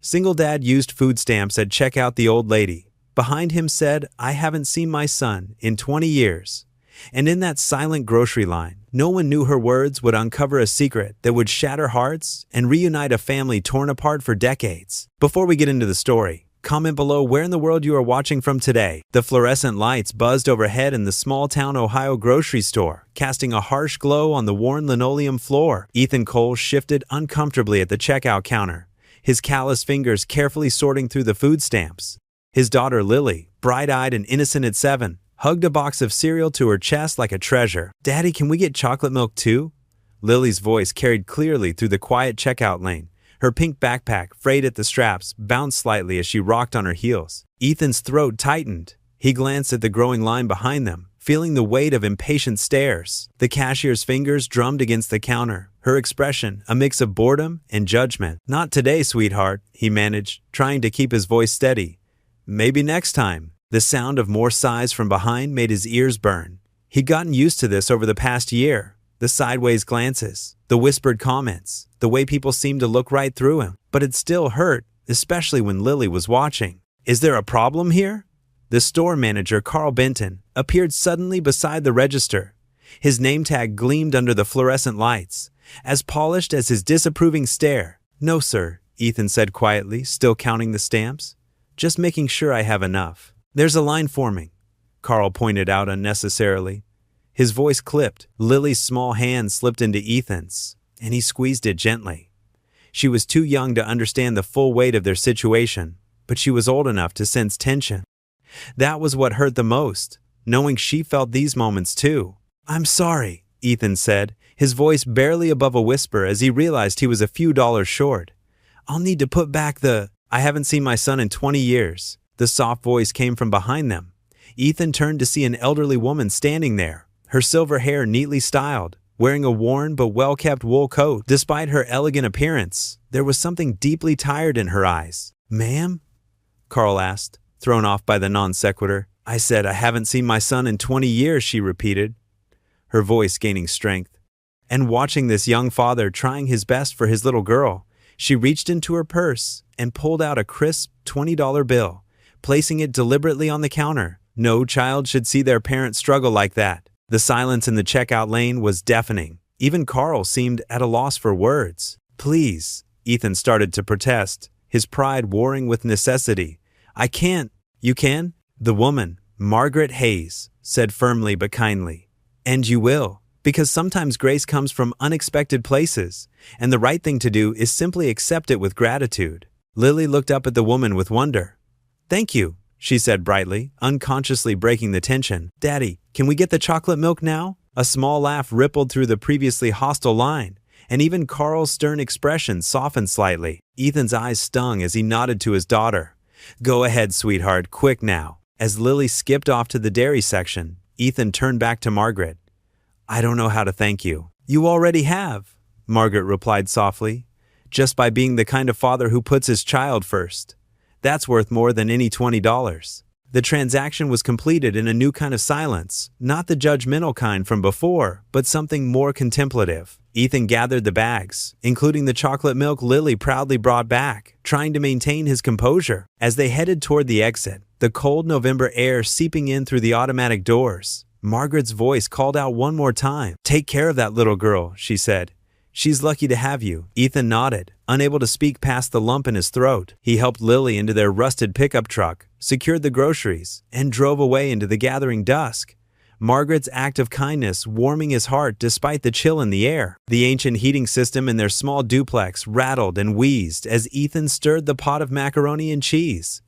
Single dad used food stamps at checkout. The old lady behind him said, "I haven't seen my son in 20 years." And in that silent grocery line, no one knew her words would uncover a secret that would shatter hearts and reunite a family torn apart for decades. Before we get into the story, comment below where in the world you are watching from today. The fluorescent lights buzzed overhead in the small-town Ohio grocery store, casting a harsh glow on the worn linoleum floor. Ethan Cole shifted uncomfortably at the checkout counter, his calloused fingers carefully sorting through the food stamps. His daughter Lily, bright-eyed and innocent at 7, hugged a box of cereal to her chest like a treasure. "Daddy, can we get chocolate milk too?" Lily's voice carried clearly through the quiet checkout lane. Her pink backpack, frayed at the straps, bounced slightly as she rocked on her heels. Ethan's throat tightened. He glanced at the growing line behind them, feeling the weight of impatient stares. The cashier's fingers drummed against the counter, her expression a mix of boredom and judgment. "Not today, sweetheart," he managed, trying to keep his voice steady. "Maybe next time." The sound of more sighs from behind made his ears burn. He'd gotten used to this over the past year. The sideways glances, the whispered comments, the way people seemed to look right through him. But it still hurt, especially when Lily was watching. "Is there a problem here?" The store manager, Carl Benton, appeared suddenly beside the register. His name tag gleamed under the fluorescent lights, as polished as his disapproving stare. "No, sir," Ethan said quietly, still counting the stamps. "Just making sure I have enough." "There's a line forming," Carl pointed out unnecessarily. His voice clipped. Lily's small hand slipped into Ethan's, and he squeezed it gently. She was too young to understand the full weight of their situation, but she was old enough to sense tension. That was what hurt the most, knowing she felt these moments too. "I'm sorry," Ethan said, his voice barely above a whisper as he realized he was a few dollars short. "I'll need to put back the—" "I haven't seen my son in 20 years. The soft voice came from behind them. Ethan turned to see an elderly woman standing there, her silver hair neatly styled, wearing a worn but well-kept wool coat. Despite her elegant appearance, there was something deeply tired in her eyes. "Ma'am?" Carl asked, thrown off by the non sequitur. "I said I haven't seen my son in 20 years, she repeated, her voice gaining strength. And watching this young father trying his best for his little girl, she reached into her purse and pulled out a crisp $20 bill, placing it deliberately on the counter. No child should see their parent struggle like that. The silence in the checkout lane was deafening. Even Carl seemed at a loss for words. "Please," Ethan started to protest, his pride warring with necessity. "I can't." "You can," the woman, Margaret Hayes, said firmly but kindly. "And you will, because sometimes grace comes from unexpected places, and the right thing to do is simply accept it with gratitude." Lily looked up at the woman with wonder. "Thank you," she said brightly, unconsciously breaking the tension. "Daddy, can we get the chocolate milk now?" A small laugh rippled through the previously hostile line, and even Carl's stern expression softened slightly. Ethan's eyes stung as he nodded to his daughter. "Go ahead, sweetheart, quick now." As Lily skipped off to the dairy section, Ethan turned back to Margaret. "I don't know how to thank you." "You already have," Margaret replied softly, "just by being the kind of father who puts his child first. That's worth more than any $20. The transaction was completed in a new kind of silence, not the judgmental kind from before, but something more contemplative. Ethan gathered the bags, including the chocolate milk Lily proudly brought back, trying to maintain his composure. As they headed toward the exit, the cold November air seeping in through the automatic doors, Margaret's voice called out one more time. "Take care of that little girl," she said. "She's lucky to have you." Ethan nodded, unable to speak past the lump in his throat. He helped Lily into their rusted pickup truck, secured the groceries, and drove away into the gathering dusk. Margaret's act of kindness warming his heart despite the chill in the air. The ancient heating system in their small duplex rattled and wheezed as Ethan stirred the pot of macaroni and cheese.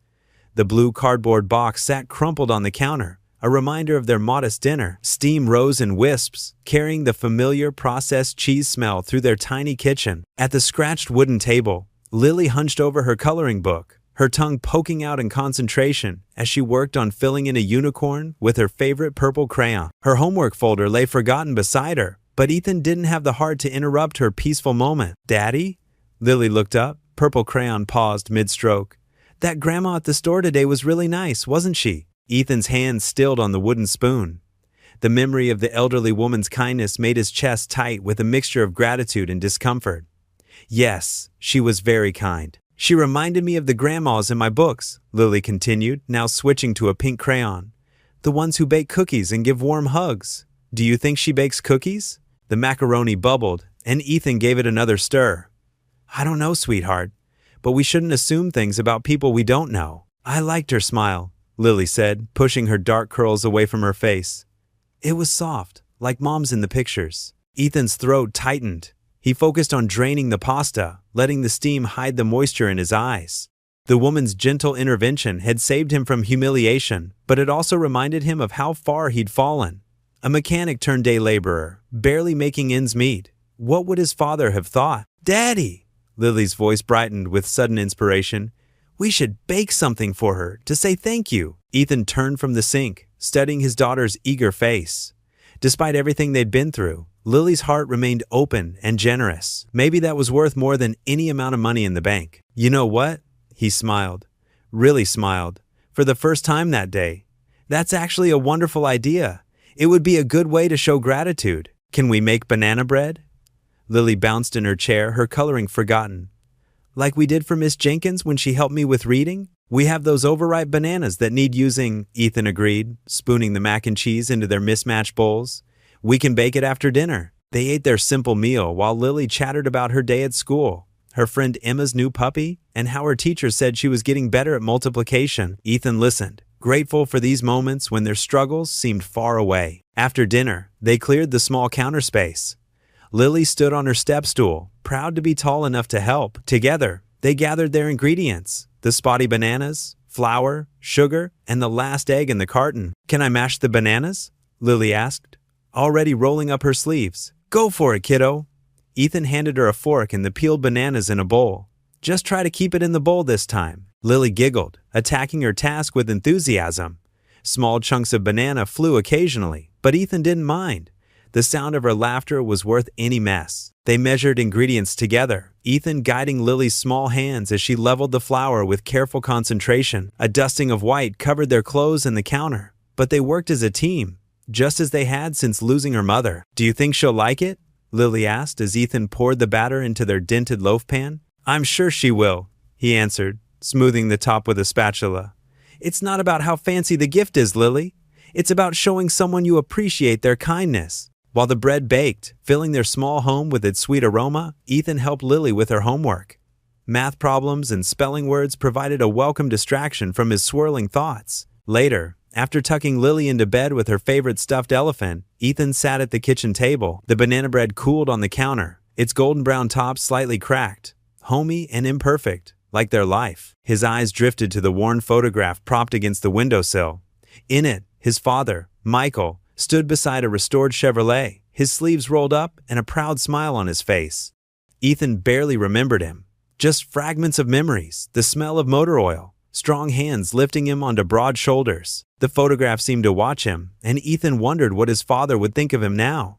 The blue cardboard box sat crumpled on the counter, a reminder of their modest dinner. Steam rose in wisps, carrying the familiar processed cheese smell through their tiny kitchen. At the scratched wooden table, Lily hunched over her coloring book, her tongue poking out in concentration as she worked on filling in a unicorn with her favorite purple crayon. Her homework folder lay forgotten beside her, but Ethan didn't have the heart to interrupt her peaceful moment. "Daddy?" Lily looked up. Purple crayon paused mid-stroke. "That grandma at the store today was really nice, wasn't she?" Ethan's hand stilled on the wooden spoon. The memory of the elderly woman's kindness made his chest tight with a mixture of gratitude and discomfort. Yes, she was very kind. She reminded me of the grandmas in my books, Lily continued, now switching to a pink crayon. The ones who bake cookies and give warm hugs. Do you think she bakes cookies? The macaroni bubbled, and Ethan gave it another stir. I don't know, sweetheart, but we shouldn't assume things about people we don't know. I liked her smile, Lily said, pushing her dark curls away from her face. It was soft, like Mom's in the pictures. Ethan's throat tightened. He focused on draining the pasta, letting the steam hide the moisture in his eyes. The woman's gentle intervention had saved him from humiliation, but it also reminded him of how far he'd fallen. A mechanic turned day laborer, barely making ends meet. What would his father have thought? Daddy! Lily's voice brightened with sudden inspiration. We should bake something for her to say thank you. Ethan turned from the sink, studying his daughter's eager face. Despite everything they'd been through, Lily's heart remained open and generous. Maybe that was worth more than any amount of money in the bank. You know what? He smiled. Really smiled. For the first time that day. That's actually a wonderful idea. It would be a good way to show gratitude. Can we make banana bread? Lily bounced in her chair, her coloring forgotten. Like we did for Miss Jenkins when she helped me with reading? We have those overripe bananas that need using, Ethan agreed, spooning the mac and cheese into their mismatched bowls. We can bake it after dinner. They ate their simple meal while Lily chattered about her day at school, her friend Emma's new puppy, and how her teacher said she was getting better at multiplication. Ethan listened, grateful for these moments when their struggles seemed far away. After dinner, they cleared the small counter space. Lily stood on her step stool, proud to be tall enough to help. Together, they gathered their ingredients, the spotty bananas, flour, sugar, and the last egg in the carton. Can I mash the bananas? Lily asked, already rolling up her sleeves. Go for it, kiddo. Ethan handed her a fork and the peeled bananas in a bowl. Just try to keep it in the bowl this time. Lily giggled, attacking her task with enthusiasm. Small chunks of banana flew occasionally, but Ethan didn't mind. The sound of her laughter was worth any mess. They measured ingredients together, Ethan guiding Lily's small hands as she leveled the flour with careful concentration. A dusting of white covered their clothes and the counter, but they worked as a team, just as they had since losing her mother. Do you think she'll like it? Lily asked as Ethan poured the batter into their dented loaf pan. I'm sure she will, he answered, smoothing the top with a spatula. It's not about how fancy the gift is, Lily. It's about showing someone you appreciate their kindness. While the bread baked, filling their small home with its sweet aroma, Ethan helped Lily with her homework. Math problems and spelling words provided a welcome distraction from his swirling thoughts. Later, after tucking Lily into bed with her favorite stuffed elephant, Ethan sat at the kitchen table. The banana bread cooled on the counter, its golden brown top slightly cracked, homey and imperfect, like their life. His eyes drifted to the worn photograph propped against the windowsill. In it, his father, Michael, stood beside a restored Chevrolet, his sleeves rolled up and a proud smile on his face. Ethan barely remembered him. Just fragments of memories, the smell of motor oil, strong hands lifting him onto broad shoulders. The photograph seemed to watch him, and Ethan wondered what his father would think of him now.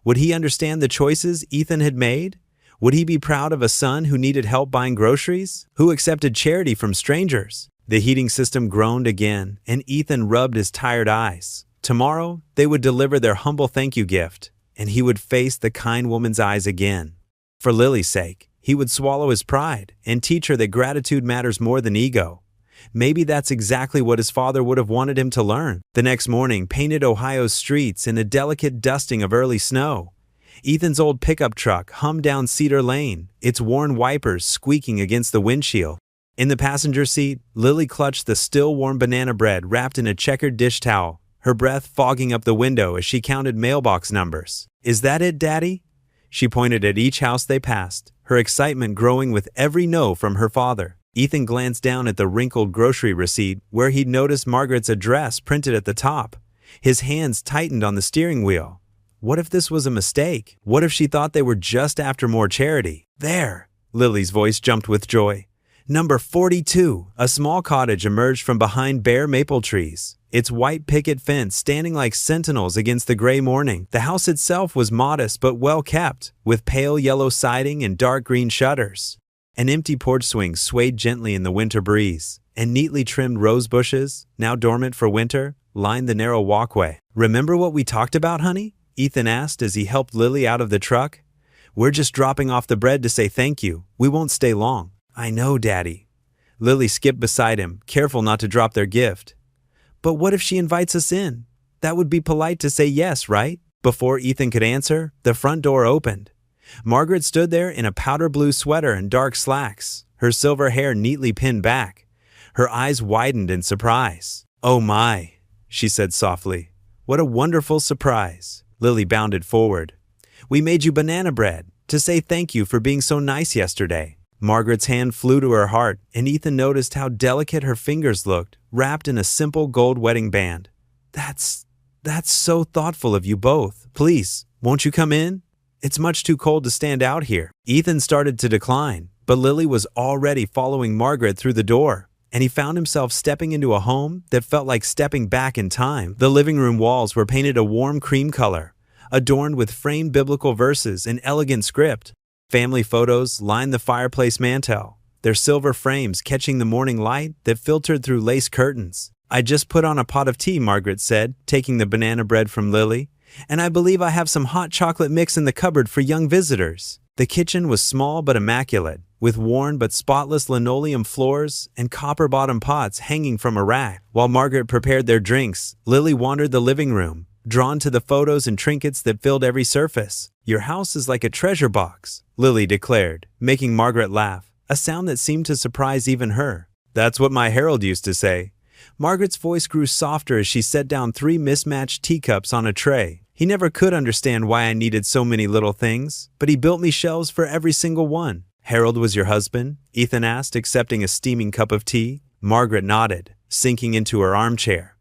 Would he understand the choices Ethan had made? Would he be proud of a son who needed help buying groceries? Who accepted charity from strangers? The heating system groaned again, and Ethan rubbed his tired eyes. Tomorrow, they would deliver their humble thank you gift, and he would face the kind woman's eyes again. For Lily's sake, he would swallow his pride and teach her that gratitude matters more than ego. Maybe that's exactly what his father would have wanted him to learn. The next morning painted Ohio's streets in a delicate dusting of early snow. Ethan's old pickup truck hummed down Cedar Lane, its worn wipers squeaking against the windshield. In the passenger seat, Lily clutched the still warm banana bread wrapped in a checkered dish towel, her breath fogging up the window as she counted mailbox numbers. Is that it, Daddy? She pointed at each house they passed, her excitement growing with every no from her father. Ethan glanced down at the wrinkled grocery receipt where he'd noticed Margaret's address printed at the top. His hands tightened on the steering wheel. What if this was a mistake? What if she thought they were just after more charity? There! Lily's voice jumped with joy. Number 42. A small cottage emerged from behind bare maple trees, its white picket fence standing like sentinels against the gray morning. The house itself was modest but well kept, with pale yellow siding and dark green shutters. An empty porch swing swayed gently in the winter breeze, and neatly trimmed rose bushes, now dormant for winter, lined the narrow walkway. Remember what we talked about, honey? Ethan asked as he helped Lily out of the truck. We're just dropping off the bread to say thank you. We won't stay long. I know, Daddy. Lily skipped beside him, careful not to drop their gift. But what if she invites us in? That would be polite to say yes, right? Before Ethan could answer, the front door opened. Margaret stood there in a powder blue sweater and dark slacks, her silver hair neatly pinned back. Her eyes widened in surprise. "Oh my," she said softly. "What a wonderful surprise." Lily bounded forward. "We made you banana bread to say thank you for being so nice yesterday." Margaret's hand flew to her heart, and Ethan noticed how delicate her fingers looked, wrapped in a simple gold wedding band. That's so thoughtful of you both. Please, won't you come in? It's much too cold to stand out here." Ethan started to decline, but Lily was already following Margaret through the door, and he found himself stepping into a home that felt like stepping back in time. The living room walls were painted a warm cream color, adorned with framed biblical verses in elegant script. Family photos lined the fireplace mantel, their silver frames catching the morning light that filtered through lace curtains. "I just put on a pot of tea," Margaret said, taking the banana bread from Lily, "and I believe I have some hot chocolate mix in the cupboard for young visitors." The kitchen was small but immaculate, with worn but spotless linoleum floors and copper-bottom pots hanging from a rack. While Margaret prepared their drinks, Lily wandered the living room, drawn to the photos and trinkets that filled every surface. "Your house is like a treasure box," Lily declared, making Margaret laugh, a sound that seemed to surprise even her. "That's what my Harold used to say." Margaret's voice grew softer as she set down 3 mismatched teacups on a tray. "He never could understand why I needed so many little things, but he built me shelves for every single one." "Harold was your husband?" Ethan asked, accepting a steaming cup of tea. Margaret nodded, sinking into her armchair.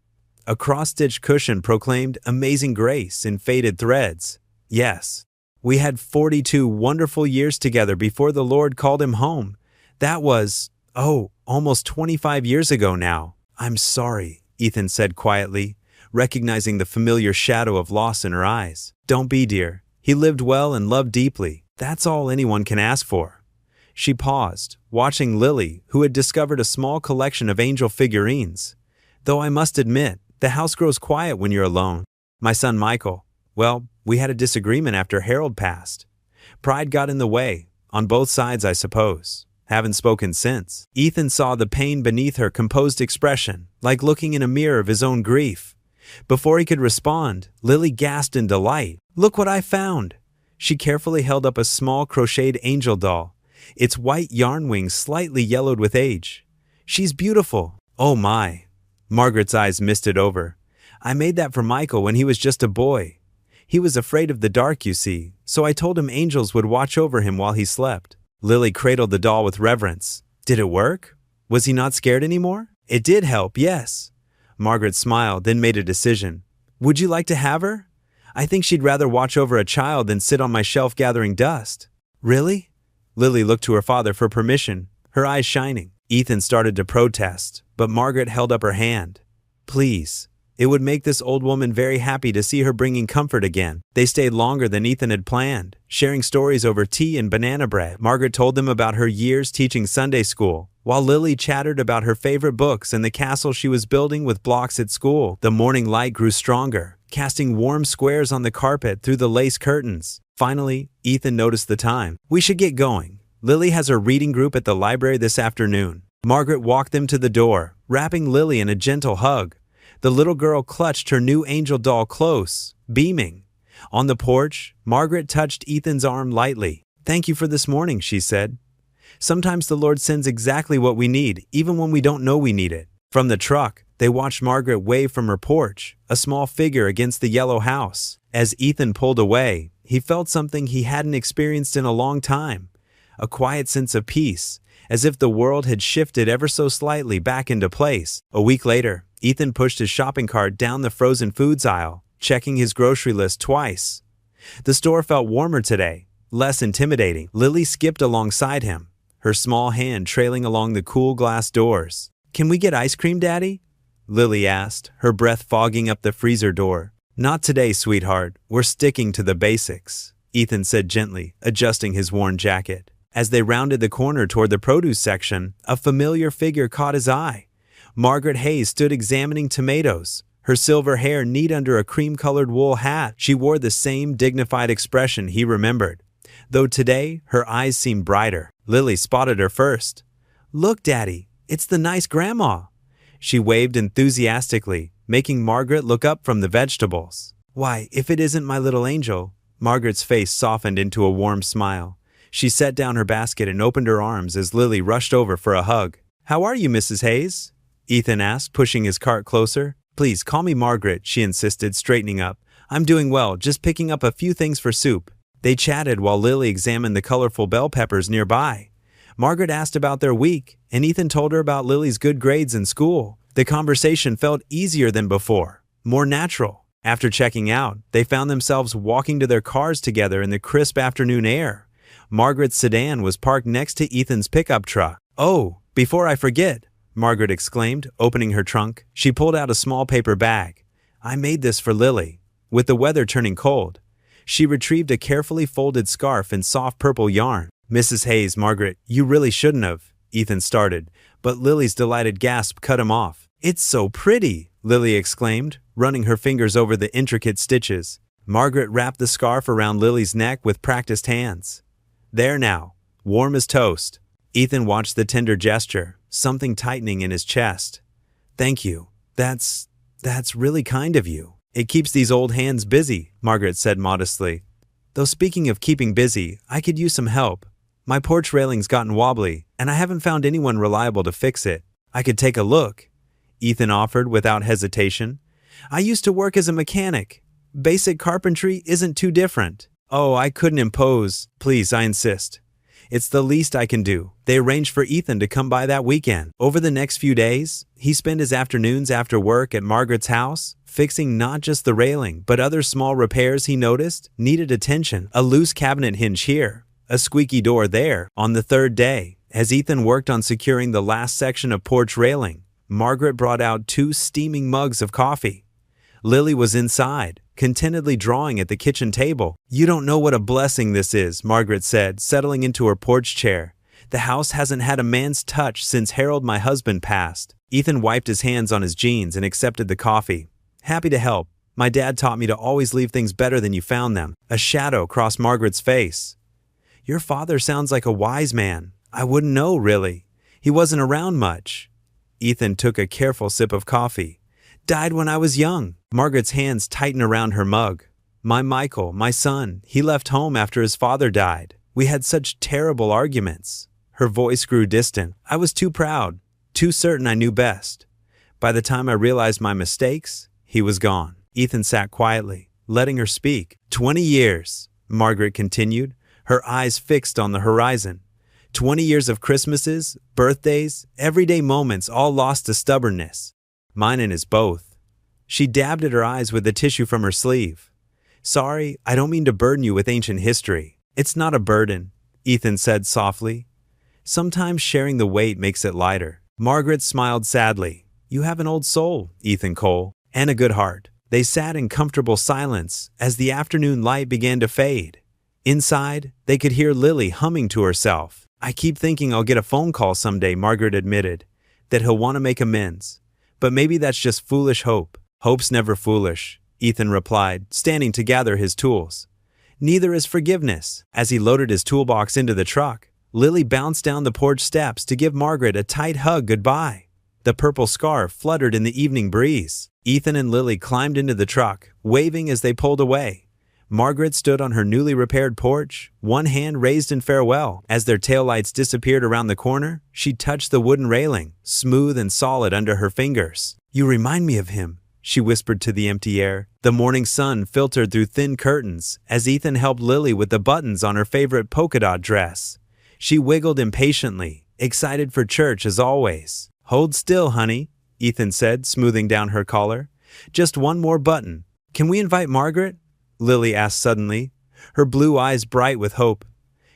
A cross-stitched cushion proclaimed "Amazing Grace" in faded threads. "Yes. We had 42 wonderful years together before the Lord called him home. That was, almost 25 years ago now." "I'm sorry," Ethan said quietly, recognizing the familiar shadow of loss in her eyes. "Don't be, dear. He lived well and loved deeply. That's all anyone can ask for." She paused, watching Lily, who had discovered a small collection of angel figurines. "Though I must admit, the house grows quiet when you're alone. My son Michael, well, we had a disagreement after Harold passed. Pride got in the way, on both sides I suppose. Haven't spoken since." Ethan saw the pain beneath her composed expression, like looking in a mirror of his own grief. Before he could respond, Lily gasped in delight. "Look what I found!" She carefully held up a small crocheted angel doll, its white yarn wings slightly yellowed with age. "She's beautiful." "Oh my." Margaret's eyes misted over. "I made that for Michael when he was just a boy. He was afraid of the dark, you see, so I told him angels would watch over him while he slept." Lily cradled the doll with reverence. "Did it work? Was he not scared anymore?" "It did help, yes." Margaret smiled, then made a decision. "Would you like to have her? I think she'd rather watch over a child than sit on my shelf gathering dust." "Really?" Lily looked to her father for permission, her eyes shining. Ethan started to protest, but Margaret held up her hand. "Please. It would make this old woman very happy to see her bringing comfort again." They stayed longer than Ethan had planned, sharing stories over tea and banana bread. Margaret told them about her years teaching Sunday school, while Lily chattered about her favorite books and the castle she was building with blocks at school. The morning light grew stronger, casting warm squares on the carpet through the lace curtains. Finally, Ethan noticed the time. "We should get going. Lily has her reading group at the library this afternoon." Margaret walked them to the door, wrapping Lily in a gentle hug. The little girl clutched her new angel doll close, beaming. On the porch, Margaret touched Ethan's arm lightly. "Thank you for this morning," she said. "Sometimes the Lord sends exactly what we need, even when we don't know we need it." From the truck, they watched Margaret wave from her porch, a small figure against the yellow house. As Ethan pulled away, he felt something he hadn't experienced in a long time, a quiet sense of peace, as if the world had shifted ever so slightly back into place. A week later, Ethan pushed his shopping cart down the frozen foods aisle, checking his grocery list twice. The store felt warmer today, less intimidating. Lily skipped alongside him, her small hand trailing along the cool glass doors. "Can we get ice cream, Daddy?" Lily asked, her breath fogging up the freezer door. "Not today, sweetheart. We're sticking to the basics," Ethan said gently, adjusting his worn jacket. As they rounded the corner toward the produce section, a familiar figure caught his eye. Margaret Hayes stood examining tomatoes, her silver hair neat under a cream-colored wool hat. She wore the same dignified expression he remembered, though today her eyes seemed brighter. Lily spotted her first. "Look, Daddy, it's the nice grandma." She waved enthusiastically, making Margaret look up from the vegetables. "Why, if it isn't my little angel." Margaret's face softened into a warm smile. She set down her basket and opened her arms as Lily rushed over for a hug. "How are you, Mrs. Hayes?" Ethan asked, pushing his cart closer. "Please, call me Margaret," she insisted, straightening up. "I'm doing well, just picking up a few things for soup." They chatted while Lily examined the colorful bell peppers nearby. Margaret asked about their week, and Ethan told her about Lily's good grades in school. The conversation felt easier than before, more natural. After checking out, they found themselves walking to their cars together in the crisp afternoon air. Margaret's sedan was parked next to Ethan's pickup truck. "Oh, before I forget," Margaret exclaimed, opening her trunk. She pulled out a small paper bag. "I made this for Lily." With the weather turning cold, she retrieved a carefully folded scarf in soft purple yarn. "Mrs. Hayes, Margaret, you really shouldn't have," Ethan started, but Lily's delighted gasp cut him off. "It's so pretty," Lily exclaimed, running her fingers over the intricate stitches. Margaret wrapped the scarf around Lily's neck with practiced hands. "There now, warm as toast." Ethan watched the tender gesture, something tightening in his chest. "Thank you. That's really kind of you." "It keeps these old hands busy," Margaret said modestly. "Though speaking of keeping busy, I could use some help. My porch railing's gotten wobbly, and I haven't found anyone reliable to fix it. I could take a look," Ethan offered without hesitation. "I used to work as a mechanic. Basic carpentry isn't too different." "Oh, I couldn't impose. Please, I insist. It's the least I can do." They arranged for Ethan to come by that weekend. Over the next few days, he spent his afternoons after work at Margaret's house, fixing not just the railing, but other small repairs he noticed needed attention. A loose cabinet hinge here, a squeaky door there. On the third day, as Ethan worked on securing the last section of porch railing, Margaret brought out 2 steaming mugs of coffee. Lily was inside, contentedly drawing at the kitchen table. "You don't know what a blessing this is," Margaret said, settling into her porch chair. "The house hasn't had a man's touch since Harold, my husband, passed." Ethan wiped his hands on his jeans and accepted the coffee. "Happy to help. My dad taught me to always leave things better than you found them." A shadow crossed Margaret's face. "Your father sounds like a wise man. I wouldn't know, really. He wasn't around much." Ethan took a careful sip of coffee. "Died when I was young." Margaret's hands tightened around her mug. "My Michael, my son, he left home after his father died. We had such terrible arguments." Her voice grew distant. "I was too proud, too certain I knew best. By the time I realized my mistakes, he was gone." Ethan sat quietly, letting her speak. 20 years, Margaret continued, her eyes fixed on the horizon. 20 years of Christmases, birthdays, everyday moments all lost to stubbornness. Mine and his both. She dabbed at her eyes with the tissue from her sleeve. "Sorry, I don't mean to burden you with ancient history." "It's not a burden," Ethan said softly. "Sometimes sharing the weight makes it lighter." Margaret smiled sadly. "You have an old soul, Ethan Cole, and a good heart." They sat in comfortable silence as the afternoon light began to fade. Inside, they could hear Lily humming to herself. "I keep thinking I'll get a phone call someday," Margaret admitted, "that he'll want to make amends. But maybe that's just foolish hope." "Hope's never foolish," Ethan replied, standing to gather his tools. "Neither is forgiveness." As he loaded his toolbox into the truck, Lily bounced down the porch steps to give Margaret a tight hug goodbye. The purple scarf fluttered in the evening breeze. Ethan and Lily climbed into the truck, waving as they pulled away. Margaret stood on her newly repaired porch, one hand raised in farewell. As their taillights disappeared around the corner, she touched the wooden railing, smooth and solid under her fingers. "You remind me of him," she whispered to the empty air. The morning sun filtered through thin curtains as Ethan helped Lily with the buttons on her favorite polka dot dress. She wiggled impatiently, excited for church as always. "Hold still, honey," Ethan said, smoothing down her collar. "Just one more button. Can we invite Margaret?" Lily asked suddenly, her blue eyes bright with hope.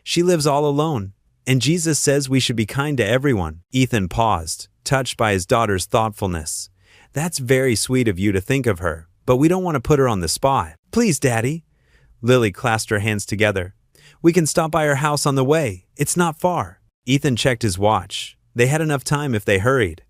"She lives all alone, and Jesus says we should be kind to everyone." Ethan paused, touched by his daughter's thoughtfulness. "That's very sweet of you to think of her, but we don't want to put her on the spot." "Please, Daddy." Lily clasped her hands together. "We can stop by her house on the way. It's not far." Ethan checked his watch. They had enough time if they hurried.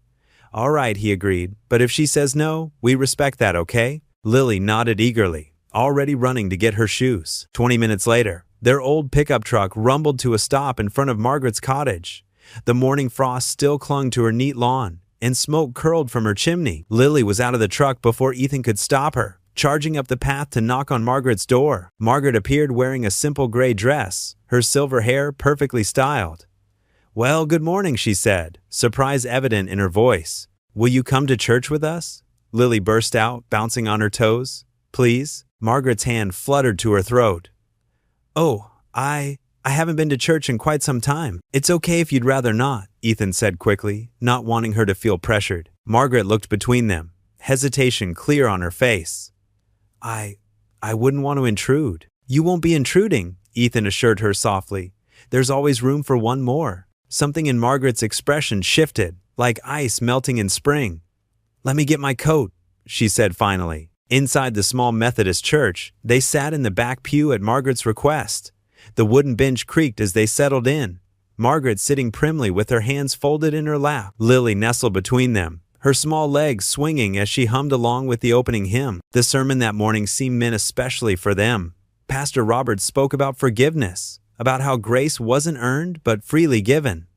"All right," he agreed, "but if she says no, we respect that, okay?" Lily nodded eagerly, already running to get her shoes. 20 minutes later, Their old pickup truck rumbled to a stop in front of Margaret's cottage. The morning frost still clung to her neat lawn, and smoke curled from her chimney. Lily was out of the truck before Ethan could stop her, charging up the path to knock on Margaret's door. Margaret appeared wearing a simple gray dress, her silver hair perfectly styled. "Well, good morning," she said, surprise evident in her voice. "Will you come to church with us?" Lily burst out, bouncing on her toes. "Please?" Margaret's hand fluttered to her throat. "Oh, I haven't been to church in quite some time. It's okay if you'd rather not," Ethan said quickly, not wanting her to feel pressured. Margaret looked between them, hesitation clear on her face. I wouldn't want to intrude." "You won't be intruding," Ethan assured her softly. "There's always room for one more." Something in Margaret's expression shifted, like ice melting in spring. "Let me get my coat," she said finally. Inside the small Methodist church, they sat in the back pew at Margaret's request. The wooden bench creaked as they settled in, Margaret sitting primly with her hands folded in her lap. Lily nestled between them, her small legs swinging as she hummed along with the opening hymn. The sermon that morning seemed meant especially for them. Pastor Roberts spoke about forgiveness, about how grace wasn't earned but freely given.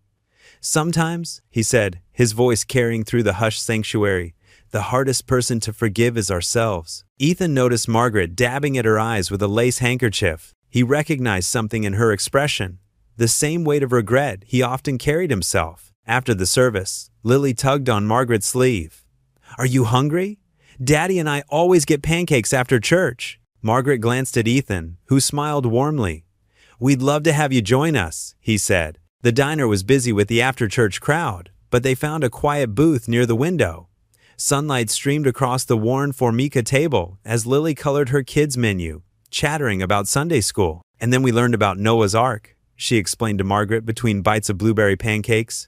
"Sometimes," he said, his voice carrying through the hushed sanctuary, "the hardest person to forgive is ourselves." Ethan noticed Margaret dabbing at her eyes with a lace handkerchief. He recognized something in her expression, the same weight of regret he often carried himself. After the service, Lily tugged on Margaret's sleeve. "Are you hungry? Daddy and I always get pancakes after church." Margaret glanced at Ethan, who smiled warmly. "We'd love to have you join us," he said. The diner was busy with the after-church crowd, but they found a quiet booth near the window. Sunlight streamed across the worn Formica table as Lily colored her kids' menu, chattering about Sunday school. "And then we learned about Noah's Ark," she explained to Margaret between bites of blueberry pancakes.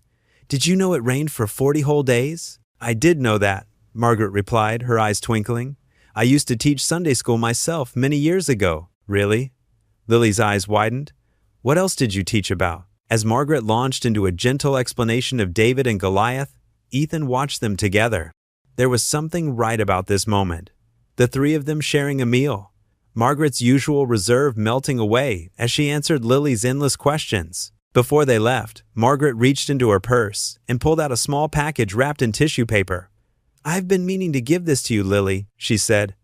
"Did you know it rained for 40 whole days?" "I did know that," Margaret replied, her eyes twinkling. "I used to teach Sunday school myself many years ago." "Really?" Lily's eyes widened. "What else did you teach about?" As Margaret launched into a gentle explanation of David and Goliath, Ethan watched them together. There was something right about this moment. The three of them sharing a meal, Margaret's usual reserve melting away as she answered Lily's endless questions. Before they left, Margaret reached into her purse and pulled out a small package wrapped in tissue paper. "I've been meaning to give this to you, Lily," she said.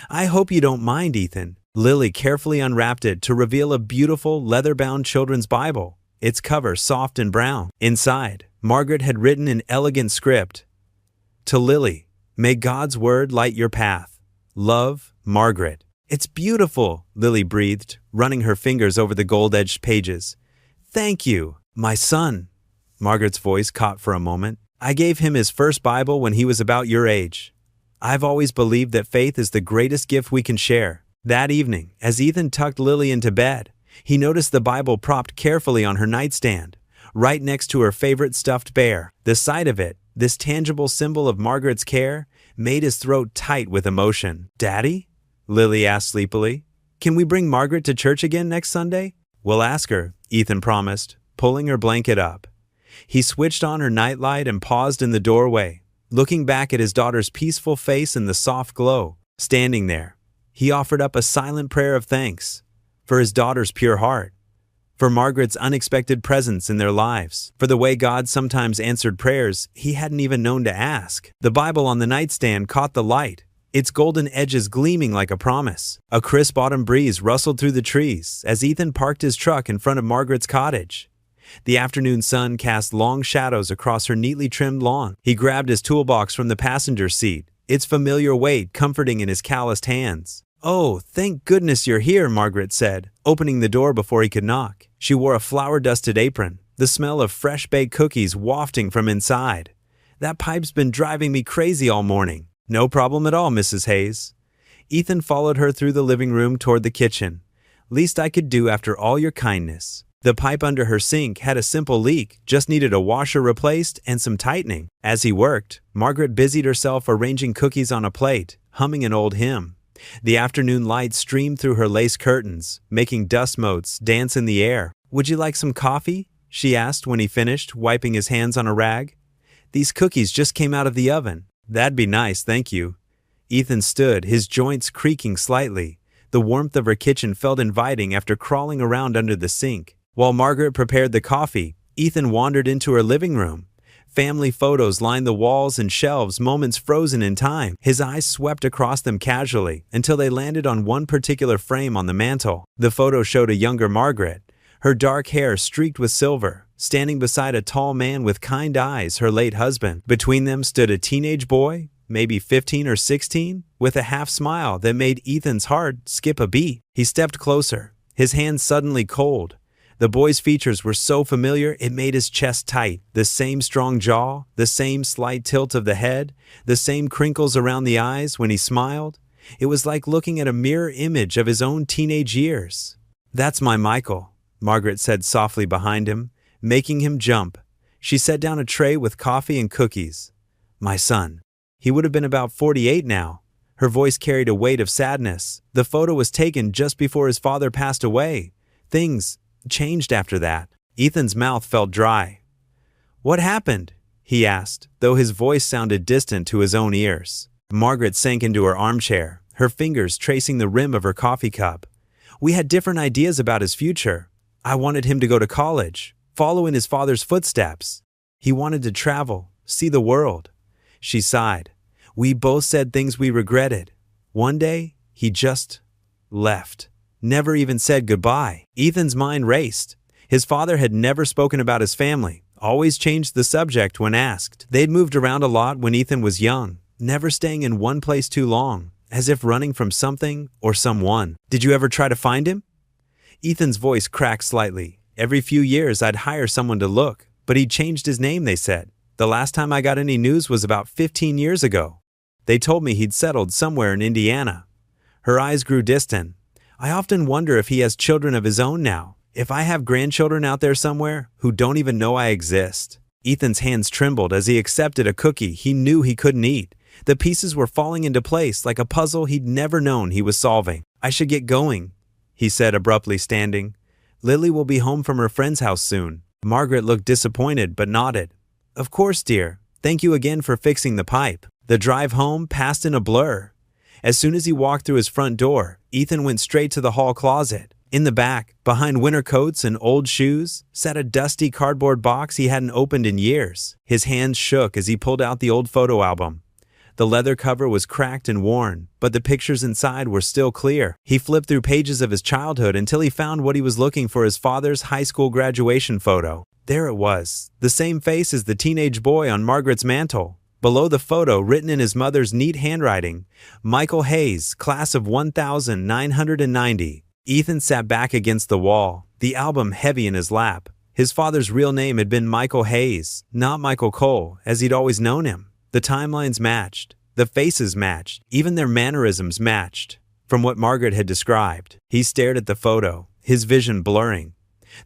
"I hope you don't mind, Ethan." Lily carefully unwrapped it to reveal a beautiful leather-bound children's Bible, its cover soft and brown. Inside, Margaret had written in elegant script, "To Lily, may God's word light your path. Love, Margaret." "It's beautiful," Lily breathed, running her fingers over the gold-edged pages. "Thank you, my son." Margaret's voice caught for a moment. "I gave him his first Bible when he was about your age. I've always believed that faith is the greatest gift we can share." That evening, as Ethan tucked Lily into bed, he noticed the Bible propped carefully on her nightstand, right next to her favorite stuffed bear. The sight of it, this tangible symbol of Margaret's care, made his throat tight with emotion. "Daddy?" Lily asked sleepily. "Can we bring Margaret to church again next Sunday?" "We'll ask her," Ethan promised, pulling her blanket up. He switched on her nightlight and paused in the doorway, looking back at his daughter's peaceful face in the soft glow. Standing there, he offered up a silent prayer of thanks for his daughter's pure heart, for Margaret's unexpected presence in their lives, for the way God sometimes answered prayers he hadn't even known to ask. The Bible on the nightstand caught the light, its golden edges gleaming like a promise. A crisp autumn breeze rustled through the trees as Ethan parked his truck in front of Margaret's cottage. The afternoon sun cast long shadows across her neatly trimmed lawn. He grabbed his toolbox from the passenger seat, its familiar weight comforting in his calloused hands. "Oh, thank goodness you're here," Margaret said, opening the door before he could knock. She wore a flour-dusted apron, the smell of fresh-baked cookies wafting from inside. "That pipe's been driving me crazy all morning." "No problem at all, Mrs. Hayes." Ethan followed her through the living room toward the kitchen. "Least I could do after all your kindness." The pipe under her sink had a simple leak, just needed a washer replaced and some tightening. As he worked, Margaret busied herself arranging cookies on a plate, humming an old hymn. The afternoon light streamed through her lace curtains, making dust motes dance in the air. "Would you like some coffee?" she asked when he finished, wiping his hands on a rag. "These cookies just came out of the oven." "That'd be nice, thank you." Ethan stood, his joints creaking slightly, The warmth of her kitchen felt inviting after crawling around under the sink. While Margaret prepared the coffee, Ethan wandered into her living room. Family photos lined the walls and shelves, moments frozen in time. His eyes swept across them casually until they landed on one particular frame on the mantel. The photo showed a younger Margaret, her dark hair streaked with silver, standing beside a tall man with kind eyes, her late husband. Between them stood a teenage boy, maybe 15 or 16, with a half smile that made Ethan's heart skip a beat. He stepped closer, his hands suddenly cold. The boy's features were so familiar it made his chest tight. The same strong jaw, the same slight tilt of the head, the same crinkles around the eyes when he smiled. It was like looking at a mirror image of his own teenage years. "That's my Michael," Margaret said softly behind him, making him jump. She set down a tray with coffee and cookies. "My son." He would have been about 48 now. Her voice carried a weight of sadness. The photo was taken just before his father passed away. Things changed after that. Ethan's mouth felt dry. "What happened?" he asked, though his voice sounded distant to his own ears. Margaret sank into her armchair, her fingers tracing the rim of her coffee cup. "We had different ideas about his future. I wanted him to go to college, follow in his father's footsteps. He wanted to travel, see the world." She sighed. "We both said things we regretted. One day, he just left. Never even said goodbye." Ethan's mind raced. His father had never spoken about his family, always changed the subject when asked. They'd moved around a lot when Ethan was young, never staying in one place too long, as if running from something or someone. "Did you ever try to find him?" Ethan's voice cracked slightly. "Every few years I'd hire someone to look, but he'd changed his name, they said. The last time I got any news was about 15 years ago. They told me he'd settled somewhere in Indiana." Her eyes grew distant. "I often wonder if he has children of his own now, if I have grandchildren out there somewhere who don't even know I exist." Ethan's hands trembled as he accepted a cookie he knew he couldn't eat. The pieces were falling into place like a puzzle he'd never known he was solving. "I should get going," he said abruptly, standing. "Lily will be home from her friend's house soon." Margaret looked disappointed but nodded. "Of course, dear. Thank you again for fixing the pipe." The drive home passed in a blur. As soon as he walked through his front door, Ethan went straight to the hall closet. In the back, behind winter coats and old shoes, sat a dusty cardboard box he hadn't opened in years. His hands shook as he pulled out the old photo album. The leather cover was cracked and worn, but the pictures inside were still clear. He flipped through pages of his childhood until he found what he was looking for: his father's high school graduation photo. There it was, the same face as the teenage boy on Margaret's mantel. Below the photo, written in his mother's neat handwriting, "Michael Hayes, class of 1990. Ethan sat back against the wall, the album heavy in his lap. His father's real name had been Michael Hayes, not Michael Cole, as he'd always known him. The timelines matched, the faces matched, even their mannerisms matched. From what Margaret had described, he stared at the photo, his vision blurring.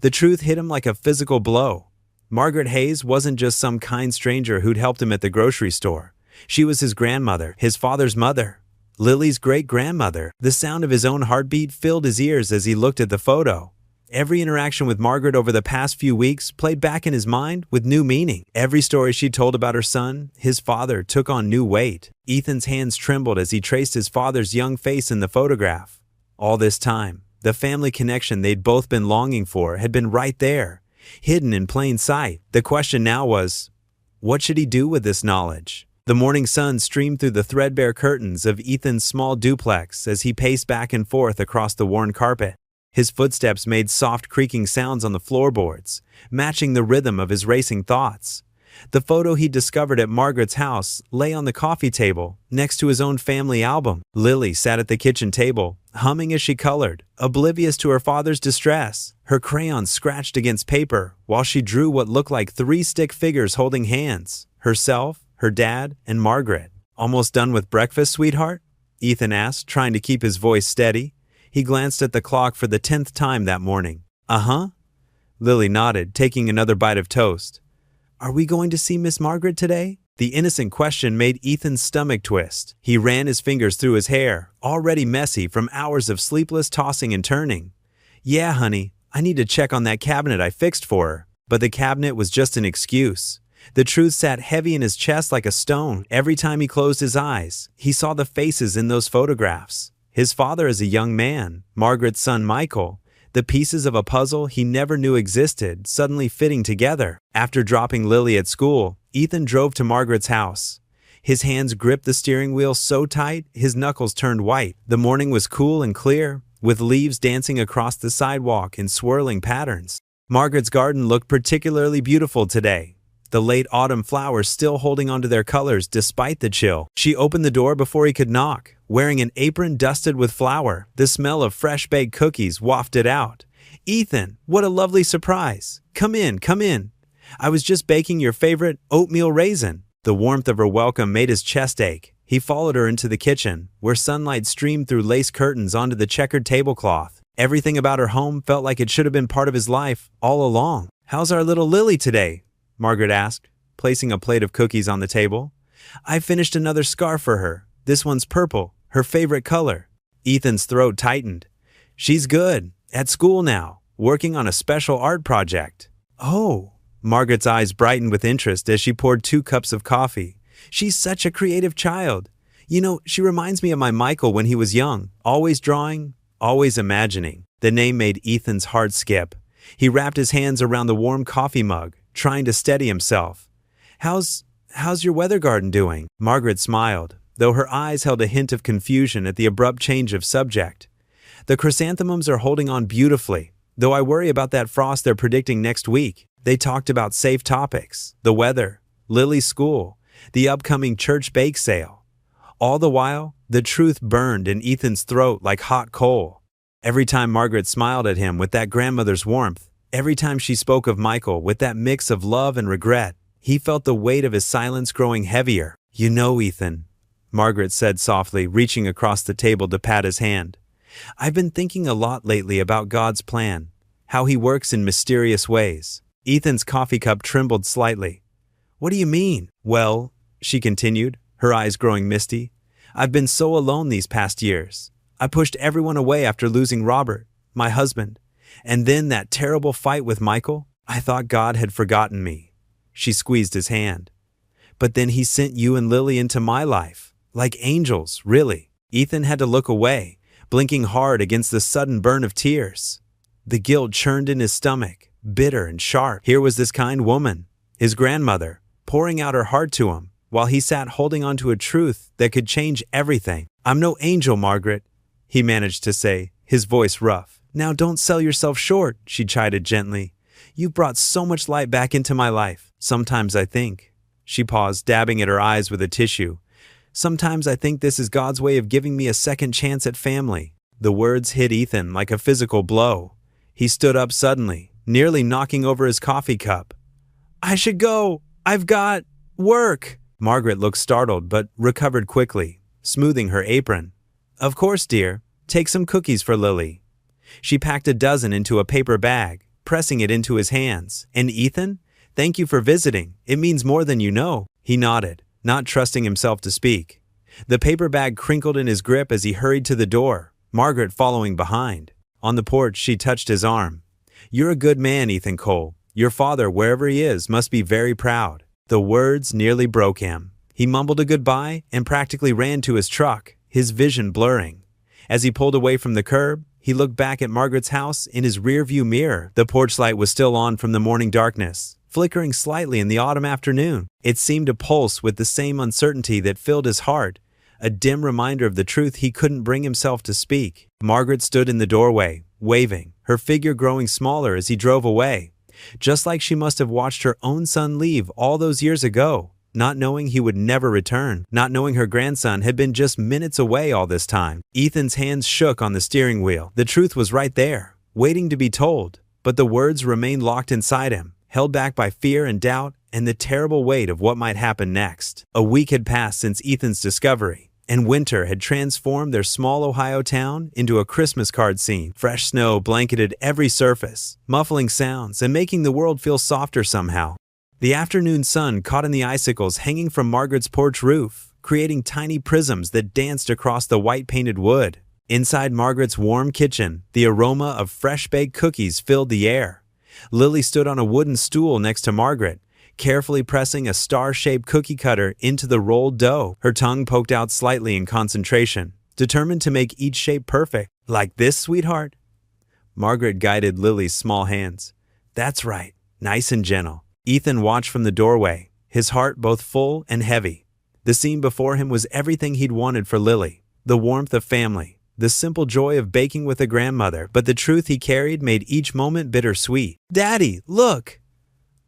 The truth hit him like a physical blow. Margaret Hayes wasn't just some kind stranger who'd helped him at the grocery store. She was his grandmother, his father's mother, Lily's great-grandmother. The sound of his own heartbeat filled his ears as he looked at the photo. Every interaction with Margaret over the past few weeks played back in his mind with new meaning. Every story she told about her son, his father, took on new weight. Ethan's hands trembled as he traced his father's young face in the photograph. All this time, the family connection they'd both been longing for had been right there, hidden in plain sight. The question now was, what should he do with this knowledge? The morning sun streamed through the threadbare curtains of Ethan's small duplex as he paced back and forth across the worn carpet. His footsteps made soft creaking sounds on the floorboards, matching the rhythm of his racing thoughts. The photo he discovered at Margaret's house lay on the coffee table, next to his own family album. Lily sat at the kitchen table, humming as she colored, oblivious to her father's distress. Her crayon scratched against paper while she drew what looked like 3 stick figures holding hands: herself, her dad, and Margaret. "Almost done with breakfast, sweetheart?" Ethan asked, trying to keep his voice steady. He glanced at the clock for the 10th time that morning. "Uh-huh." Lily nodded, taking another bite of toast. "Are we going to see Miss Margaret today?" The innocent question made Ethan's stomach twist. He ran his fingers through his hair, already messy from hours of sleepless tossing and turning. "Yeah, honey, I need to check on that cabinet I fixed for her." But the cabinet was just an excuse. The truth sat heavy in his chest like a stone. Every time he closed his eyes, he saw the faces in those photographs. his father as a young man, Margaret's son Michael, the pieces of a puzzle he never knew existed suddenly fitting together. After dropping Lily at school, Ethan drove to Margaret's house. His hands gripped the steering wheel so tight, his knuckles turned white. The morning was cool and clear, with leaves dancing across the sidewalk in swirling patterns. Margaret's garden looked particularly beautiful today, the late autumn flowers still holding onto their colors despite the chill. She opened the door before he could knock, wearing an apron dusted with flour. The smell of fresh baked cookies wafted out. "Ethan, what a lovely surprise. Come in, come in. I was just baking your favorite oatmeal raisin." The warmth of her welcome made his chest ache. He followed her into the kitchen, where sunlight streamed through lace curtains onto the checkered tablecloth. Everything about her home felt like it should have been part of his life all along. "How's our little Lily today?" Margaret asked, placing a plate of cookies on the table. "I finished another scarf for her. This one's purple, her favorite color." Ethan's throat tightened. "She's good. At school now, working on a special art project." "Oh." Margaret's eyes brightened with interest as she poured 2 cups of coffee. "She's such a creative child. You know, she reminds me of my Michael when he was young, always drawing, always imagining." The name made Ethan's heart skip. He wrapped his hands around the warm coffee mug, trying to steady himself. How's your weather garden doing?" Margaret smiled, though her eyes held a hint of confusion at the abrupt change of subject. "The chrysanthemums are holding on beautifully, though I worry about that frost they're predicting next week." They talked about safe topics, the weather, Lily's school, the upcoming church bake sale. All the while, the truth burned in Ethan's throat like hot coal. Every time Margaret smiled at him with that grandmother's warmth, every time she spoke of Michael with that mix of love and regret, he felt the weight of his silence growing heavier. "You know, Ethan," Margaret said softly, reaching across the table to pat his hand, "I've been thinking a lot lately about God's plan, how he works in mysterious ways." Ethan's coffee cup trembled slightly. "What do you mean?" "Well," she continued, her eyes growing misty, "I've been so alone these past years. I pushed everyone away after losing Robert, my husband. And then that terrible fight with Michael, I thought God had forgotten me." She squeezed his hand. "But then he sent you and Lily into my life, like angels, really." Ethan had to look away, blinking hard against the sudden burn of tears. The guilt churned in his stomach, bitter and sharp. Here was this kind woman, his grandmother, pouring out her heart to him, while he sat holding on to a truth that could change everything. "I'm no angel, Margaret," he managed to say, his voice rough. "Now don't sell yourself short," she chided gently. "You've brought so much light back into my life. Sometimes I think," she paused, dabbing at her eyes with a tissue, "sometimes I think this is God's way of giving me a second chance at family." The words hit Ethan like a physical blow. He stood up suddenly, nearly knocking over his coffee cup. "I should go. I've got work." Margaret looked startled but recovered quickly, smoothing her apron. "Of course, dear. Take some cookies for Lily." She packed a dozen into a paper bag, pressing it into his hands. "And Ethan, thank you for visiting. It means more than you know." He nodded, not trusting himself to speak. The paper bag crinkled in his grip as he hurried to the door, Margaret following behind. On the porch, she touched his arm. "You're a good man, Ethan Cole. Your father, wherever he is, must be very proud." The words nearly broke him. He mumbled a goodbye and practically ran to his truck, his vision blurring. As he pulled away from the curb, he looked back at Margaret's house in his rearview mirror. The porch light was still on from the morning darkness, flickering slightly in the autumn afternoon. It seemed to pulse with the same uncertainty that filled his heart, a dim reminder of the truth he couldn't bring himself to speak. Margaret stood in the doorway, waving, her figure growing smaller as he drove away, just like she must have watched her own son leave all those years ago, not knowing he would never return, not knowing her grandson had been just minutes away all this time. Ethan's hands shook on the steering wheel. The truth was right there, waiting to be told, but the words remained locked inside him, held back by fear and doubt and the terrible weight of what might happen next. A week had passed since Ethan's discovery, and winter had transformed their small Ohio town into a Christmas card scene. Fresh snow blanketed every surface, muffling sounds and making the world feel softer somehow. The afternoon sun caught in the icicles hanging from Margaret's porch roof, creating tiny prisms that danced across the white-painted wood. Inside Margaret's warm kitchen, the aroma of fresh-baked cookies filled the air. Lily stood on a wooden stool next to Margaret, carefully pressing a star-shaped cookie cutter into the rolled dough. Her tongue poked out slightly in concentration, determined to make each shape perfect. Like this, sweetheart? Margaret guided Lily's small hands. That's right, nice and gentle. Ethan watched from the doorway, his heart both full and heavy. The scene before him was everything he'd wanted for Lily. The warmth of family, the simple joy of baking with a grandmother, but the truth he carried made each moment bittersweet. Daddy, look!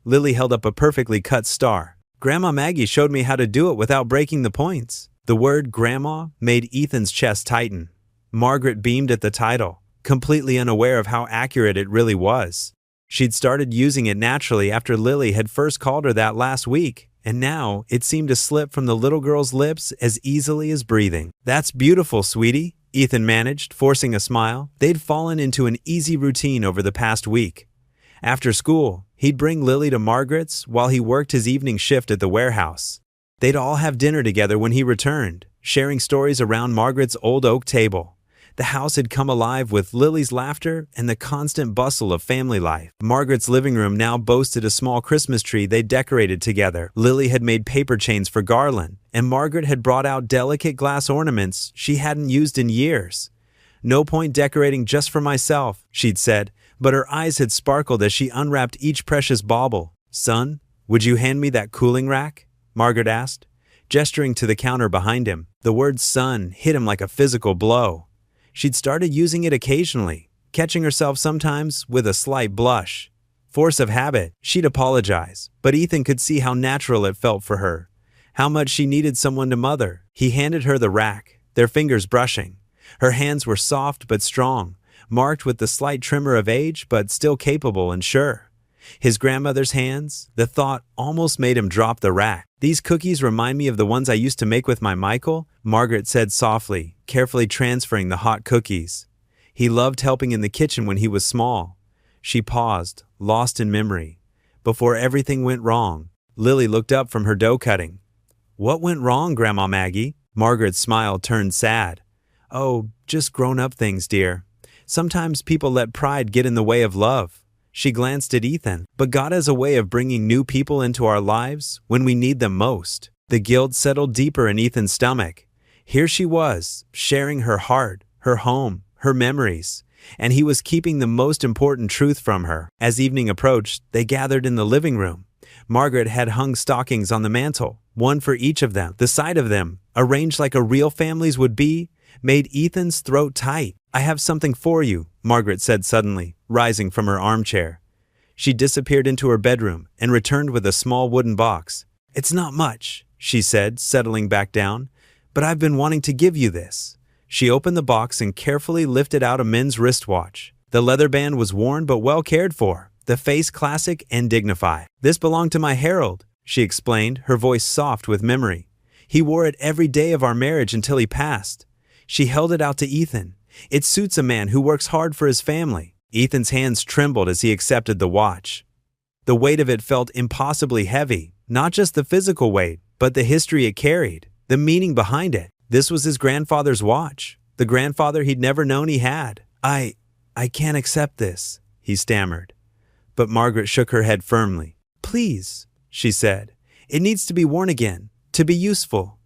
Lily held up a perfectly cut star. Grandma Maggie showed me how to do it without breaking the points. The word grandma made Ethan's chest tighten. Margaret beamed at the title, completely unaware of how accurate it really was. She'd started using it naturally after Lily had first called her that last week, and now it seemed to slip from the little girl's lips as easily as breathing. That's beautiful, sweetie, Ethan managed, forcing a smile. They'd fallen into an easy routine over the past week. After school, he'd bring Lily to Margaret's while he worked his evening shift at the warehouse. They'd all have dinner together when he returned, sharing stories around Margaret's old oak table. The house had come alive with Lily's laughter and the constant bustle of family life. Margaret's living room now boasted a small Christmas tree they decorated together. Lily had made paper chains for garland, and Margaret had brought out delicate glass ornaments she hadn't used in years. No point decorating just for myself, she'd said, but her eyes had sparkled as she unwrapped each precious bauble. Son, would you hand me that cooling rack? Margaret asked, gesturing to the counter behind him. The word son hit him like a physical blow. She'd started using it occasionally, catching herself sometimes with a slight blush. Force of habit, she'd apologize, but Ethan could see how natural it felt for her, how much she needed someone to mother. He handed her the rack, their fingers brushing. Her hands were soft but strong, marked with the slight tremor of age but still capable and sure. His grandmother's hands, the thought almost made him drop the rack. These cookies remind me of the ones I used to make with my Michael, Margaret said softly, carefully transferring the hot cookies. He loved helping in the kitchen when he was small. She paused, lost in memory. Before everything went wrong, Lily looked up from her dough cutting. What went wrong, Grandma Maggie? Margaret's smile turned sad. Oh, just grown-up things, dear. Sometimes people let pride get in the way of love. She glanced at Ethan, but God has a way of bringing new people into our lives when we need them most. The guilt settled deeper in Ethan's stomach. Here she was, sharing her heart, her home, her memories, and he was keeping the most important truth from her. As evening approached, they gathered in the living room. Margaret had hung stockings on the mantel, one for each of them. The sight of them, arranged like a real family's would be, made Ethan's throat tight. I have something for you, Margaret said suddenly, rising from her armchair. She disappeared into her bedroom and returned with a small wooden box. It's not much, she said, settling back down, but I've been wanting to give you this. She opened the box and carefully lifted out a men's wristwatch. The leather band was worn but well cared for, the face classic and dignified. This belonged to my Harold, she explained, her voice soft with memory. He wore it every day of our marriage until he passed. She held it out to Ethan. It suits a man who works hard for his family. Ethan's hands trembled as he accepted the watch. The weight of it felt impossibly heavy, not just the physical weight, but the history it carried, the meaning behind it. This was his grandfather's watch, the grandfather he'd never known he had. I can't accept this, he stammered. But Margaret shook her head firmly. Please, she said. It needs to be worn again, to be useful.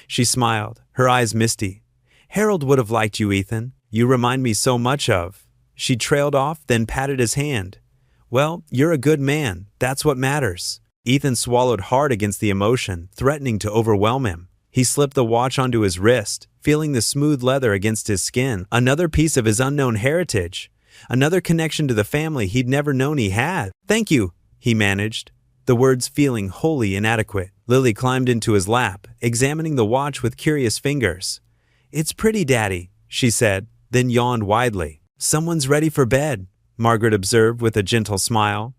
She smiled, her eyes misty. Harold would have liked you, Ethan. You remind me so much of. She trailed off, then patted his hand. Well, you're a good man. That's what matters. Ethan swallowed hard against the emotion, threatening to overwhelm him. He slipped the watch onto his wrist, feeling the smooth leather against his skin. Another piece of his unknown heritage. Another connection to the family he'd never known he had. Thank you, he managed, the words feeling wholly inadequate. Lily climbed into his lap, examining the watch with curious fingers. It's pretty, Daddy, she said, then yawned widely. Someone's ready for bed, Margaret observed with a gentle smile.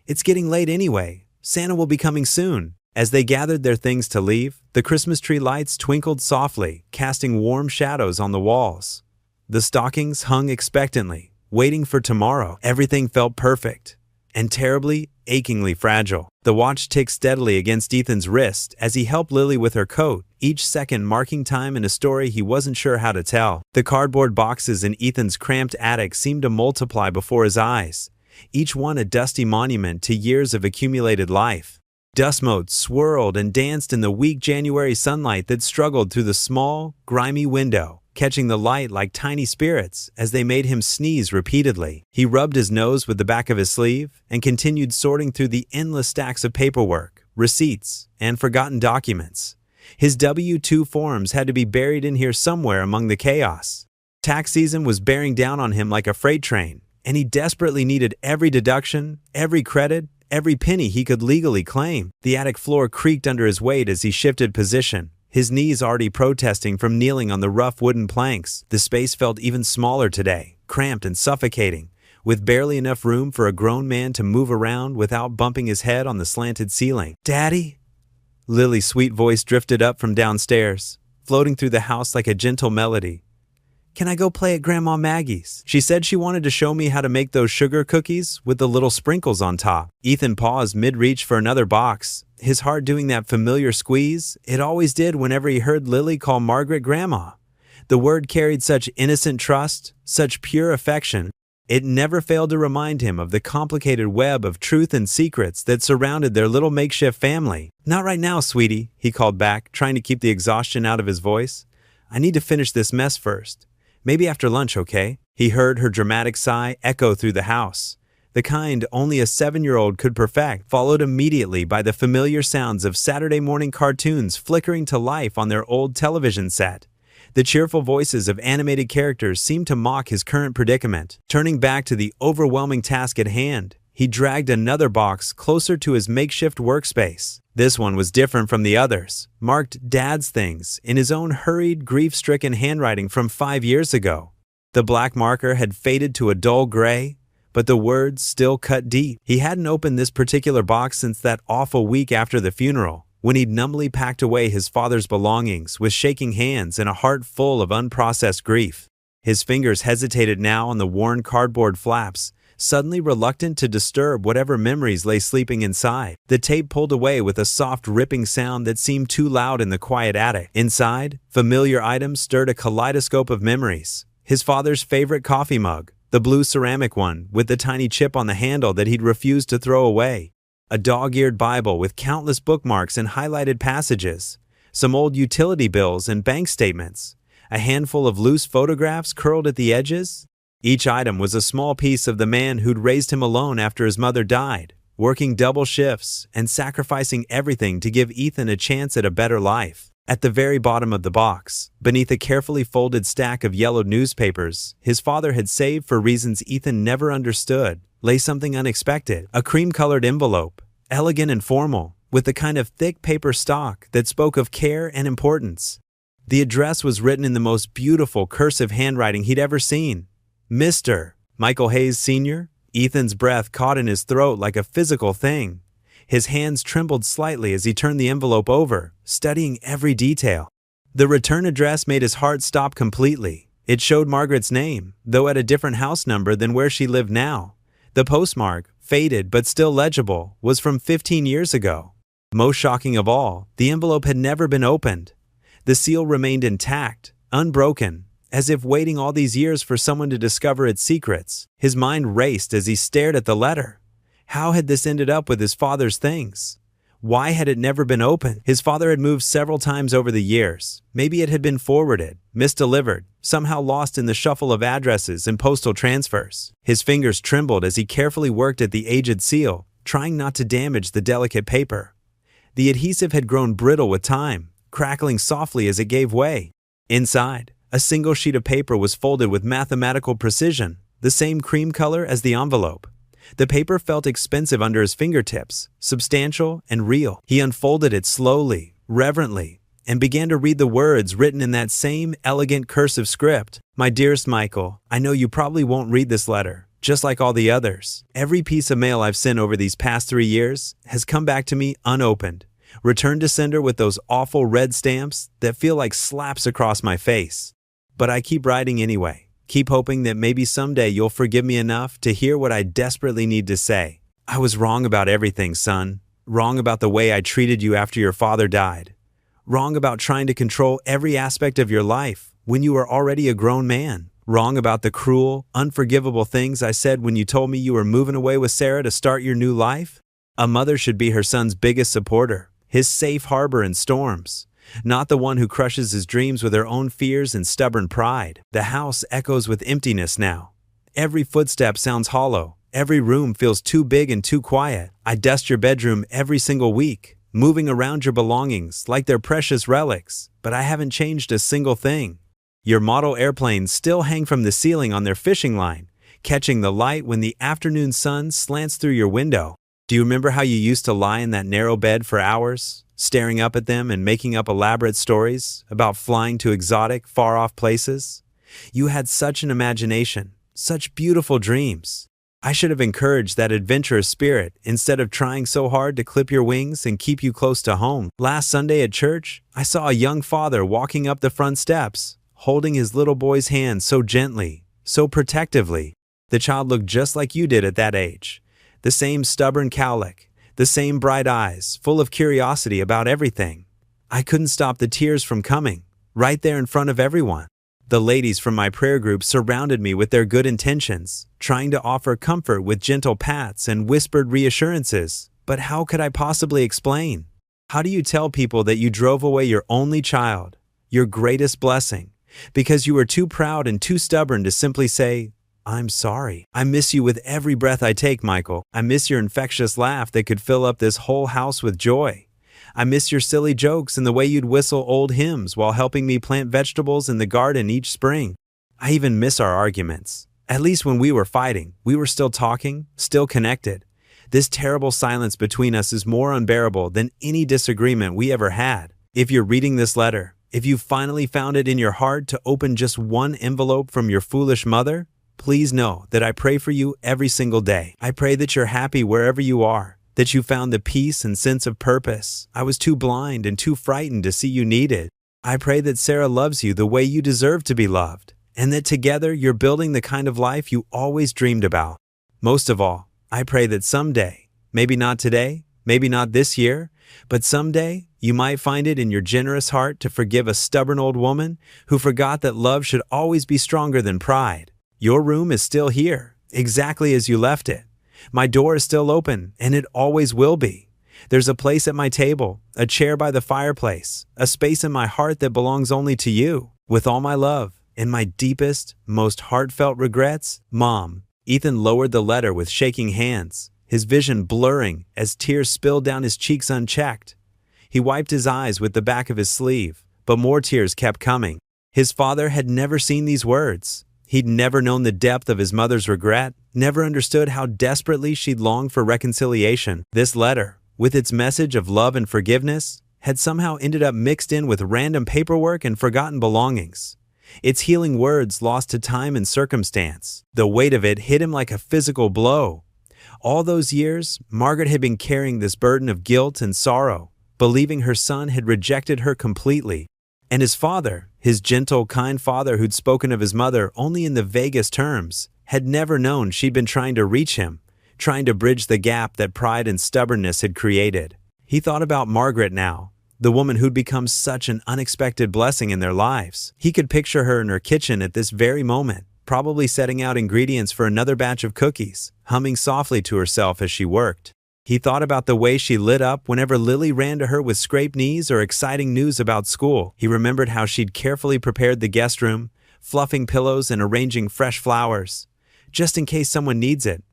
It's getting late anyway. Santa will be coming soon. As they gathered their things to leave, the Christmas tree lights twinkled softly, casting warm shadows on the walls. The stockings hung expectantly, waiting for tomorrow. Everything felt perfect, and terribly, achingly fragile. The watch ticked steadily against Ethan's wrist as he helped Lily with her coat, each second marking time in a story he wasn't sure how to tell. The cardboard boxes in Ethan's cramped attic seemed to multiply before his eyes, each one a dusty monument to years of accumulated life. Dust motes swirled and danced in the weak January sunlight that struggled through the small, grimy window. catching the light like tiny spirits as they made him sneeze repeatedly. He rubbed his nose with the back of his sleeve and continued sorting through the endless stacks of paperwork, receipts, and forgotten documents. His W-2 forms had to be buried in here somewhere among the chaos. Tax season was bearing down on him like a freight train, and he desperately needed every deduction, every credit, every penny he could legally claim. The attic floor creaked under his weight as he shifted position, his knees already protesting from kneeling on the rough wooden planks. The space felt even smaller today, cramped and suffocating, with barely enough room for a grown man to move around without bumping his head on the slanted ceiling. "Daddy?" Lily's sweet voice drifted up from downstairs, floating through the house like a gentle melody. "Can I go play at Grandma Maggie's? She said she wanted to show me how to make those sugar cookies with the little sprinkles on top." Ethan paused mid-reach for another box, his heart doing that familiar squeeze it always did whenever he heard Lily call Margaret Grandma. The word carried such innocent trust, such pure affection. It never failed to remind him of the complicated web of truth and secrets that surrounded their little makeshift family. "Not right now, sweetie," he called back, trying to keep the exhaustion out of his voice. "I need to finish this mess first. Maybe after lunch, okay?" He heard her dramatic sigh echo through the house, the kind only a 7-year-old could perfect, followed immediately by the familiar sounds of Saturday morning cartoons flickering to life on their old television set. The cheerful voices of animated characters seemed to mock his current predicament. Turning back to the overwhelming task at hand, he dragged another box closer to his makeshift workspace. This one was different from the others, marked Dad's Things in his own hurried, grief-stricken handwriting from 5 years ago. The black marker had faded to a dull gray, but the words still cut deep. He hadn't opened this particular box since that awful week after the funeral, when he'd numbly packed away his father's belongings with shaking hands and a heart full of unprocessed grief. His fingers hesitated now on the worn cardboard flaps, suddenly reluctant to disturb whatever memories lay sleeping inside. The tape pulled away with a soft ripping sound that seemed too loud in the quiet attic. Inside, familiar items stirred a kaleidoscope of memories. His father's favorite coffee mug, the blue ceramic one with the tiny chip on the handle that he'd refused to throw away. A dog-eared Bible with countless bookmarks and highlighted passages, some old utility bills and bank statements, a handful of loose photographs curled at the edges. Each item was a small piece of the man who'd raised him alone after his mother died, working double shifts and sacrificing everything to give Ethan a chance at a better life. At the very bottom of the box, beneath a carefully folded stack of yellowed newspapers his father had saved for reasons Ethan never understood, lay something unexpected. A cream-colored envelope, elegant and formal, with the kind of thick paper stock that spoke of care and importance. The address was written in the most beautiful cursive handwriting he'd ever seen. Mr. Michael Hayes Sr. Ethan's breath caught in his throat like a physical thing. His hands trembled slightly as he turned the envelope over, studying every detail. The return address made his heart stop completely. It showed Margaret's name, though at a different house number than where she lived now. The postmark, faded but still legible, was from 15 years ago. Most shocking of all, the envelope had never been opened. The seal remained intact, unbroken, as if waiting all these years for someone to discover its secrets. His mind raced as he stared at the letter. How had this ended up with his father's things? Why had it never been opened? His father had moved several times over the years. Maybe it had been forwarded, misdelivered, somehow lost in the shuffle of addresses and postal transfers. His fingers trembled as he carefully worked at the aged seal, trying not to damage the delicate paper. The adhesive had grown brittle with time, crackling softly as it gave way. Inside, a single sheet of paper was folded with mathematical precision, the same cream color as the envelope. The paper felt expensive under his fingertips, substantial and real. He unfolded it slowly, reverently, and began to read the words written in that same elegant cursive script. "My dearest Michael, I know you probably won't read this letter, just like all the others. Every piece of mail I've sent over these past 3 years has come back to me unopened, returned to sender with those awful red stamps that feel like slaps across my face. But I keep writing anyway. Keep hoping that maybe someday you'll forgive me enough to hear what I desperately need to say. I was wrong about everything, son. Wrong about the way I treated you after your father died. Wrong about trying to control every aspect of your life when you were already a grown man. Wrong about the cruel, unforgivable things I said when you told me you were moving away with Sarah to start your new life. A mother should be her son's biggest supporter, his safe harbor in storms. not the one who crushes his dreams with her own fears and stubborn pride. The house echoes with emptiness now. Every footstep sounds hollow. Every room feels too big and too quiet. I dust your bedroom every single week, moving around your belongings like they're precious relics, but I haven't changed a single thing. Your model airplanes still hang from the ceiling on their fishing line, catching the light when the afternoon sun slants through your window. Do you remember how you used to lie in that narrow bed for hours, staring up at them and making up elaborate stories about flying to exotic, far-off places? You had such an imagination, such beautiful dreams. I should have encouraged that adventurous spirit instead of trying so hard to clip your wings and keep you close to home. Last Sunday at church, I saw a young father walking up the front steps, holding his little boy's hand so gently, so protectively. The child looked just like you did at that age. The same stubborn cowlick, the same bright eyes, full of curiosity about everything. I couldn't stop the tears from coming, right there in front of everyone. The ladies from my prayer group surrounded me with their good intentions, trying to offer comfort with gentle pats and whispered reassurances. But how could I possibly explain? How do you tell people that you drove away your only child, your greatest blessing, because you were too proud and too stubborn to simply say, "I'm sorry. I miss you with every breath I take, Michael. I miss your infectious laugh that could fill up this whole house with joy. I miss your silly jokes and the way you'd whistle old hymns while helping me plant vegetables in the garden each spring. I even miss our arguments. At least when we were fighting, we were still talking, still connected. This terrible silence between us is more unbearable than any disagreement we ever had. If you're reading this letter, if you finally found it in your heart to open just one envelope from your foolish mother, please know that I pray for you every single day. I pray that you're happy wherever you are, that you found the peace and sense of purpose I was too blind and too frightened to see you needed. I pray that Sarah loves you the way you deserve to be loved, and that together you're building the kind of life you always dreamed about. Most of all, I pray that someday, maybe not today, maybe not this year, but someday you might find it in your generous heart to forgive a stubborn old woman who forgot that love should always be stronger than pride. Your room is still here, exactly as you left it. My door is still open, and it always will be. There's a place at my table, a chair by the fireplace, a space in my heart that belongs only to you. With all my love and my deepest, most heartfelt regrets, Mom. Ethan lowered the letter with shaking hands, his vision blurring as tears spilled down his cheeks unchecked. He wiped his eyes with the back of his sleeve, but more tears kept coming. His father had never seen these words. He'd never known the depth of his mother's regret, never understood how desperately she'd longed for reconciliation. This letter, with its message of love and forgiveness, had somehow ended up mixed in with random paperwork and forgotten belongings. Its healing words lost to time and circumstance. The weight of it hit him like a physical blow. All those years, Margaret had been carrying this burden of guilt and sorrow, believing her son had rejected her completely. And his father, his gentle, kind father who'd spoken of his mother only in the vaguest terms, had never known she'd been trying to reach him, trying to bridge the gap that pride and stubbornness had created. He thought about Margaret now, the woman who'd become such an unexpected blessing in their lives. He could picture her in her kitchen at this very moment, probably setting out ingredients for another batch of cookies, humming softly to herself as she worked. He thought about the way she lit up whenever Lily ran to her with scraped knees or exciting news about school. He remembered how she'd carefully prepared the guest room, fluffing pillows and arranging fresh flowers, just in case someone needs it,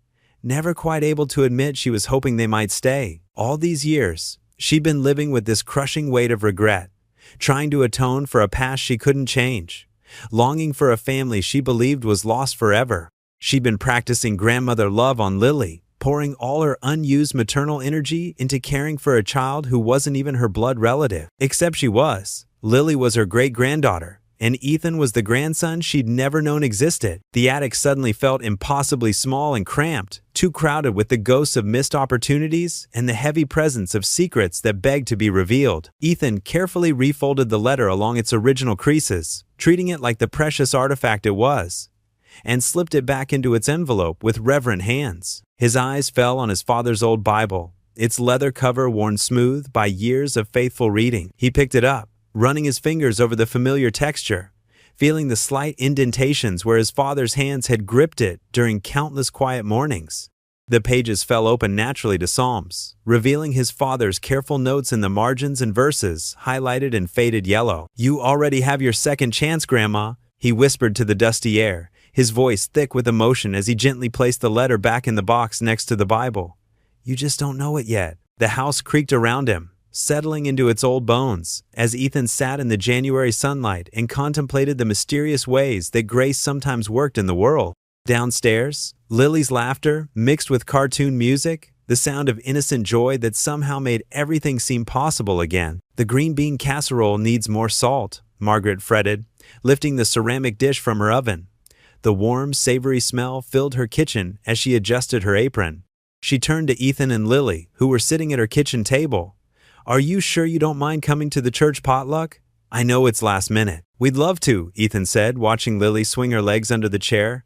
never quite able to admit she was hoping they might stay. All these years, she'd been living with this crushing weight of regret, trying to atone for a past she couldn't change, longing for a family she believed was lost forever. She'd been practicing grandmother love on Lily, pouring all her unused maternal energy into caring for a child who wasn't even her blood relative. Except she was. Lily was her great-granddaughter, and Ethan was the grandson she'd never known existed. The attic suddenly felt impossibly small and cramped, too crowded with the ghosts of missed opportunities and the heavy presence of secrets that begged to be revealed. Ethan carefully refolded the letter along its original creases, treating it like the precious artifact it was, and slipped it back into its envelope with reverent hands. His eyes fell on his father's old Bible, its leather cover worn smooth by years of faithful reading. He picked it up, running his fingers over the familiar texture, feeling the slight indentations where his father's hands had gripped it during countless quiet mornings. The pages fell open naturally to Psalms, revealing his father's careful notes in the margins and verses, highlighted in faded yellow. "You already have your second chance, Grandma," he whispered to the dusty air, his voice thick with emotion as he gently placed the letter back in the box next to the Bible. "You just don't know it yet." The house creaked around him, settling into its old bones, as Ethan sat in the January sunlight and contemplated the mysterious ways that grace sometimes worked in the world. Downstairs, Lily's laughter mixed with cartoon music, the sound of innocent joy that somehow made everything seem possible again. "The green bean casserole needs more salt," Margaret fretted, lifting the ceramic dish from her oven. The warm, savory smell filled her kitchen as she adjusted her apron. She turned to Ethan and Lily, who were sitting at her kitchen table. "Are you sure you don't mind coming to the church potluck? I know it's last minute." "We'd love to," Ethan said, watching Lily swing her legs under the chair.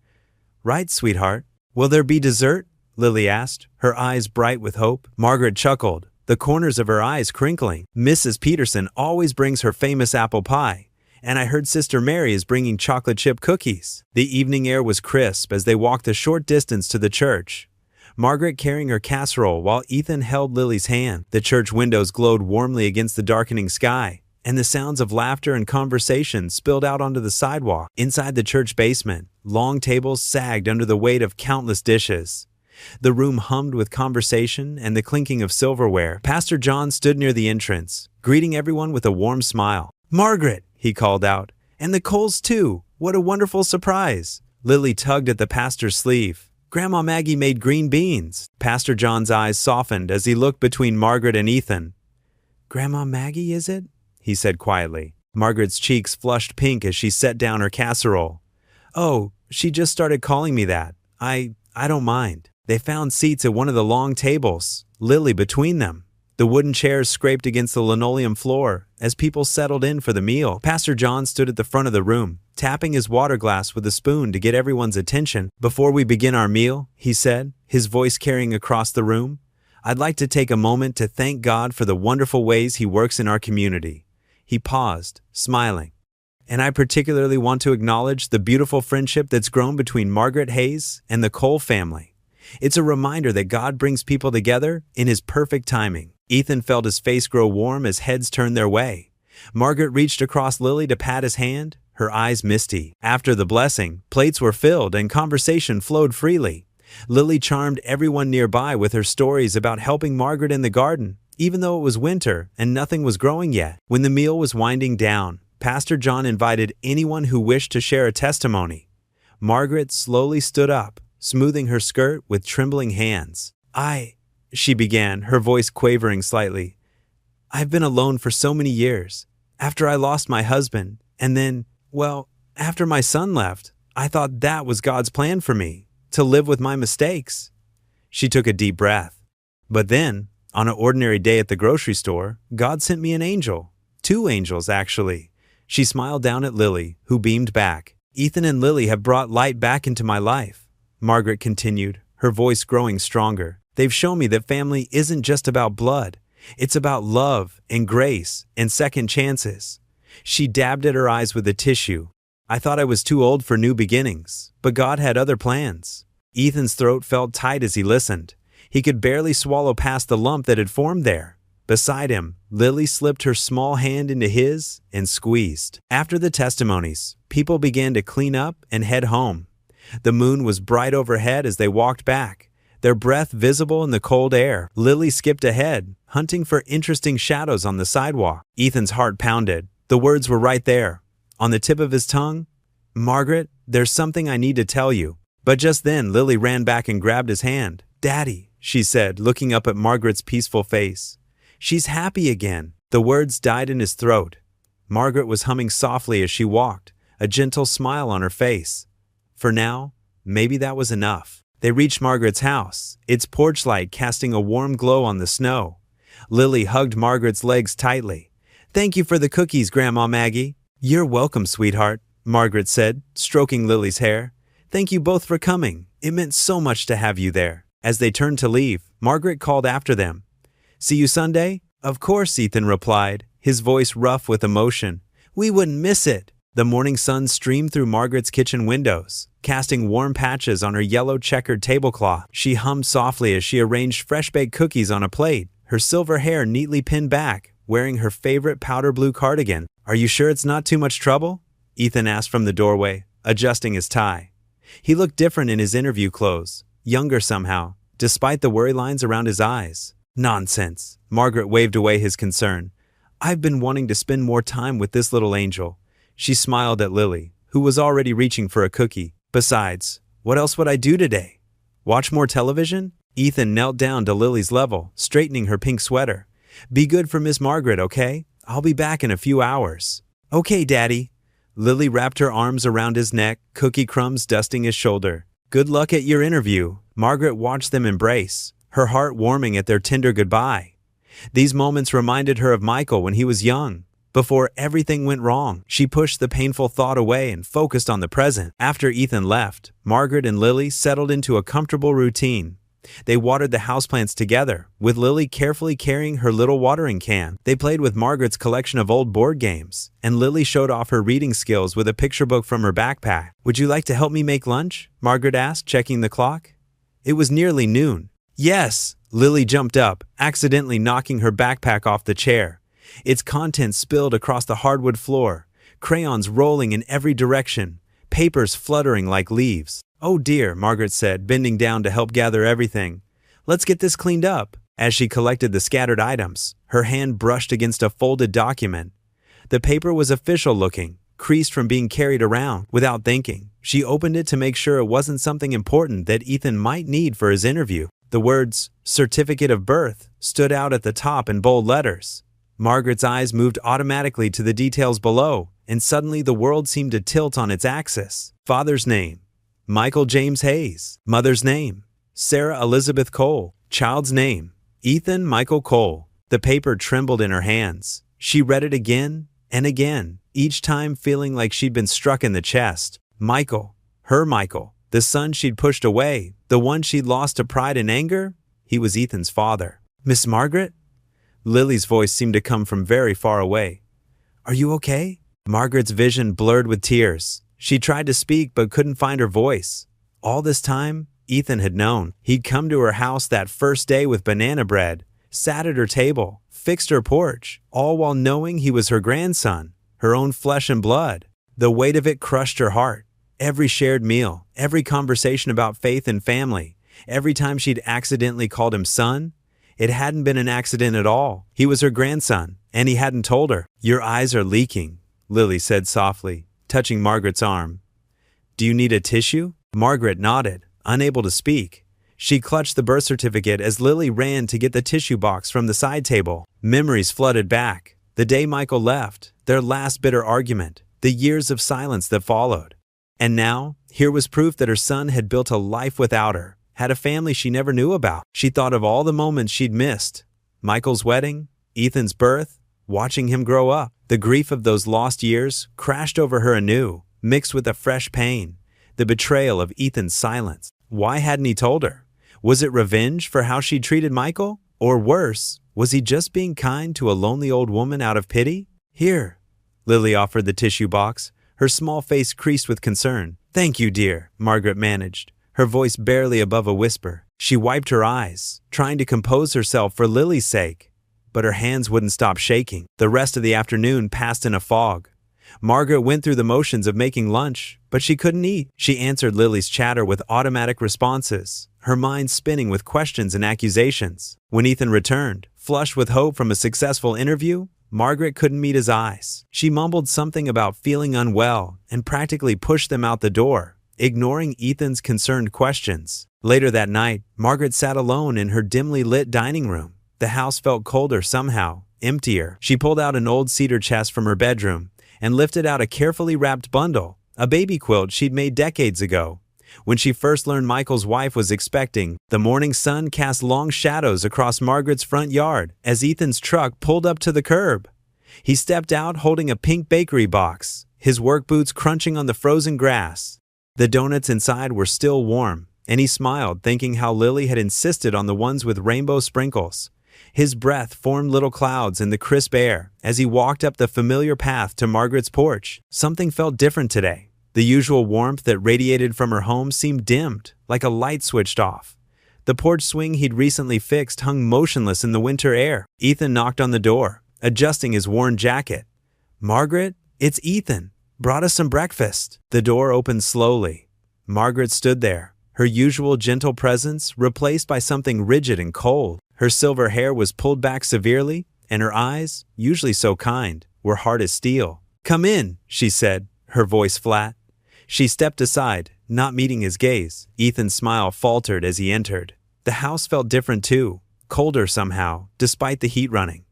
"Right, sweetheart. Will there be dessert?" Lily asked, her eyes bright with hope. Margaret chuckled, the corners of her eyes crinkling. "Mrs. Peterson always brings her famous apple pie, and I heard Sister Mary is bringing chocolate chip cookies." The evening air was crisp as they walked a short distance to the church, Margaret carrying her casserole while Ethan held Lily's hand. The church windows glowed warmly against the darkening sky, and the sounds of laughter and conversation spilled out onto the sidewalk. Inside the church basement, long tables sagged under the weight of countless dishes. The room hummed with conversation and the clinking of silverware. Pastor John stood near the entrance, greeting everyone with a warm smile. "Margaret," he called out, "and the Coles too. What a wonderful surprise." Lily tugged at the pastor's sleeve. "Grandma Maggie made green beans." Pastor John's eyes softened as he looked between Margaret and Ethan. "Grandma Maggie, is it?" he said quietly. Margaret's cheeks flushed pink as she set down her casserole. "Oh, she just started calling me that. I don't mind." They found seats at one of the long tables, Lily between them. The wooden chairs scraped against the linoleum floor as people settled in for the meal. Pastor John stood at the front of the room, tapping his water glass with a spoon to get everyone's attention. "Before we begin our meal," he said, his voice carrying across the room, "I'd like to take a moment to thank God for the wonderful ways He works in our community." He paused, smiling. "And I particularly want to acknowledge the beautiful friendship that's grown between Margaret Hayes and the Cole family. It's a reminder that God brings people together in His perfect timing." Ethan felt his face grow warm as heads turned their way. Margaret reached across Lily to pat his hand, her eyes misty. After the blessing, plates were filled and conversation flowed freely. Lily charmed everyone nearby with her stories about helping Margaret in the garden, even though it was winter and nothing was growing yet. When the meal was winding down, Pastor John invited anyone who wished to share a testimony. Margaret slowly stood up, smoothing her skirt with trembling hands. She began, her voice quavering slightly. "I've been alone for so many years. After I lost my husband, and then, after my son left, I thought that was God's plan for me, to live with my mistakes." She took a deep breath. "But then, on an ordinary day at the grocery store, God sent me an angel. 2 angels, actually." She smiled down at Lily, who beamed back. "Ethan and Lily have brought light back into my life," Margaret continued, her voice growing stronger. "They've shown me that family isn't just about blood. It's about love and grace and second chances." She dabbed at her eyes with a tissue. "I thought I was too old for new beginnings, but God had other plans." Ethan's throat felt tight as he listened. He could barely swallow past the lump that had formed there. Beside him, Lily slipped her small hand into his and squeezed. After the testimonies, people began to clean up and head home. The moon was bright overhead as they walked back, their breath visible in the cold air. Lily skipped ahead, hunting for interesting shadows on the sidewalk. Ethan's heart pounded. The words were right there, on the tip of his tongue. "Margaret, there's something I need to tell you." But just then, Lily ran back and grabbed his hand. "Daddy," she said, looking up at Margaret's peaceful face. "She's happy again." The words died in his throat. Margaret was humming softly as she walked, a gentle smile on her face. For now, maybe that was enough. They reached Margaret's house, its porch light casting a warm glow on the snow. Lily hugged Margaret's legs tightly. "Thank you for the cookies, Grandma Maggie." "You're welcome, sweetheart," Margaret said, stroking Lily's hair. "Thank you both for coming. It meant so much to have you there." As they turned to leave, Margaret called after them. "See you Sunday?" "Of course," Ethan replied, his voice rough with emotion. "We wouldn't miss it." The morning sun streamed through Margaret's kitchen windows, casting warm patches on her yellow checkered tablecloth. She hummed softly as she arranged fresh-baked cookies on a plate, her silver hair neatly pinned back, wearing her favorite powder blue cardigan. "Are you sure it's not too much trouble?" Ethan asked from the doorway, adjusting his tie. He looked different in his interview clothes, younger somehow, despite the worry lines around his eyes. "Nonsense." Margaret waved away his concern. "I've been wanting to spend more time with this little angel." She smiled at Lily, who was already reaching for a cookie. "Besides, what else would I do today? Watch more television?" Ethan knelt down to Lily's level, straightening her pink sweater. "Be good for Miss Margaret, okay? I'll be back in a few hours." "Okay, Daddy." Lily wrapped her arms around his neck, cookie crumbs dusting his shoulder. "Good luck at your interview." Margaret watched them embrace, her heart warming at their tender goodbye. These moments reminded her of Michael when he was young. Before everything went wrong, she pushed the painful thought away and focused on the present. After Ethan left, Margaret and Lily settled into a comfortable routine. They watered the houseplants together, with Lily carefully carrying her little watering can. They played with Margaret's collection of old board games, and Lily showed off her reading skills with a picture book from her backpack. "Would you like to help me make lunch?" Margaret asked, checking the clock. It was nearly noon. "Yes!" Lily jumped up, accidentally knocking her backpack off the chair. Its contents spilled across the hardwood floor, crayons rolling in every direction, papers fluttering like leaves. "Oh dear," Margaret said, bending down to help gather everything. "Let's get this cleaned up." As she collected the scattered items, her hand brushed against a folded document. The paper was official-looking, creased from being carried around. Without thinking, she opened it to make sure it wasn't something important that Ethan might need for his interview. The words, "Certificate of Birth," stood out at the top in bold letters. Margaret's eyes moved automatically to the details below, and suddenly the world seemed to tilt on its axis. Father's name, Michael James Hayes. Mother's name, Sarah Elizabeth Cole. Child's name, Ethan Michael Cole. The paper trembled in her hands. She read it again and again, each time feeling like she'd been struck in the chest. Michael, her Michael, the son she'd pushed away, the one she'd lost to pride and anger, he was Ethan's father. "Miss Margaret?" Lily's voice seemed to come from very far away. "Are you okay?" Margaret's vision blurred with tears. She tried to speak but couldn't find her voice. All this time, Ethan had known. He'd come to her house that first day with banana bread, sat at her table, fixed her porch, all while knowing he was her grandson, her own flesh and blood. The weight of it crushed her heart. Every shared meal, every conversation about faith and family, every time she'd accidentally called him son, it hadn't been an accident at all. He was her grandson, and he hadn't told her. "Your eyes are leaking," Lily said softly, touching Margaret's arm. "Do you need a tissue?" Margaret nodded, unable to speak. She clutched the birth certificate as Lily ran to get the tissue box from the side table. Memories flooded back. The day Michael left, their last bitter argument, the years of silence that followed. And now, here was proof that her son had built a life without her, had a family she never knew about. She thought of all the moments she'd missed. Michael's wedding, Ethan's birth, watching him grow up. The grief of those lost years crashed over her anew, mixed with a fresh pain. The betrayal of Ethan's silence. Why hadn't he told her? Was it revenge for how she treated Michael? Or worse, was he just being kind to a lonely old woman out of pity? "Here." Lily offered the tissue box, her small face creased with concern. "Thank you, dear," Margaret managed, her voice barely above a whisper. She wiped her eyes, trying to compose herself for Lily's sake, but her hands wouldn't stop shaking. The rest of the afternoon passed in a fog. Margaret went through the motions of making lunch, but she couldn't eat. She answered Lily's chatter with automatic responses, her mind spinning with questions and accusations. When Ethan returned, flushed with hope from a successful interview, Margaret couldn't meet his eyes. She mumbled something about feeling unwell and practically pushed them out the door, ignoring Ethan's concerned questions. Later that night, Margaret sat alone in her dimly lit dining room. The house felt colder somehow, emptier. She pulled out an old cedar chest from her bedroom and lifted out a carefully wrapped bundle, a baby quilt she'd made decades ago. When she first learned Michael's wife was expecting, the morning sun cast long shadows across Margaret's front yard as Ethan's truck pulled up to the curb. He stepped out holding a pink bakery box, his work boots crunching on the frozen grass. The donuts inside were still warm, and he smiled, thinking how Lily had insisted on the ones with rainbow sprinkles. His breath formed little clouds in the crisp air as he walked up the familiar path to Margaret's porch. Something felt different today. The usual warmth that radiated from her home seemed dimmed, like a light switched off. The porch swing he'd recently fixed hung motionless in the winter air. Ethan knocked on the door, adjusting his worn jacket. "Margaret, it's Ethan. Brought us some breakfast." The door opened slowly. Margaret stood there, her usual gentle presence replaced by something rigid and cold. Her silver hair was pulled back severely, and her eyes, usually so kind, were hard as steel. "Come in," she said, her voice flat. She stepped aside, not meeting his gaze. Ethan's smile faltered as he entered. The house felt different too, colder somehow, despite the heat running.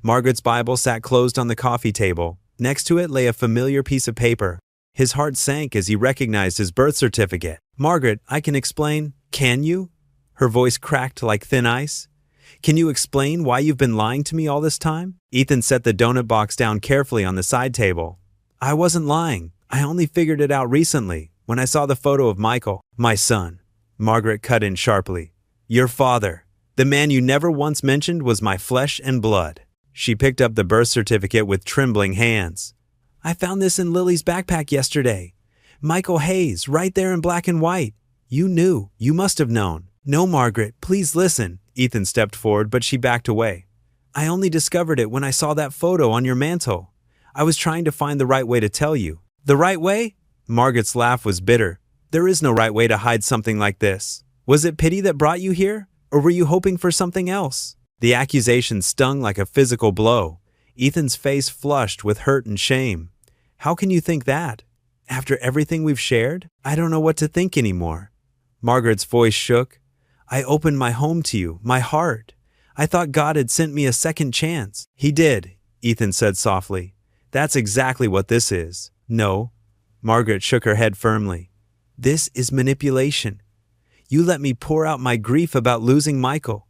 Margaret's Bible sat closed on the coffee table. Next to it lay a familiar piece of paper. His heart sank as he recognized his birth certificate. "Margaret, I can explain." "Can you?" Her voice cracked like thin ice. "Can you explain why you've been lying to me all this time?" Ethan set the donut box down carefully on the side table. "I wasn't lying. I only figured it out recently, when I saw the photo of Michael." "My son," Margaret cut in sharply. "Your father. The man you never once mentioned was my flesh and blood." She picked up the birth certificate with trembling hands. "I found this in Lily's backpack yesterday. Michael Hayes, right there in black and white. You knew. You must have known." "No, Margaret, please listen." Ethan stepped forward, but she backed away. "I only discovered it when I saw that photo on your mantle. I was trying to find the right way to tell you." "The right way?" Margaret's laugh was bitter. "There is no right way to hide something like this. Was it pity that brought you here, or were you hoping for something else?" The accusation stung like a physical blow. Ethan's face flushed with hurt and shame. "How can you think that? After everything we've shared? I don't know what to think anymore." Margaret's voice shook. "I opened my home to you, my heart. I thought God had sent me a second chance." "He did," Ethan said softly. "That's exactly what this is." "No." Margaret shook her head firmly. "This is manipulation. You let me pour out my grief about losing Michael,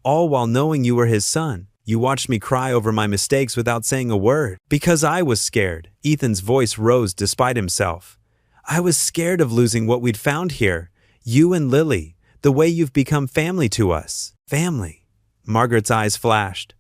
all while knowing you were his son. You watched me cry over my mistakes without saying a word, because I was scared." Ethan's voice rose despite himself. "I was scared of losing what we'd found here, you and Lily, the way you've become family to us." "Family." Margaret's eyes flashed.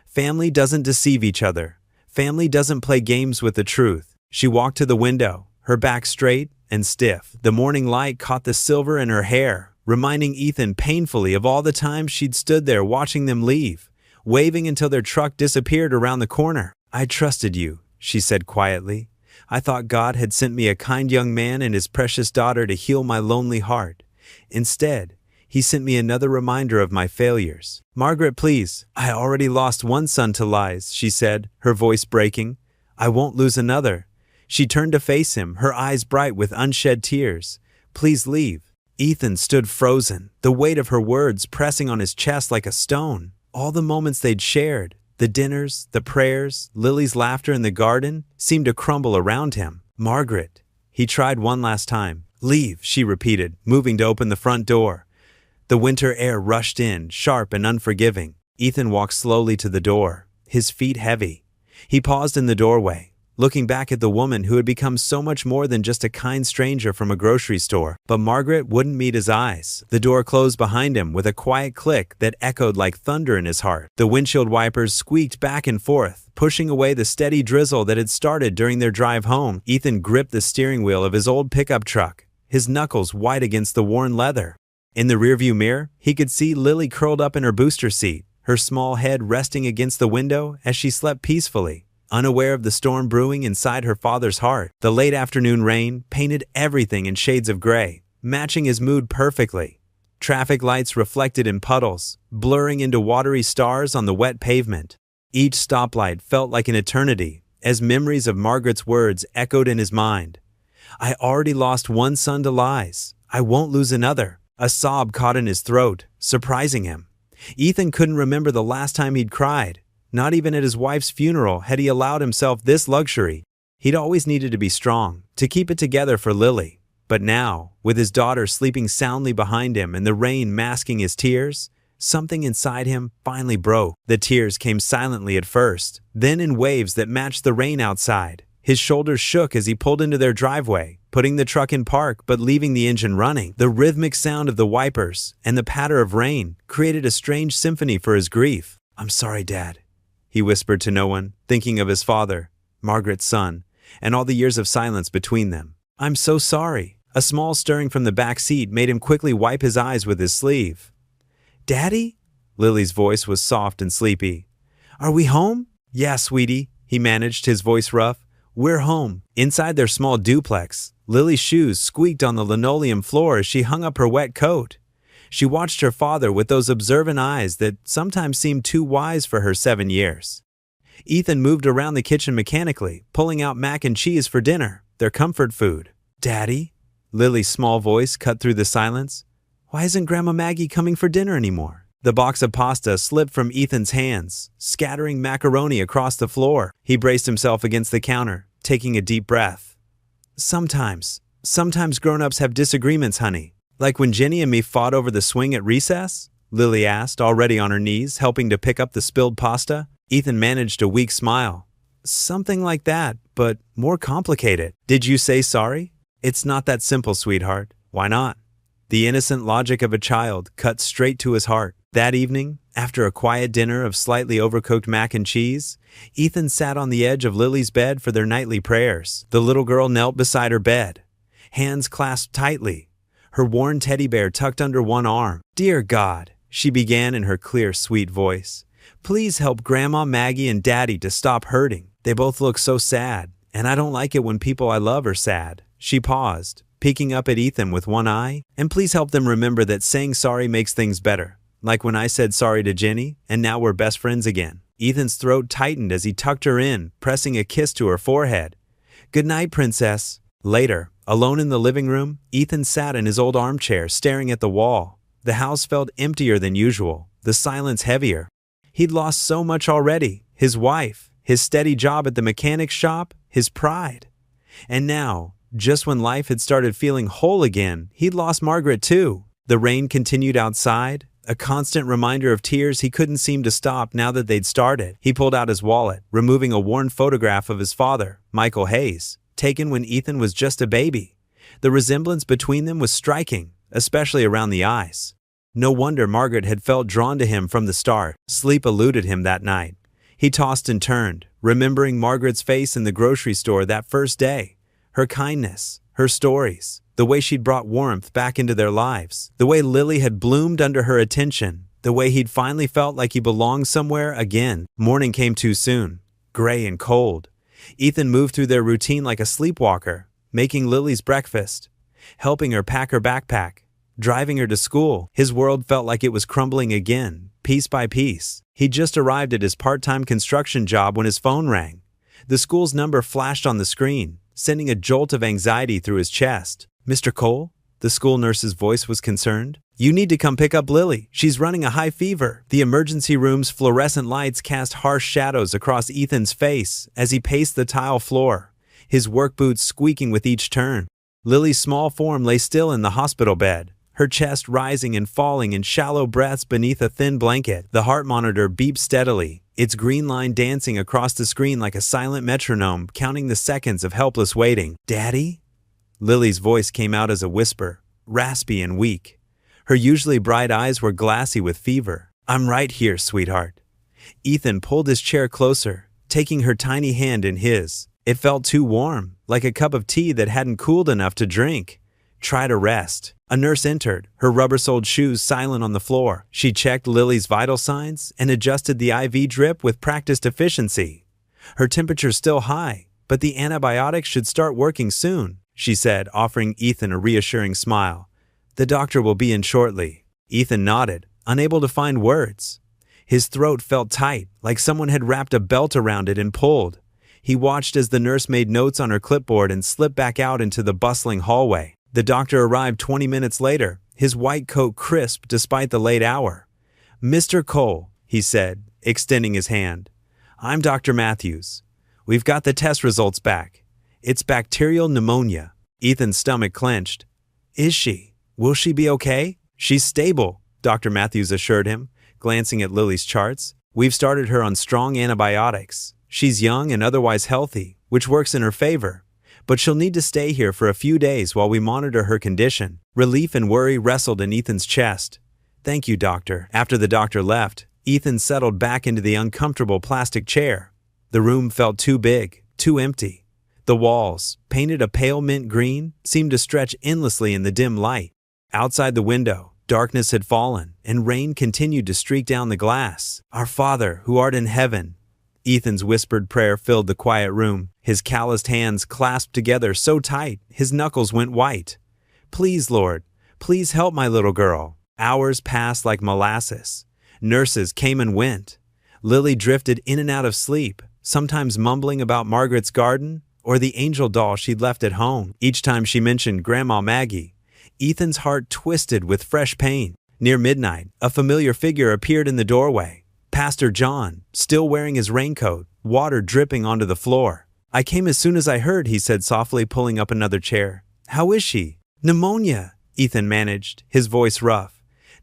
"Family doesn't deceive each other. Family doesn't play games with the truth." She walked to the window, her back straight and stiff. The morning light caught the silver in her hair, reminding Ethan painfully of all the times she'd stood there watching them leave, waving until their truck disappeared around the corner. "I trusted you," she said quietly. "I thought God had sent me a kind young man and his precious daughter to heal my lonely heart. Instead, he sent me another reminder of my failures." "Margaret, please. I already lost one son to lies," she said, her voice breaking. "I won't lose another." She turned to face him, her eyes bright with unshed tears. "Please leave." Ethan stood frozen, the weight of her words pressing on his chest like a stone. All the moments they'd shared, the dinners, the prayers, Lily's laughter in the garden, seemed to crumble around him. "Margaret." He tried one last time. "Leave," she repeated, moving to open the front door. The winter air rushed in, sharp and unforgiving. Ethan walked slowly to the door, his feet heavy. He paused in the doorway, looking back at the woman who had become so much more than just a kind stranger from a grocery store. But Margaret wouldn't meet his eyes. The door closed behind him with a quiet click that echoed like thunder in his heart. The windshield wipers squeaked back and forth, pushing away the steady drizzle that had started during their drive home. Ethan gripped the steering wheel of his old pickup truck, his knuckles white against the worn leather. In the rearview mirror, he could see Lily curled up in her booster seat, her small head resting against the window as she slept peacefully, unaware of the storm brewing inside her father's heart. The late afternoon rain painted everything in shades of gray, matching his mood perfectly. Traffic lights reflected in puddles, blurring into watery stars on the wet pavement. Each stoplight felt like an eternity, as memories of Margaret's words echoed in his mind. "I already lost one son to lies. I won't lose another." A sob caught in his throat, surprising him. Ethan couldn't remember the last time he'd cried. Not even at his wife's funeral had he allowed himself this luxury. He'd always needed to be strong, to keep it together for Lily. But now, with his daughter sleeping soundly behind him and the rain masking his tears, something inside him finally broke. The tears came silently at first, then in waves that matched the rain outside. His shoulders shook as he pulled into their driveway, putting the truck in park but leaving the engine running. The rhythmic sound of the wipers and the patter of rain created a strange symphony for his grief. "I'm sorry, Dad," he whispered to no one, thinking of his father, Margaret's son, and all the years of silence between them. "I'm so sorry." A small stirring from the back seat made him quickly wipe his eyes with his sleeve. "Daddy?" Lily's voice was soft and sleepy. "Are we home?" "Yeah, sweetie," he managed, his voice rough. "We're home." Inside their small duplex, Lily's shoes squeaked on the linoleum floor as she hung up her wet coat. She watched her father with those observant eyes that sometimes seemed too wise for her 7 years. Ethan moved around the kitchen mechanically, pulling out mac and cheese for dinner, their comfort food. "Daddy?" Lily's small voice cut through the silence. "Why isn't Grandma Maggie coming for dinner anymore?" The box of pasta slipped from Ethan's hands, scattering macaroni across the floor. He braced himself against the counter, taking a deep breath. Sometimes grown-ups have disagreements, honey. Like when Jenny and me fought over the swing at recess?" Lily asked, already on her knees, helping to pick up the spilled pasta. Ethan managed a weak smile. "Something like that, but more complicated." "Did you say sorry?" "It's not that simple, sweetheart." "Why not?" The innocent logic of a child cut straight to his heart. That evening, after a quiet dinner of slightly overcooked mac and cheese, Ethan sat on the edge of Lily's bed for their nightly prayers. The little girl knelt beside her bed, hands clasped tightly, her worn teddy bear tucked under one arm. "Dear God," she began in her clear, sweet voice, "please help Grandma Maggie and Daddy to stop hurting. They both look so sad, and I don't like it when people I love are sad." She paused, peeking up at Ethan with one eye. "And please help them remember that saying sorry makes things better. Like when I said sorry to Jenny, and now we're best friends again." Ethan's throat tightened as he tucked her in, pressing a kiss to her forehead. "Good night, princess." Later, alone in the living room, Ethan sat in his old armchair staring at the wall. The house felt emptier than usual, the silence heavier. He'd lost so much already: his wife, his steady job at the mechanic's shop, his pride. And now, just when life had started feeling whole again, he'd lost Margaret too. The rain continued outside, a constant reminder of tears he couldn't seem to stop now that they'd started. He pulled out his wallet, removing a worn photograph of his father, Michael Hayes, taken when Ethan was just a baby. The resemblance between them was striking, especially around the eyes. No wonder Margaret had felt drawn to him from the start. Sleep eluded him that night. He tossed and turned, remembering Margaret's face in the grocery store that first day. Her kindness, her stories, the way she'd brought warmth back into their lives, the way Lily had bloomed under her attention, the way he'd finally felt like he belonged somewhere again. Morning came too soon, gray and cold. Ethan moved through their routine like a sleepwalker, making Lily's breakfast, helping her pack her backpack, driving her to school. His world felt like it was crumbling again, piece by piece. He'd just arrived at his part-time construction job when his phone rang. The school's number flashed on the screen, sending a jolt of anxiety through his chest. "Mr. Cole?" The school nurse's voice was concerned. "You need to come pick up Lily. She's running a high fever." The emergency room's fluorescent lights cast harsh shadows across Ethan's face as he paced the tile floor, his work boots squeaking with each turn. Lily's small form lay still in the hospital bed, her chest rising and falling in shallow breaths beneath a thin blanket. The heart monitor beeped steadily, its green line dancing across the screen like a silent metronome, counting the seconds of helpless waiting. "Daddy?" Lily's voice came out as a whisper, raspy and weak. Her usually bright eyes were glassy with fever. "I'm right here, sweetheart." Ethan pulled his chair closer, taking her tiny hand in his. It felt too warm, like a cup of tea that hadn't cooled enough to drink. "Try to rest." A nurse entered, her rubber-soled shoes silent on the floor. She checked Lily's vital signs and adjusted the IV drip with practiced efficiency. "Her temperature's still high, but the antibiotics should start working soon," she said, offering Ethan a reassuring smile. "The doctor will be in shortly." Ethan nodded, unable to find words. His throat felt tight, like someone had wrapped a belt around it and pulled. He watched as the nurse made notes on her clipboard and slipped back out into the bustling hallway. The doctor arrived 20 minutes later, his white coat crisp despite the late hour. "Mr. Cole," he said, extending his hand. "I'm Dr. Matthews. We've got the test results back. It's bacterial pneumonia." Ethan's stomach clenched. "Is she? Will she be okay?" "She's stable," Dr. Matthews assured him, glancing at Lily's charts. "We've started her on strong antibiotics. She's young and otherwise healthy, which works in her favor. But she'll need to stay here for a few days while we monitor her condition." Relief and worry wrestled in Ethan's chest. "Thank you, doctor." After the doctor left, Ethan settled back into the uncomfortable plastic chair. The room felt too big, too empty. The walls, painted a pale mint green, seemed to stretch endlessly in the dim light. Outside the window, darkness had fallen, and rain continued to streak down the glass. "Our Father, who art in heaven." Ethan's whispered prayer filled the quiet room, his calloused hands clasped together so tight his knuckles went white. "Please, Lord, please help my little girl." Hours passed like molasses. Nurses came and went. Lily drifted in and out of sleep, sometimes mumbling about Margaret's garden or the angel doll she'd left at home. Each time she mentioned Grandma Maggie, Ethan's heart twisted with fresh pain. Near midnight, a familiar figure appeared in the doorway. Pastor John, still wearing his raincoat, water dripping onto the floor. "I came as soon as I heard," he said softly, pulling up another chair. "How is she?" "Pneumonia," Ethan managed, his voice rough.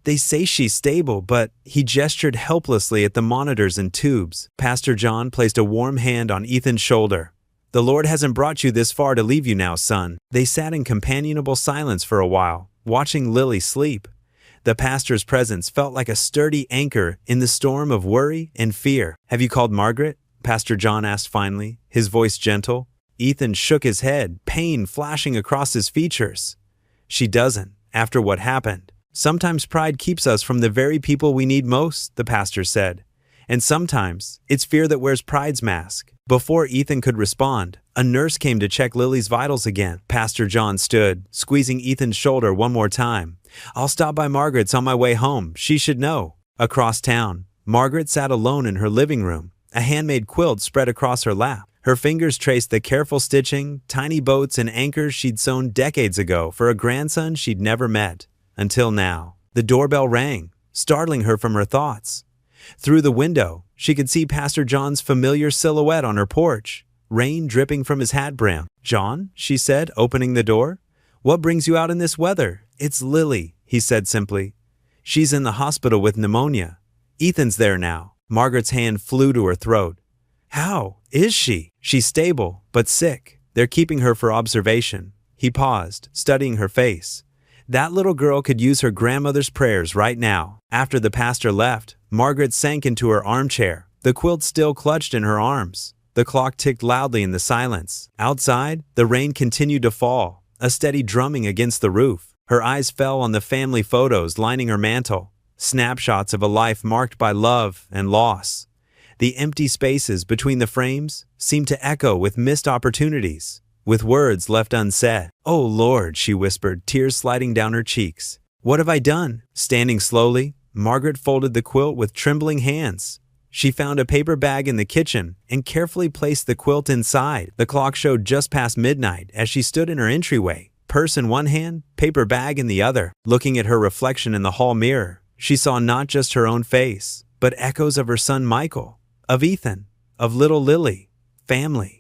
"They say she's stable," but he gestured helplessly at the monitors and tubes. Pastor John placed a warm hand on Ethan's shoulder. "The Lord hasn't brought you this far to leave you now, son." They sat in companionable silence for a while, watching Lily sleep. The pastor's presence felt like a sturdy anchor in the storm of worry and fear. "Have you called Margaret?" Pastor John asked finally, his voice gentle. Ethan shook his head, pain flashing across his features. "She doesn't, after what happened. Sometimes pride keeps us from the very people we need most," the pastor said. "And sometimes it's fear that wears pride's mask." Before Ethan could respond, a nurse came to check Lily's vitals again. Pastor John stood, squeezing Ethan's shoulder one more time. "I'll stop by Margaret's on my way home. She should know." Across town, Margaret sat alone in her living room, a handmade quilt spread across her lap. Her fingers traced the careful stitching, tiny boats and anchors she'd sewn decades ago for a grandson she'd never met. Until now. The doorbell rang, startling her from her thoughts. Through the window, she could see Pastor John's familiar silhouette on her porch, rain dripping from his hat brim. "John," she said, opening the door. "What brings you out in this weather?" "It's Lily," he said simply. "She's in the hospital with pneumonia. Ethan's there now." Margaret's hand flew to her throat. "How is she?" "She's stable, but sick. They're keeping her for observation." He paused, studying her face. That little girl could use her grandmother's prayers right now. After the pastor left, Margaret sank into her armchair, the quilt still clutched in her arms. The clock ticked loudly in the silence. Outside, the rain continued to fall, a steady drumming against the roof. Her eyes fell on the family photos lining her mantel, snapshots of a life marked by love and loss. The empty spaces between the frames seemed to echo with missed opportunities, with words left unsaid. "Oh Lord," she whispered, tears sliding down her cheeks. "What have I done?" Standing slowly, Margaret folded the quilt with trembling hands. She found a paper bag in the kitchen and carefully placed the quilt inside. The clock showed just past midnight as she stood in her entryway, purse in one hand, paper bag in the other. Looking at her reflection in the hall mirror, she saw not just her own face, but echoes of her son Michael, of Ethan, of little Lily, family.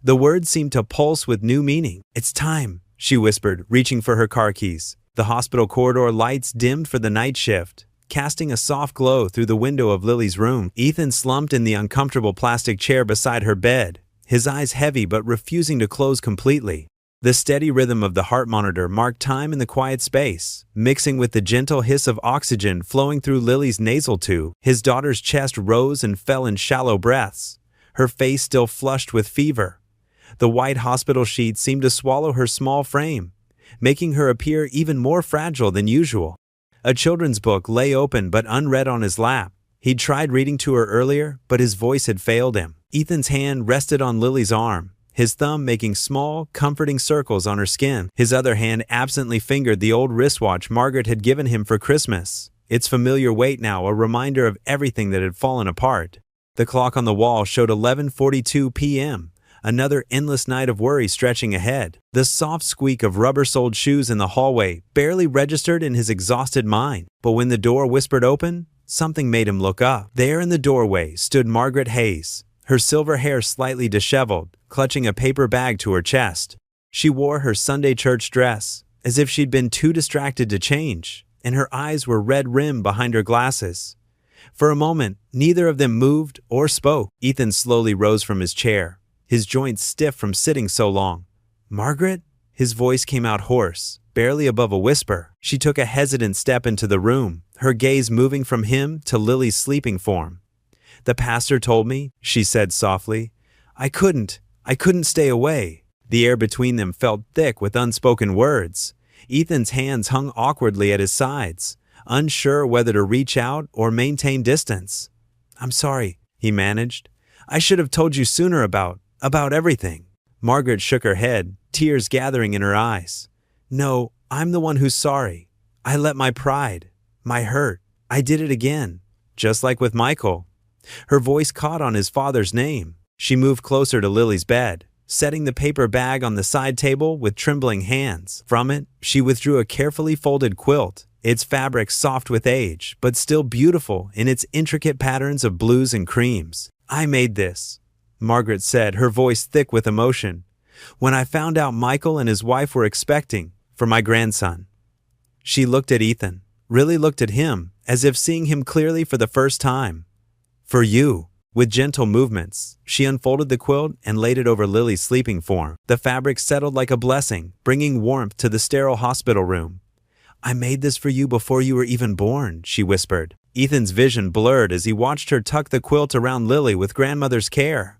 The words seemed to pulse with new meaning. "It's time," she whispered, reaching for her car keys. The hospital corridor lights dimmed for the night shift, casting a soft glow through the window of Lily's room. Ethan slumped in the uncomfortable plastic chair beside her bed, his eyes heavy but refusing to close completely. The steady rhythm of the heart monitor marked time in the quiet space, mixing with the gentle hiss of oxygen flowing through Lily's nasal tube. His daughter's chest rose and fell in shallow breaths, her face still flushed with fever. The white hospital sheet seemed to swallow her small frame, making her appear even more fragile than usual. A children's book lay open but unread on his lap. He'd tried reading to her earlier, but his voice had failed him. Ethan's hand rested on Lily's arm, his thumb making small, comforting circles on her skin. His other hand absently fingered the old wristwatch Margaret had given him for Christmas, its familiar weight now a reminder of everything that had fallen apart. The clock on the wall showed 11:42 p.m., another endless night of worry stretching ahead. The soft squeak of rubber-soled shoes in the hallway barely registered in his exhausted mind. But when the door whispered open, something made him look up. There in the doorway stood Margaret Hayes, her silver hair slightly disheveled, clutching a paper bag to her chest. She wore her Sunday church dress, as if she'd been too distracted to change, and her eyes were red-rimmed behind her glasses. For a moment, neither of them moved or spoke. Ethan slowly rose from his chair, his joints stiff from sitting so long. "Margaret?" His voice came out hoarse, barely above a whisper. She took a hesitant step into the room, her gaze moving from him to Lily's sleeping form. "The pastor told me," she said softly. I couldn't stay away." The air between them felt thick with unspoken words. Ethan's hands hung awkwardly at his sides, unsure whether to reach out or maintain distance. "I'm sorry," he managed. "I should have told you sooner about everything." Margaret shook her head, tears gathering in her eyes. "No, I'm the one who's sorry. I let my pride, my hurt, I did it again, just like with Michael." Her voice caught on his father's name. She moved closer to Lily's bed, setting the paper bag on the side table with trembling hands. From it, she withdrew a carefully folded quilt, its fabric soft with age, but still beautiful in its intricate patterns of blues and creams. "I made this," Margaret said, her voice thick with emotion, "when I found out Michael and his wife were expecting for my grandson." She looked at Ethan, really looked at him, as if seeing him clearly for the first time. "For you." With gentle movements, she unfolded the quilt and laid it over Lily's sleeping form. The fabric settled like a blessing, bringing warmth to the sterile hospital room. "I made this for you before you were even born," she whispered. Ethan's vision blurred as he watched her tuck the quilt around Lily with grandmother's care.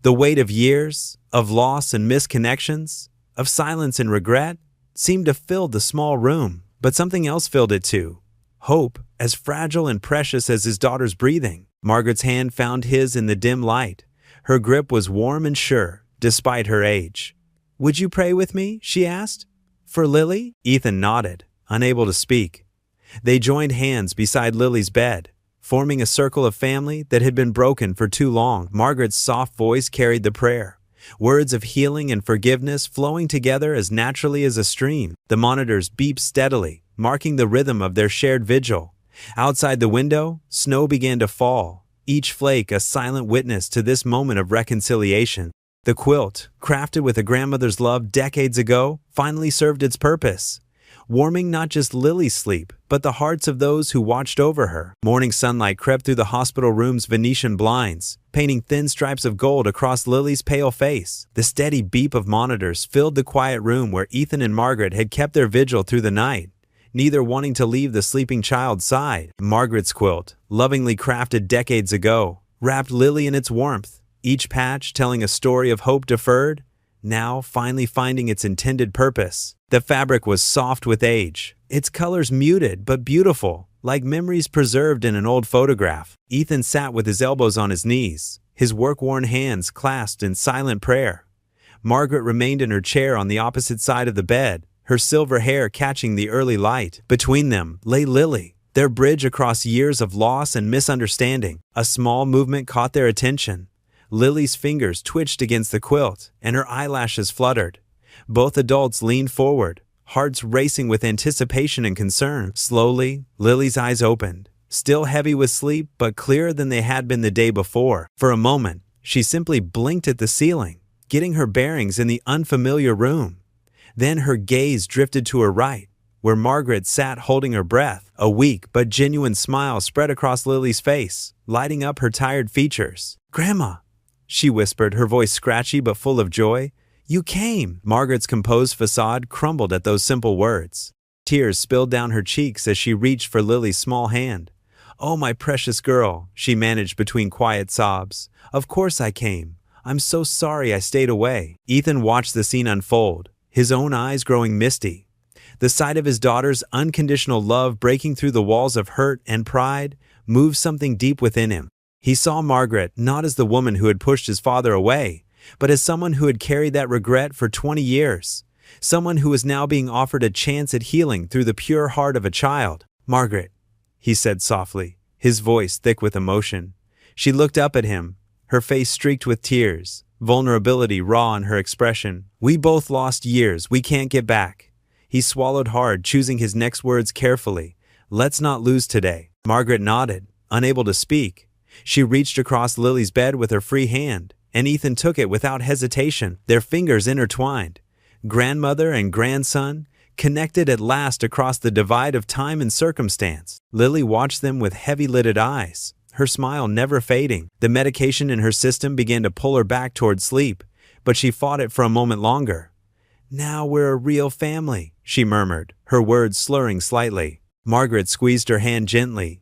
The weight of years, of loss and misconnections, of silence and regret, seemed to fill the small room. But something else filled it too. Hope, as fragile and precious as his daughter's breathing. Margaret's hand found his in the dim light. Her grip was warm and sure, despite her age. "Would you pray with me?" she asked. "For Lily?" Ethan nodded, unable to speak. They joined hands beside Lily's bed, forming a circle of family that had been broken for too long. Margaret's soft voice carried the prayer, words of healing and forgiveness flowing together as naturally as a stream. The monitors beeped steadily, marking the rhythm of their shared vigil. Outside the window, snow began to fall, each flake a silent witness to this moment of reconciliation. The quilt, crafted with a grandmother's love decades ago, finally served its purpose, warming not just Lily's sleep, but the hearts of those who watched over her. Morning sunlight crept through the hospital room's Venetian blinds, painting thin stripes of gold across Lily's pale face. The steady beep of monitors filled the quiet room where Ethan and Margaret had kept their vigil through the night, neither wanting to leave the sleeping child's side. Margaret's quilt, lovingly crafted decades ago, wrapped Lily in its warmth, each patch telling a story of hope deferred, now finally finding its intended purpose. The fabric was soft with age, its colors muted but beautiful, like memories preserved in an old photograph. Ethan sat with his elbows on his knees, his work-worn hands clasped in silent prayer. Margaret remained in her chair on the opposite side of the bed, her silver hair catching the early light. Between them lay Lily, their bridge across years of loss and misunderstanding. A small movement caught their attention. Lily's fingers twitched against the quilt, and her eyelashes fluttered. Both adults leaned forward, hearts racing with anticipation and concern. Slowly, Lily's eyes opened, still heavy with sleep, but clearer than they had been the day before. For a moment, she simply blinked at the ceiling, getting her bearings in the unfamiliar room. Then her gaze drifted to her right, where Margaret sat holding her breath. A weak but genuine smile spread across Lily's face, lighting up her tired features. "Grandma," she whispered, her voice scratchy but full of joy. "You came!" Margaret's composed facade crumbled at those simple words. Tears spilled down her cheeks as she reached for Lily's small hand. "Oh, my precious girl," she managed between quiet sobs. "Of course I came. I'm so sorry I stayed away." Ethan watched the scene unfold, his own eyes growing misty. The sight of his daughter's unconditional love breaking through the walls of hurt and pride moved something deep within him. He saw Margaret not as the woman who had pushed his father away, but as someone who had carried that regret for 20 years, someone who was now being offered a chance at healing through the pure heart of a child. "Margaret," he said softly, his voice thick with emotion. She looked up at him, her face streaked with tears, vulnerability raw in her expression. "We both lost years we can't get back." He swallowed hard, choosing his next words carefully. "Let's not lose today." Margaret nodded, unable to speak. She reached across Lily's bed with her free hand, and Ethan took it without hesitation, their fingers intertwined. Grandmother and grandson, connected at last across the divide of time and circumstance. Lily watched them with heavy-lidded eyes, her smile never fading. The medication in her system began to pull her back toward sleep, but she fought it for a moment longer. "Now we're a real family," she murmured, her words slurring slightly. Margaret squeezed her hand gently.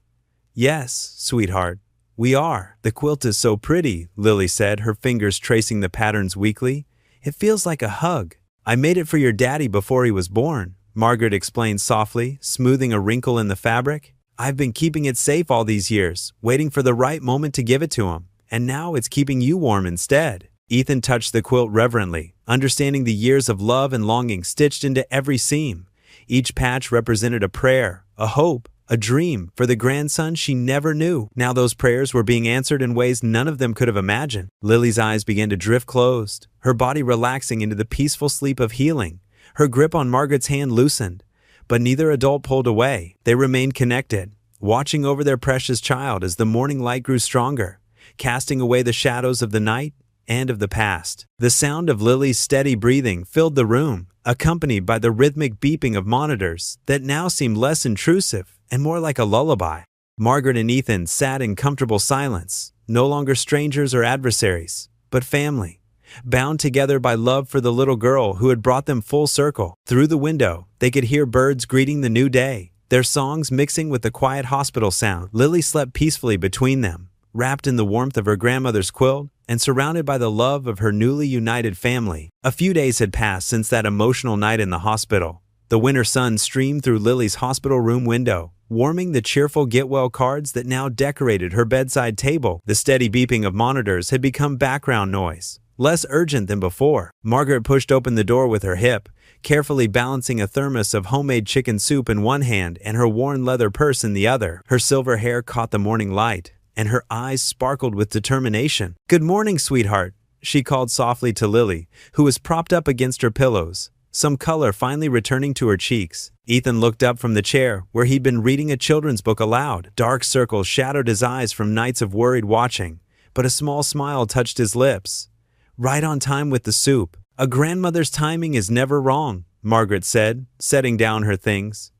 Yes, sweetheart, we are. The quilt is so pretty, Lily said, her fingers tracing the patterns weakly. It feels like a hug. I made it for your daddy before he was born, Margaret explained softly, smoothing a wrinkle in the fabric. I've been keeping it safe all these years, waiting for the right moment to give it to him, and now it's keeping you warm instead. Ethan touched the quilt reverently, understanding the years of love and longing stitched into every seam. Each patch represented a prayer, a hope, a dream for the grandson she never knew. Now those prayers were being answered in ways none of them could have imagined. Lily's eyes began to drift closed, her body relaxing into the peaceful sleep of healing. Her grip on Margaret's hand loosened, but neither adult pulled away. They remained connected, watching over their precious child as the morning light grew stronger, casting away the shadows of the night and of the past. The sound of Lily's steady breathing filled the room, accompanied by the rhythmic beeping of monitors that now seemed less intrusive and more like a lullaby. Margaret and Ethan sat in comfortable silence, no longer strangers or adversaries, but family, bound together by love for the little girl who had brought them full circle. Through the window, they could hear birds greeting the new day, their songs mixing with the quiet hospital sound. Lily slept peacefully between them, wrapped in the warmth of her grandmother's quilt and surrounded by the love of her newly united family. A few days had passed since that emotional night in the hospital. The winter sun streamed through Lily's hospital room window, warming the cheerful get-well cards that now decorated her bedside table. The steady beeping of monitors had become background noise, less urgent than before. Margaret pushed open the door with her hip, carefully balancing a thermos of homemade chicken soup in one hand and her worn leather purse in the other. Her silver hair caught the morning light, and her eyes sparkled with determination. "Good morning, sweetheart," she called softly to Lily, who was propped up against her pillows, some color finally returning to her cheeks. Ethan looked up from the chair where he'd been reading a children's book aloud. Dark circles shadowed his eyes from nights of worried watching, but a small smile touched his lips. "Right on time with the soup. A grandmother's timing is never wrong," Margaret said, setting down her things.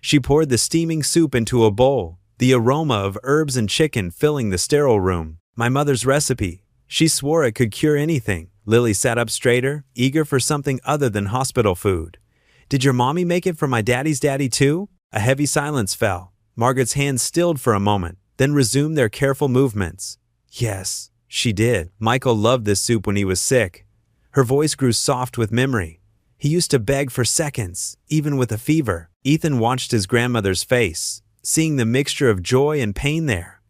She poured the steaming soup into a bowl, the aroma of herbs and chicken filling the sterile room. "My mother's recipe. She swore it could cure anything." Lily sat up straighter, eager for something other than hospital food. "Did your mommy make it for my daddy's daddy too?" A heavy silence fell. Margaret's hands stilled for a moment, then resumed their careful movements. "Yes, she did. Michael loved this soup when he was sick." Her voice grew soft with memory. "He used to beg for seconds, even with a fever." Ethan watched his grandmother's face, seeing the mixture of joy and pain there.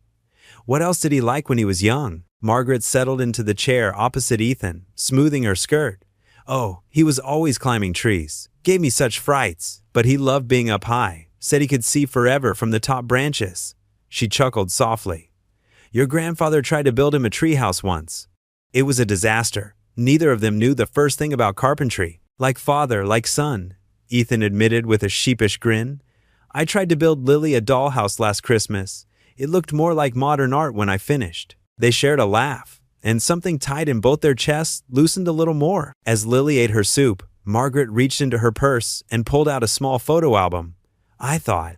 "What else did he like when he was young?" Margaret settled into the chair opposite Ethan, smoothing her skirt. "Oh, he was always climbing trees. Gave me such frights, but he loved being up high. Said he could see forever from the top branches." She chuckled softly. "Your grandfather tried to build him a treehouse once. It was a disaster. Neither of them knew the first thing about carpentry. Like father, like son," Ethan admitted with a sheepish grin. "I tried to build Lily a dollhouse last Christmas. It looked more like modern art when I finished." They shared a laugh, and something tight in both their chests loosened a little more. As Lily ate her soup, Margaret reached into her purse and pulled out a small photo album. I thought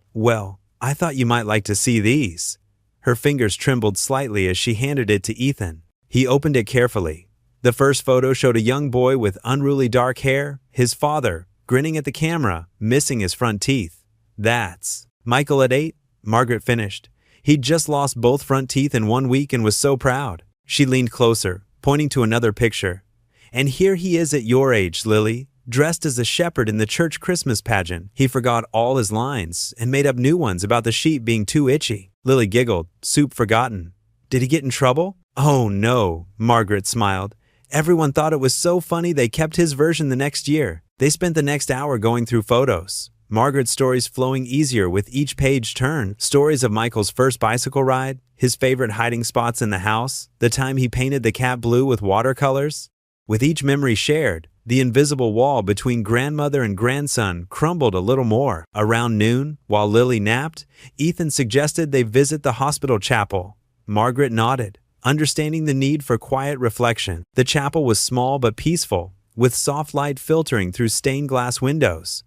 you might like to see these." Her fingers trembled slightly as she handed it to Ethan. He opened it carefully. The first photo showed a young boy with unruly dark hair, his father, grinning at the camera, missing his front teeth. "That's Michael at 8, Margaret finished. He'd just lost both front teeth in 1 week and was so proud. She leaned closer, pointing to another picture. "And here he is at your age, Lily, dressed as a shepherd in the church Christmas pageant. He forgot all his lines and made up new ones about the sheep being too itchy." Lily giggled, soup forgotten. "Did he get in trouble?" "Oh no," Margaret smiled. "Everyone thought it was so funny they kept his version the next year." They spent the next hour going through photos, Margaret's stories flowing easier with each page turn. Stories of Michael's first bicycle ride, his favorite hiding spots in the house, the time he painted the cat blue with watercolors. With each memory shared, the invisible wall between grandmother and grandson crumbled a little more. Around noon, while Lily napped, Ethan suggested they visit the hospital chapel. Margaret nodded, understanding the need for quiet reflection. The chapel was small but peaceful, with soft light filtering through stained glass windows.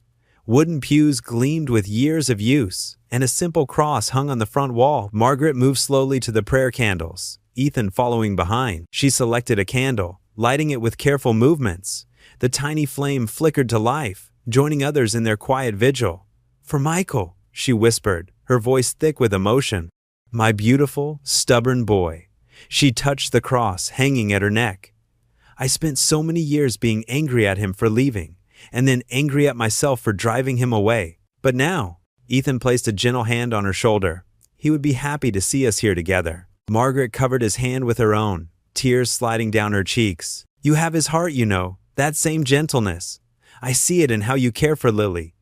Wooden pews gleamed with years of use, and a simple cross hung on the front wall. Margaret moved slowly to the prayer candles, Ethan following behind. She selected a candle, lighting it with careful movements. The tiny flame flickered to life, joining others in their quiet vigil. "For Michael," she whispered, her voice thick with emotion. "My beautiful, stubborn boy." She touched the cross hanging at her neck. "I spent so many years being angry at him for leaving, and then angry at myself for driving him away. But now," Ethan placed a gentle hand on her shoulder, "he would be happy to see us here together." Margaret covered his hand with her own, tears sliding down her cheeks. "You have his heart, you know, that same gentleness. I see it in how you care for Lily."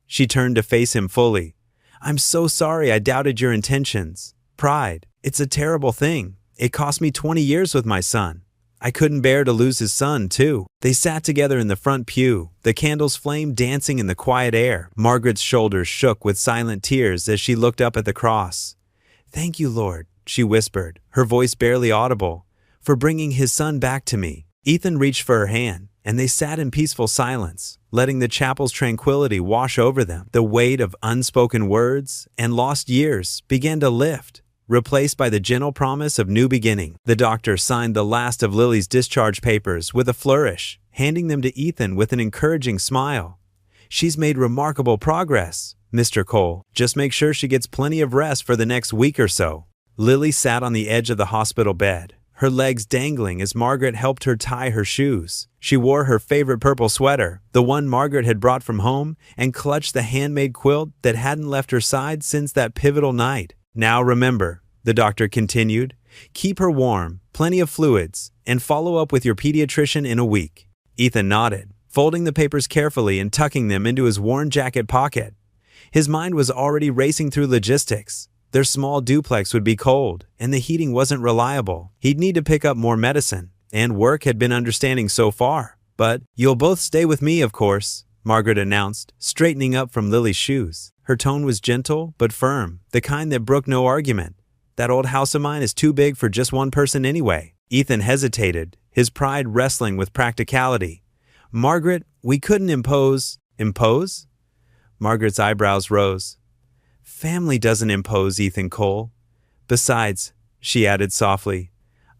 She turned to face him fully. "I'm so sorry I doubted your intentions. Pride, it's a terrible thing. It cost me 20 years with my son. I couldn't bear to lose his son, too." They sat together in the front pew, the candles' flame dancing in the quiet air. Margaret's shoulders shook with silent tears as she looked up at the cross. "Thank you, Lord," she whispered, her voice barely audible, "for bringing his son back to me." Ethan reached for her hand, and they sat in peaceful silence, letting the chapel's tranquility wash over them. The weight of unspoken words and lost years began to lift, replaced by the gentle promise of new beginning. The doctor signed the last of Lily's discharge papers with a flourish, handing them to Ethan with an encouraging smile. "She's made remarkable progress, Mr. Cole. Just make sure she gets plenty of rest for the next week or so." Lily sat on the edge of the hospital bed, her legs dangling as Margaret helped her tie her shoes. She wore her favorite purple sweater, the one Margaret had brought from home, and clutched the handmade quilt that hadn't left her side since that pivotal night. "Now remember," the doctor continued, "keep her warm, plenty of fluids, and follow up with your pediatrician in a week." Ethan nodded, folding the papers carefully and tucking them into his worn jacket pocket. His mind was already racing through logistics. Their small duplex would be cold, and the heating wasn't reliable. He'd need to pick up more medicine, and work had been understanding so far. "But you'll both stay with me, of course," Margaret announced, straightening up from Lily's shoes. Her tone was gentle but firm, the kind that brooked no argument. "That old house of mine is too big for just one person anyway." Ethan hesitated, his pride wrestling with practicality. "Margaret, we couldn't impose." "Impose?" Margaret's eyebrows rose. "Family doesn't impose, Ethan Cole. Besides," she added softly,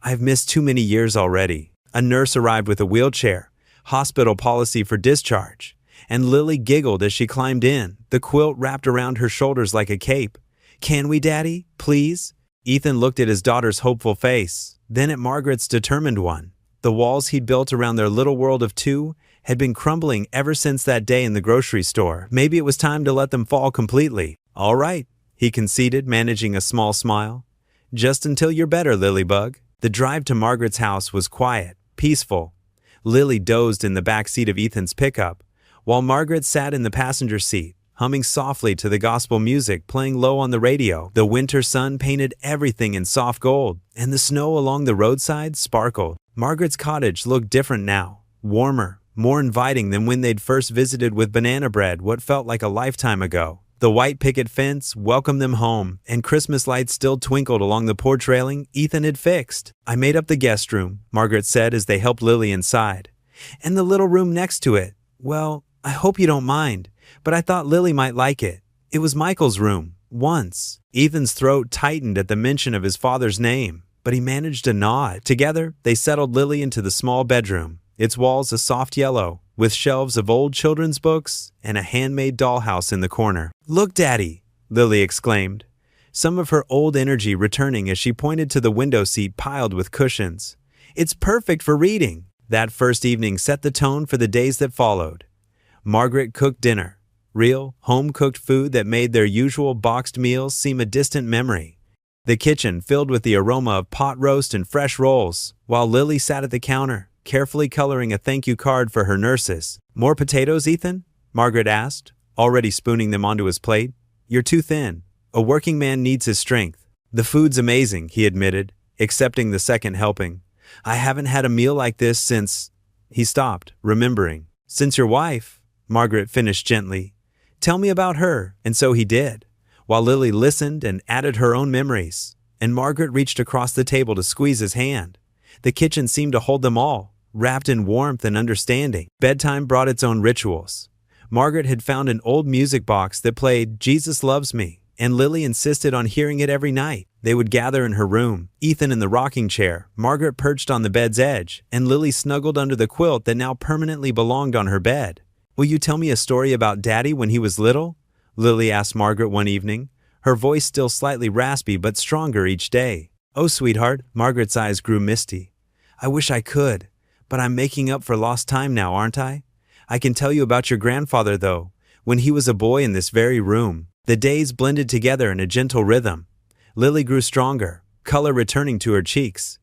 "I've missed too many years already." A nurse arrived with a wheelchair, hospital policy for discharge, and Lily giggled as she climbed in, the quilt wrapped around her shoulders like a cape. "Can we, Daddy? Please?" Ethan looked at his daughter's hopeful face, then at Margaret's determined one. The walls he'd built around their little world of two had been crumbling ever since that day in the grocery store. Maybe it was time to let them fall completely. "All right," he conceded, managing a small smile. "Just until you're better, Lilybug." The drive to Margaret's house was quiet, peaceful. Lily dozed in the back seat of Ethan's pickup, while Margaret sat in the passenger seat, humming softly to the gospel music playing low on the radio. The winter sun painted everything in soft gold, and the snow along the roadside sparkled. Margaret's cottage looked different now, warmer, more inviting than when they'd first visited with banana bread what felt like a lifetime ago. The white picket fence welcomed them home, and Christmas lights still twinkled along the porch railing Ethan had fixed. "I made up the guest room," Margaret said as they helped Lily inside. "And the little room next to it. Well, I hope you don't mind, but I thought Lily might like it. It was Michael's room, once." Ethan's throat tightened at the mention of his father's name, but he managed to nod. Together, they settled Lily into the small bedroom, its walls a soft yellow, with shelves of old children's books and a handmade dollhouse in the corner. "Look, Daddy," Lily exclaimed, some of her old energy returning as she pointed to the window seat piled with cushions. "It's perfect for reading." That first evening set the tone for the days that followed. Margaret cooked dinner, real, home-cooked food that made their usual boxed meals seem a distant memory. The kitchen filled with the aroma of pot roast and fresh rolls, while Lily sat at the counter, carefully coloring a thank you card for her nurses. "More potatoes, Ethan?" Margaret asked, already spooning them onto his plate. "You're too thin. A working man needs his strength." "The food's amazing," he admitted, accepting the second helping. "I haven't had a meal like this since—" He stopped, remembering. "Since your wife," Margaret finished gently. "Tell me about her." And so he did, while Lily listened and added her own memories, and Margaret reached across the table to squeeze his hand. The kitchen seemed to hold them all, wrapped in warmth and understanding. Bedtime brought its own rituals. Margaret had found an old music box that played "Jesus Loves Me," and Lily insisted on hearing it every night. They would gather in her room, Ethan in the rocking chair, Margaret perched on the bed's edge, and Lily snuggled under the quilt that now permanently belonged on her bed. Will you tell me a story about Daddy when he was little? Lily asked Margaret one evening, her voice still slightly raspy but stronger each day. Oh, sweetheart, Margaret's eyes grew misty. I wish I could, but I'm making up for lost time now, aren't I? I can tell you about your grandfather, though, when he was a boy in this very room. The days blended together in a gentle rhythm. Lily grew stronger, color returning to her cheeks.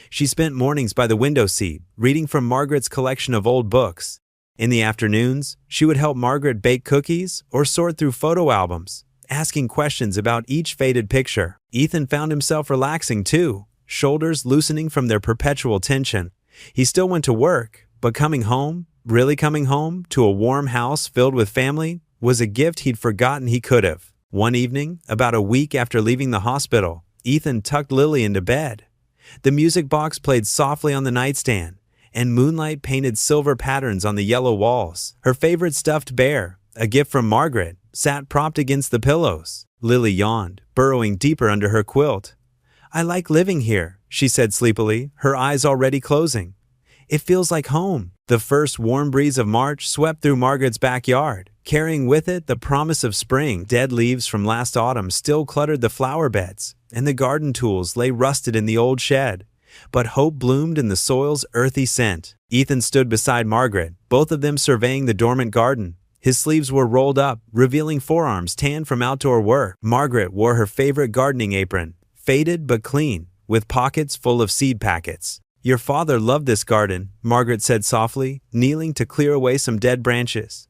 She spent mornings by the window seat, reading from Margaret's collection of old books. In the afternoons, she would help Margaret bake cookies or sort through photo albums, asking questions about each faded picture. Ethan found himself relaxing too, shoulders loosening from their perpetual tension. He still went to work, but coming home, really coming home, to a warm house filled with family, was a gift he'd forgotten he could have. One evening, about a week after leaving the hospital, Ethan tucked Lily into bed. The music box played softly on the nightstand, and moonlight painted silver patterns on the yellow walls. Her favorite stuffed bear, a gift from Margaret, sat propped against the pillows. Lily yawned, burrowing deeper under her quilt. I like living here, she said sleepily, her eyes already closing. It feels like home. The first warm breeze of March swept through Margaret's backyard, carrying with it the promise of spring. Dead leaves from last autumn still cluttered the flower beds, and the garden tools lay rusted in the old shed. But hope bloomed in the soil's earthy scent. Ethan stood beside Margaret, both of them surveying the dormant garden. His sleeves were rolled up, revealing forearms tanned from outdoor work. Margaret wore her favorite gardening apron, faded but clean, with pockets full of seed packets. Your father loved this garden, Margaret said softly, kneeling to clear away some dead branches.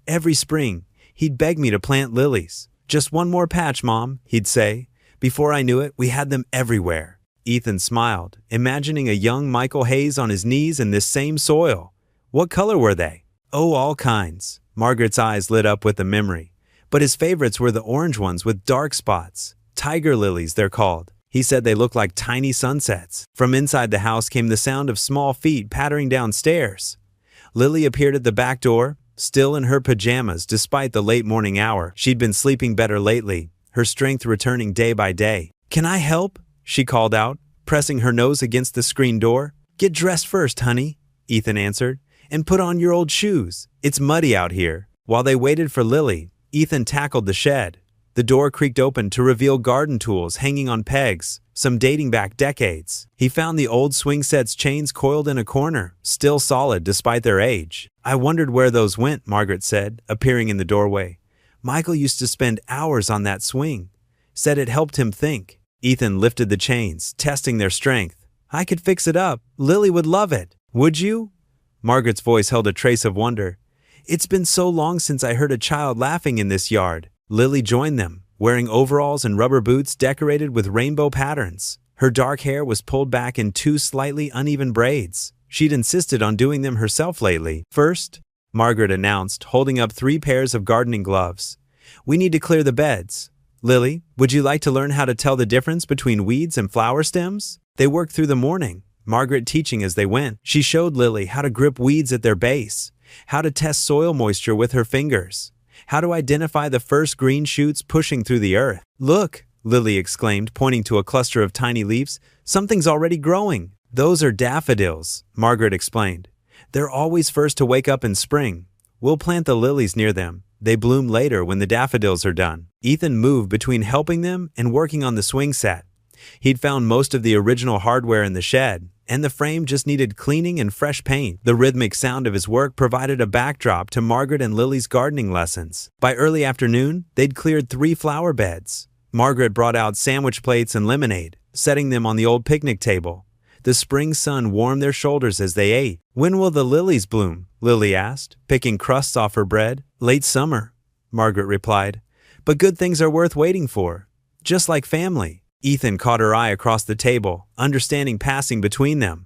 Every spring, he'd beg me to plant lilies. Just one more patch, Mom, he'd say. Before I knew it, we had them everywhere. Ethan smiled, imagining a young Michael Hayes on his knees in this same soil. What color were they? Oh, all kinds. Margaret's eyes lit up with the memory. But his favorites were the orange ones with dark spots. Tiger lilies, they're called. He said they looked like tiny sunsets. From inside the house came the sound of small feet pattering downstairs. Lily appeared at the back door, still in her pajamas despite the late morning hour. She'd been sleeping better lately, her strength returning day by day. Can I help? She called out, pressing her nose against the screen door. Get dressed first, honey, Ethan answered, and put on your old shoes. It's muddy out here. While they waited for Lily, Ethan tackled the shed. The door creaked open to reveal garden tools hanging on pegs, some dating back decades. He found the old swing set's chains coiled in a corner, still solid despite their age. I wondered where those went, Margaret said, appearing in the doorway. Michael used to spend hours on that swing. Said it helped him think. Ethan lifted the chains, testing their strength. I could fix it up. Lily would love it. Would you? Margaret's voice held a trace of wonder. It's been so long since I heard a child laughing in this yard. Lily joined them, wearing overalls and rubber boots decorated with rainbow patterns. Her dark hair was pulled back in two slightly uneven braids. She'd insisted on doing them herself lately. First, Margaret announced, holding up 3 pairs of gardening gloves. We need to clear the beds. Lily, would you like to learn how to tell the difference between weeds and flower stems? They worked through the morning, Margaret teaching as they went. She showed Lily how to grip weeds at their base, how to test soil moisture with her fingers, how to identify the first green shoots pushing through the earth. Look, Lily exclaimed, pointing to a cluster of tiny leaves. Something's already growing. Those are daffodils, Margaret explained. They're always first to wake up in spring. We'll plant the lilies near them. They bloom later when the daffodils are done. Ethan moved between helping them and working on the swing set. He'd found most of the original hardware in the shed, and the frame just needed cleaning and fresh paint. The rhythmic sound of his work provided a backdrop to Margaret and Lily's gardening lessons. By early afternoon, they'd cleared 3 flower beds. Margaret brought out sandwich plates and lemonade, setting them on the old picnic table. The spring sun warmed their shoulders as they ate. When will the lilies bloom? Lily asked, picking crusts off her bread. Late summer, Margaret replied. But good things are worth waiting for. Just like family. Ethan caught her eye across the table, understanding passing between them.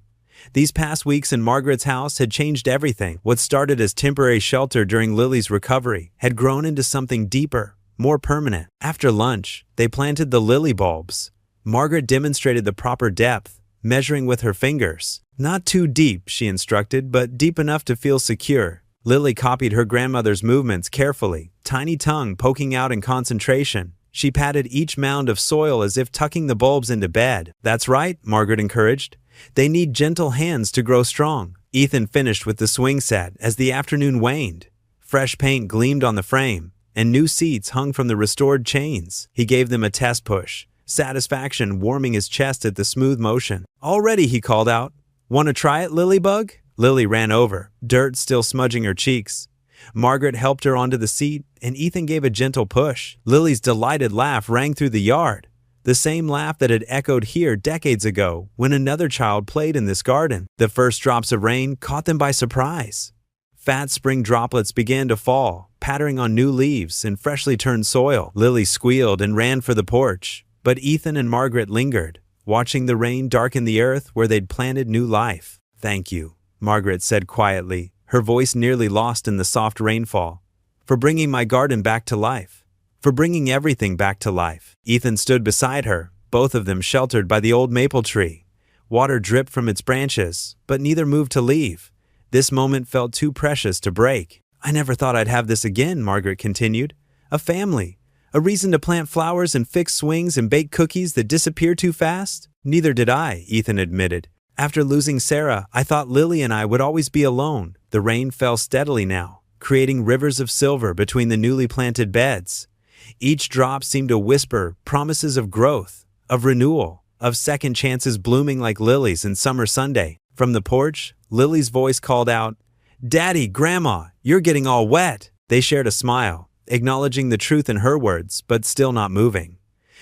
These past weeks in Margaret's house had changed everything. What started as temporary shelter during Lily's recovery had grown into something deeper, more permanent. After lunch, they planted the lily bulbs. Margaret demonstrated the proper depth, measuring with her fingers. Not too deep, she instructed, but deep enough to feel secure. Lily copied her grandmother's movements carefully, tiny tongue poking out in concentration. She patted each mound of soil as if tucking the bulbs into bed. That's right, Margaret encouraged. They need gentle hands to grow strong. Ethan finished with the swing set as the afternoon waned. Fresh paint gleamed on the frame, and new seats hung from the restored chains. He gave them a test push, satisfaction warming his chest at the smooth motion. "All ready," he called out. "Want to try it, Lilybug?" Lily ran over, dirt still smudging her cheeks. Margaret helped her onto the seat, and Ethan gave a gentle push. Lily's delighted laugh rang through the yard, the same laugh that had echoed here decades ago when another child played in this garden. The first drops of rain caught them by surprise. Fat spring droplets began to fall, pattering on new leaves and freshly turned soil. Lily squealed and ran for the porch, but Ethan and Margaret lingered, watching the rain darken the earth where they'd planted new life. "Thank you," Margaret said quietly, her voice nearly lost in the soft rainfall, "for bringing my garden back to life, for bringing everything back to life." Ethan stood beside her, both of them sheltered by the old maple tree. Water dripped from its branches, but neither moved to leave. This moment felt too precious to break. "I never thought I'd have this again," Margaret continued. "A family, a reason to plant flowers and fix swings and bake cookies that disappear too fast." "Neither did I," Ethan admitted. "After losing Sarah, I thought Lily and I would always be alone." The rain fell steadily now, creating rivers of silver between the newly planted beds. Each drop seemed to whisper promises of growth, of renewal, of second chances blooming like lilies in summer Sunday. From the porch, Lily's voice called out, "Daddy, Grandma, you're getting all wet." They shared a smile, acknowledging the truth in her words, but still not moving.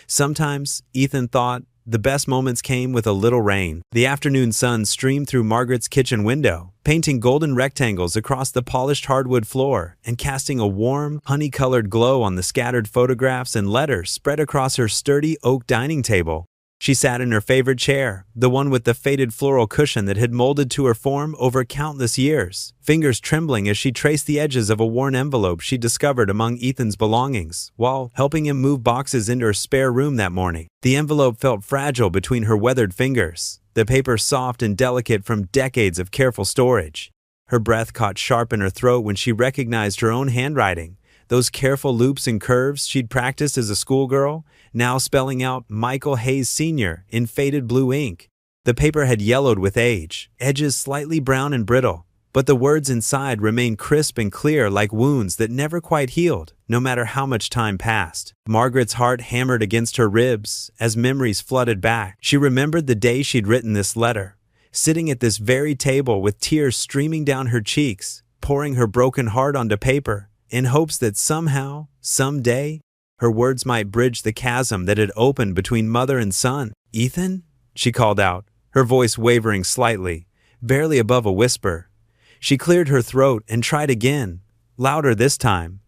Sometimes, Ethan thought, the best moments came with a little rain. The afternoon sun streamed through Margaret's kitchen window, painting golden rectangles across the polished hardwood floor and casting a warm, honey-colored glow on the scattered photographs and letters spread across her sturdy oak dining table. She sat in her favorite chair, the one with the faded floral cushion that had molded to her form over countless years, fingers trembling as she traced the edges of a worn envelope she discovered among Ethan's belongings, while helping him move boxes into her spare room that morning. The envelope felt fragile between her weathered fingers, the paper soft and delicate from decades of careful storage. Her breath caught sharp in her throat when she recognized her own handwriting, those careful loops and curves she'd practiced as a schoolgirl, now spelling out Michael Hayes Sr. in faded blue ink. The paper had yellowed with age, edges slightly brown and brittle, but the words inside remained crisp and clear like wounds that never quite healed, no matter how much time passed. Margaret's heart hammered against her ribs as memories flooded back. She remembered the day she'd written this letter, sitting at this very table with tears streaming down her cheeks, pouring her broken heart onto paper, in hopes that somehow, someday, her words might bridge the chasm that had opened between mother and son. "Ethan?" she called out, her voice wavering slightly, barely above a whisper. She cleared her throat and tried again, louder this time.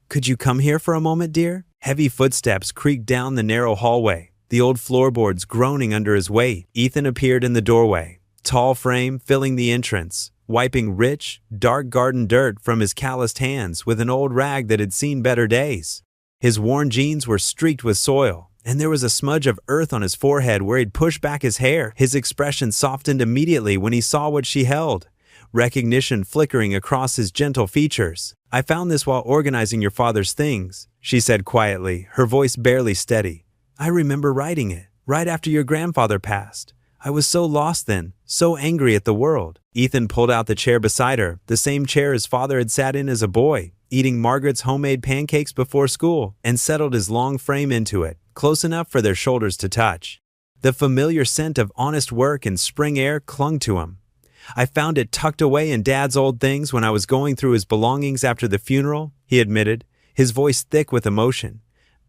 "Could you come here for a moment, dear?" Heavy footsteps creaked down the narrow hallway, the old floorboards groaning under his weight. Ethan appeared in the doorway, tall frame filling the entrance, wiping rich, dark garden dirt from his calloused hands with an old rag that had seen better days. His worn jeans were streaked with soil, and there was a smudge of earth on his forehead where he'd pushed back his hair. His expression softened immediately when he saw what she held, recognition flickering across his gentle features. "I found this while organizing your father's things," she said quietly, her voice barely steady. "I remember writing it, right after your grandfather passed. I was so lost then, so angry at the world." Ethan pulled out the chair beside her, the same chair his father had sat in as a boy, eating Margaret's homemade pancakes before school, and settled his long frame into it, close enough for their shoulders to touch. The familiar scent of honest work and spring air clung to him. "I found it tucked away in Dad's old things when I was going through his belongings after the funeral," he admitted, his voice thick with emotion.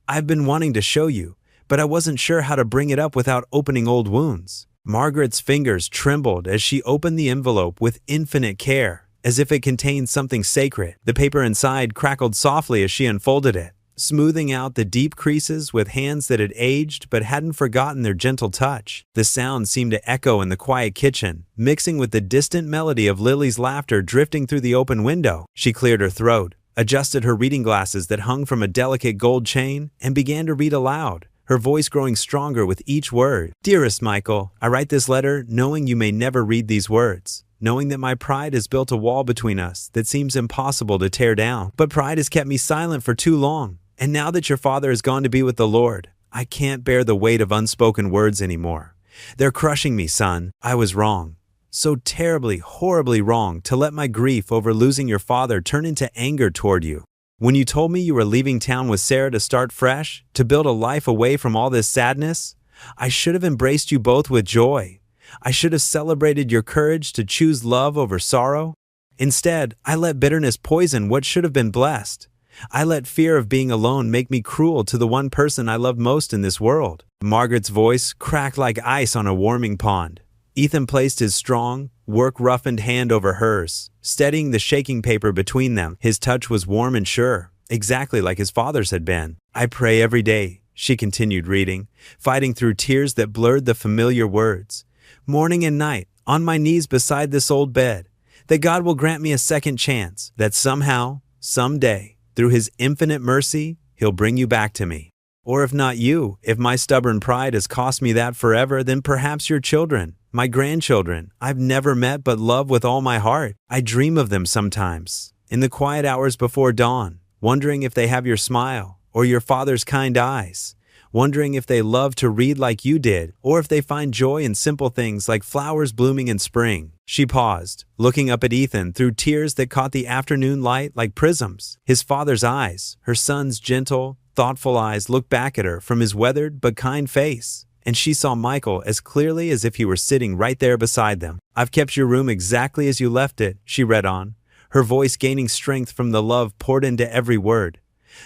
"I've been wanting to show you, but I wasn't sure how to bring it up without opening old wounds." Margaret's fingers trembled as she opened the envelope with infinite care, as if it contained something sacred. The paper inside crackled softly as she unfolded it, smoothing out the deep creases with hands that had aged but hadn't forgotten their gentle touch. The sound seemed to echo in the quiet kitchen, mixing with the distant melody of Lily's laughter drifting through the open window. She cleared her throat, adjusted her reading glasses that hung from a delicate gold chain, and began to read aloud, her voice growing stronger with each word. "Dearest Michael, I write this letter knowing you may never read these words, knowing that my pride has built a wall between us that seems impossible to tear down. But pride has kept me silent for too long, and now that your father has gone to be with the Lord, I can't bear the weight of unspoken words anymore. They're crushing me, son. I was wrong. So terribly, horribly wrong to let my grief over losing your father turn into anger toward you. When you told me you were leaving town with Sarah to start fresh, to build a life away from all this sadness, I should have embraced you both with joy. I should have celebrated your courage to choose love over sorrow. Instead, I let bitterness poison what should have been blessed. I let fear of being alone make me cruel to the one person I love most in this world. Margaret's voice cracked like ice on a warming pond. Ethan placed his strong, work-roughened hand over hers, steadying the shaking paper between them. His touch was warm and sure, exactly like his father's had been. I pray every day, she continued reading, fighting through tears that blurred the familiar words. Morning and night, on my knees beside this old bed, that God will grant me a second chance, that somehow, someday, through His infinite mercy, He'll bring you back to me. Or if not you, if my stubborn pride has cost me that forever, then perhaps your children, my grandchildren, I've never met but love with all my heart. I dream of them sometimes, in the quiet hours before dawn, wondering if they have your smile, or your father's kind eyes, wondering if they love to read like you did, or if they find joy in simple things like flowers blooming in spring. She paused, looking up at Ethan through tears that caught the afternoon light like prisms. His father's eyes, her son's gentle, thoughtful eyes looked back at her from his weathered but kind face, and she saw Michael as clearly as if he were sitting right there beside them. I've kept your room exactly as you left it, she read on, her voice gaining strength from the love poured into every word.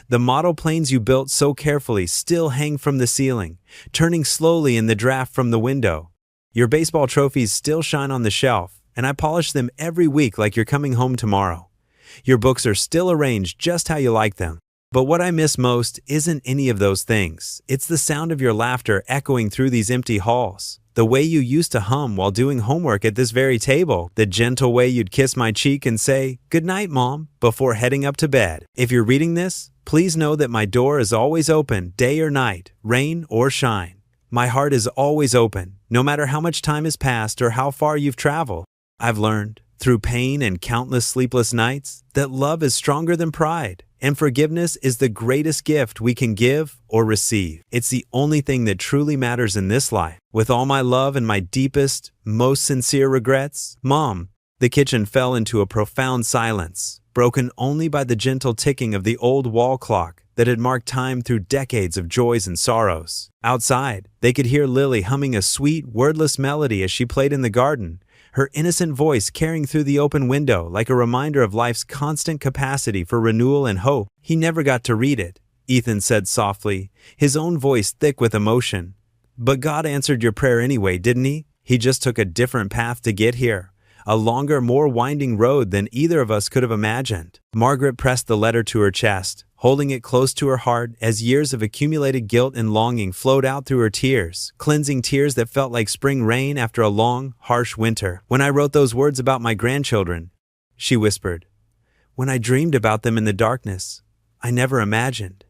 The model planes you built so carefully still hang from the ceiling, turning slowly in the draft from the window. Your baseball trophies still shine on the shelf, and I polish them every week like you're coming home tomorrow. Your books are still arranged just how you like them. But what I miss most isn't any of those things. It's the sound of your laughter echoing through these empty halls. The way you used to hum while doing homework at this very table. The gentle way you'd kiss my cheek and say, "Good night, Mom," before heading up to bed. If you're reading this, please know that my door is always open, day or night, rain or shine. My heart is always open, no matter how much time has passed or how far you've traveled. I've learned, through pain and countless sleepless nights, that love is stronger than pride, and forgiveness is the greatest gift we can give or receive. It's the only thing that truly matters in this life. With all my love and my deepest, most sincere regrets, Mom. The kitchen fell into a profound silence, broken only by the gentle ticking of the old wall clock that had marked time through decades of joys and sorrows. Outside, they could hear Lily humming a sweet, wordless melody as she played in the garden, her innocent voice carrying through the open window like a reminder of life's constant capacity for renewal and hope. He never got to read it, Ethan said softly, his own voice thick with emotion. But God answered your prayer anyway, didn't He? He just took a different path to get here. A longer, more winding road than either of us could have imagined. Margaret pressed the letter to her chest, holding it close to her heart as years of accumulated guilt and longing flowed out through her tears, cleansing tears that felt like spring rain after a long, harsh winter. When I wrote those words about my grandchildren, she whispered, when I dreamed about them in the darkness, I never imagined.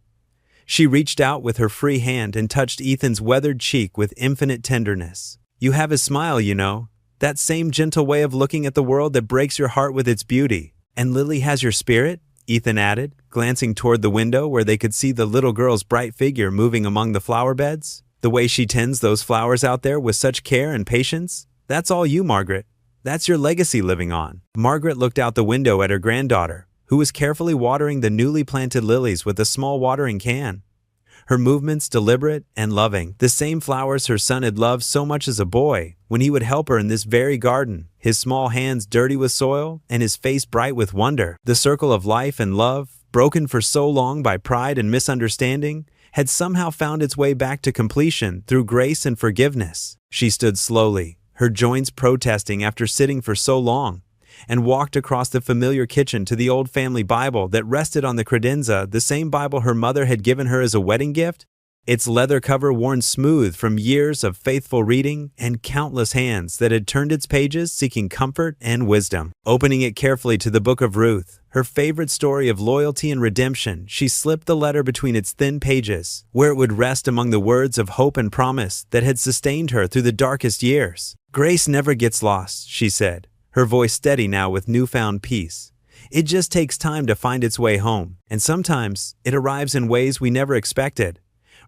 She reached out with her free hand and touched Ethan's weathered cheek with infinite tenderness. You have his smile, you know. That same gentle way of looking at the world that breaks your heart with its beauty. And Lily has your spirit, Ethan added, glancing toward the window where they could see the little girl's bright figure moving among the flower beds. The way she tends those flowers out there with such care and patience. That's all you, Margaret. That's your legacy living on. Margaret looked out the window at her granddaughter, who was carefully watering the newly planted lilies with a small watering can. Her movements deliberate and loving, the same flowers her son had loved so much as a boy, when he would help her in this very garden, his small hands dirty with soil and his face bright with wonder. The circle of life and love, broken for so long by pride and misunderstanding, had somehow found its way back to completion through grace and forgiveness. She stood slowly, her joints protesting after sitting for so long, and walked across the familiar kitchen to the old family Bible that rested on the credenza, the same Bible her mother had given her as a wedding gift, its leather cover worn smooth from years of faithful reading and countless hands that had turned its pages seeking comfort and wisdom. Opening it carefully to the book of Ruth, her favorite story of loyalty and redemption, she slipped the letter between its thin pages, where it would rest among the words of hope and promise that had sustained her through the darkest years. Grace never gets lost, she said, her voice steady now with newfound peace. It just takes time to find its way home, and sometimes it arrives in ways we never expected,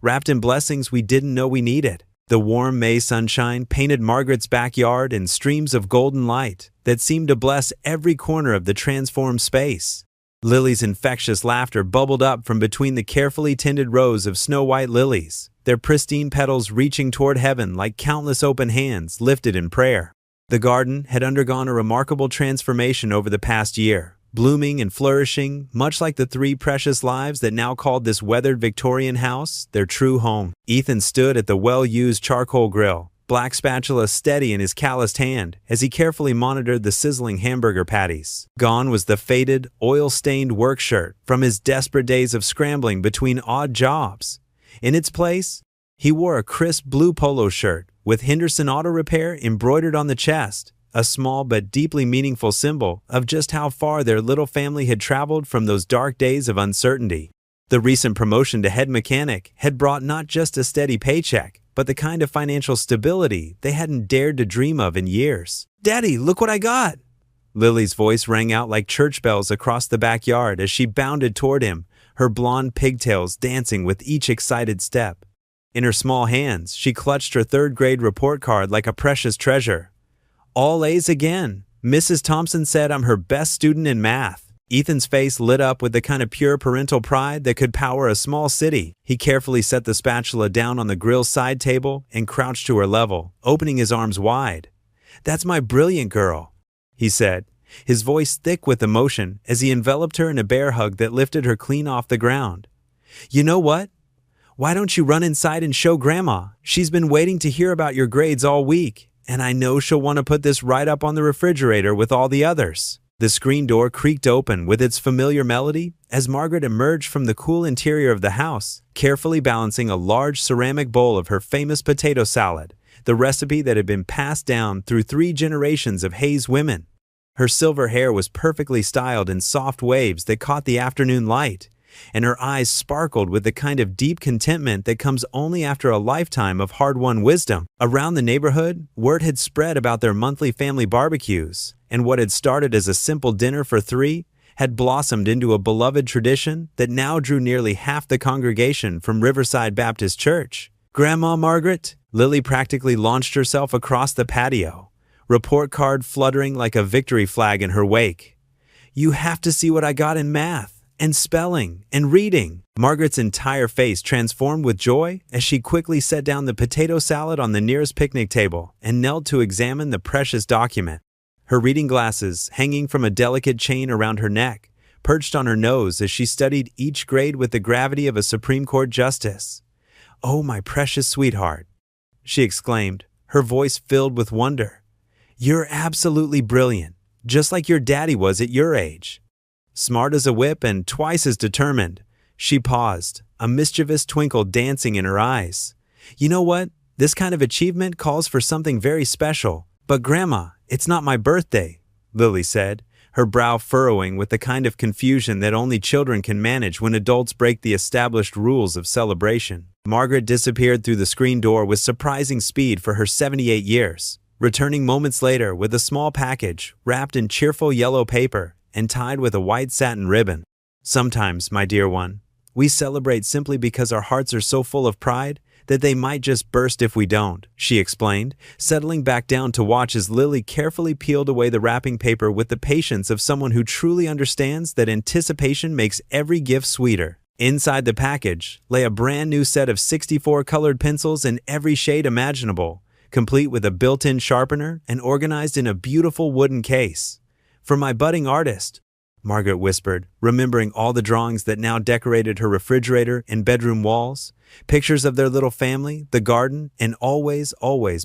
wrapped in blessings we didn't know we needed. The warm May sunshine painted Margaret's backyard in streams of golden light that seemed to bless every corner of the transformed space. Lily's infectious laughter bubbled up from between the carefully tended rows of snow-white lilies, their pristine petals reaching toward heaven like countless open hands lifted in prayer. The garden had undergone a remarkable transformation over the past year, blooming and flourishing, much like the three precious lives that now called this weathered Victorian house their true home. Ethan stood at the well-used charcoal grill, black spatula steady in his calloused hand as he carefully monitored the sizzling hamburger patties. Gone was the faded, oil-stained work shirt from his desperate days of scrambling between odd jobs. In its place, he wore a crisp blue polo shirt with Henderson Auto Repair embroidered on the chest, a small but deeply meaningful symbol of just how far their little family had traveled from those dark days of uncertainty. The recent promotion to head mechanic had brought not just a steady paycheck, but the kind of financial stability they hadn't dared to dream of in years. "Daddy, look what I got!" Lily's voice rang out like church bells across the backyard as she bounded toward him, her blonde pigtails dancing with each excited step. In her small hands, she clutched her third-grade report card like a precious treasure. "All A's again. Mrs. Thompson said I'm her best student in math." Ethan's face lit up with the kind of pure parental pride that could power a small city. He carefully set the spatula down on the grill's side table and crouched to her level, opening his arms wide. "That's my brilliant girl," he said, his voice thick with emotion as he enveloped her in a bear hug that lifted her clean off the ground. "You know what? Why don't you run inside and show Grandma? She's been waiting to hear about your grades all week, and I know she'll want to put this right up on the refrigerator with all the others." The screen door creaked open with its familiar melody as Margaret emerged from the cool interior of the house, carefully balancing a large ceramic bowl of her famous potato salad, the recipe that had been passed down through 3 generations of Hayes women. Her silver hair was perfectly styled in soft waves that caught the afternoon light, and her eyes sparkled with the kind of deep contentment that comes only after a lifetime of hard-won wisdom. Around the neighborhood, word had spread about their monthly family barbecues, and what had started as a simple dinner for 3 had blossomed into a beloved tradition that now drew nearly half the congregation from Riverside Baptist Church. "Grandma Margaret," Lily practically launched herself across the patio, report card fluttering like a victory flag in her wake. "You have to see what I got in math, and spelling, and reading." Margaret's entire face transformed with joy as she quickly set down the potato salad on the nearest picnic table and knelt to examine the precious document. Her reading glasses, hanging from a delicate chain around her neck, perched on her nose as she studied each grade with the gravity of a Supreme Court justice. "Oh, my precious sweetheart," she exclaimed, her voice filled with wonder. "You're absolutely brilliant, just like your daddy was at your age." Smart as a whip and twice as determined, she paused, a mischievous twinkle dancing in her eyes. "You know what? This kind of achievement calls for something very special. But Grandma, it's not my birthday," Lily said, her brow furrowing with the kind of confusion that only children can manage when adults break the established rules of celebration. Margaret disappeared through the screen door with surprising speed for her 78 years, returning moments later with a small package wrapped in cheerful yellow paper and tied with a white satin ribbon. "Sometimes, my dear one, we celebrate simply because our hearts are so full of pride that they might just burst if we don't," she explained, settling back down to watch as Lily carefully peeled away the wrapping paper with the patience of someone who truly understands that anticipation makes every gift sweeter. Inside the package lay a brand new set of 64 colored pencils in every shade imaginable, complete with a built-in sharpener and organized in a beautiful wooden case. "For my budding artist," Margaret whispered, remembering all the drawings that now decorated her refrigerator and bedroom walls, pictures of their little family, the garden, and always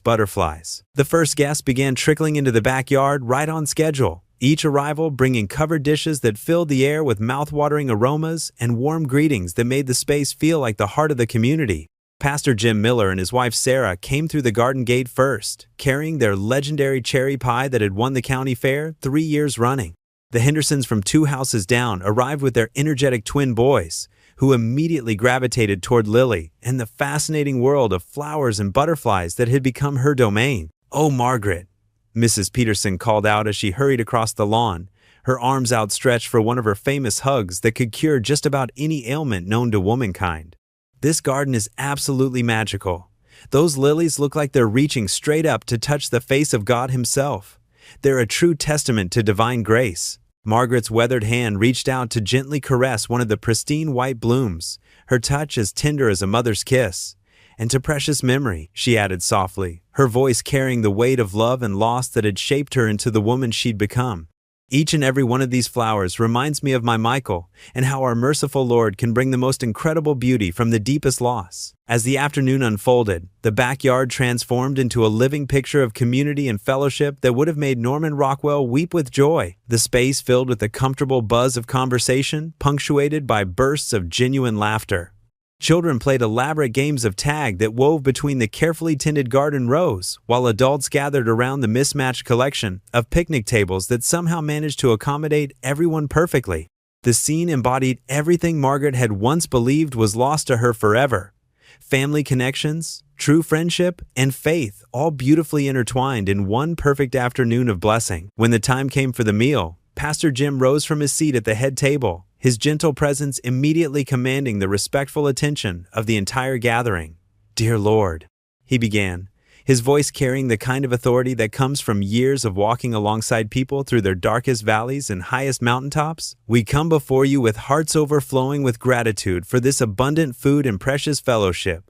butterflies. The first guests began trickling into the backyard right on schedule, each arrival bringing covered dishes that filled the air with mouth-watering aromas and warm greetings that made the space feel like the heart of the community. Pastor Jim Miller and his wife Sarah came through the garden gate first, carrying their legendary cherry pie that had won the county fair 3 years running. The Hendersons from 2 houses down arrived with their energetic twin boys, who immediately gravitated toward Lily and the fascinating world of flowers and butterflies that had become her domain. "Oh, Margaret," Mrs. Peterson called out as she hurried across the lawn, her arms outstretched for one of her famous hugs that could cure just about any ailment known to womankind. "This garden is absolutely magical. Those lilies look like they're reaching straight up to touch the face of God Himself. They're a true testament to divine grace. Margaret's weathered hand reached out to gently caress one of the pristine white blooms, her touch as tender as a mother's kiss. And to precious memory, she added softly, her voice carrying the weight of love and loss that had shaped her into the woman she'd become. Each and every one of these flowers reminds me of my Michael and how our merciful Lord can bring the most incredible beauty from the deepest loss. As the afternoon unfolded, the backyard transformed into a living picture of community and fellowship that would have made Norman Rockwell weep with joy. The space filled with a comfortable buzz of conversation, punctuated by bursts of genuine laughter. Children played elaborate games of tag that wove between the carefully tended garden rows, while adults gathered around the mismatched collection of picnic tables that somehow managed to accommodate everyone perfectly. The scene embodied everything Margaret had once believed was lost to her forever. Family connections, true friendship, and faith, all beautifully intertwined in one perfect afternoon of blessing. When the time came for the meal, Pastor Jim rose from his seat at the head table, his gentle presence immediately commanding the respectful attention of the entire gathering. "Dear Lord," he began, his voice carrying the kind of authority that comes from years of walking alongside people through their darkest valleys and highest mountaintops, "we come before you with hearts overflowing with gratitude for this abundant food and precious fellowship.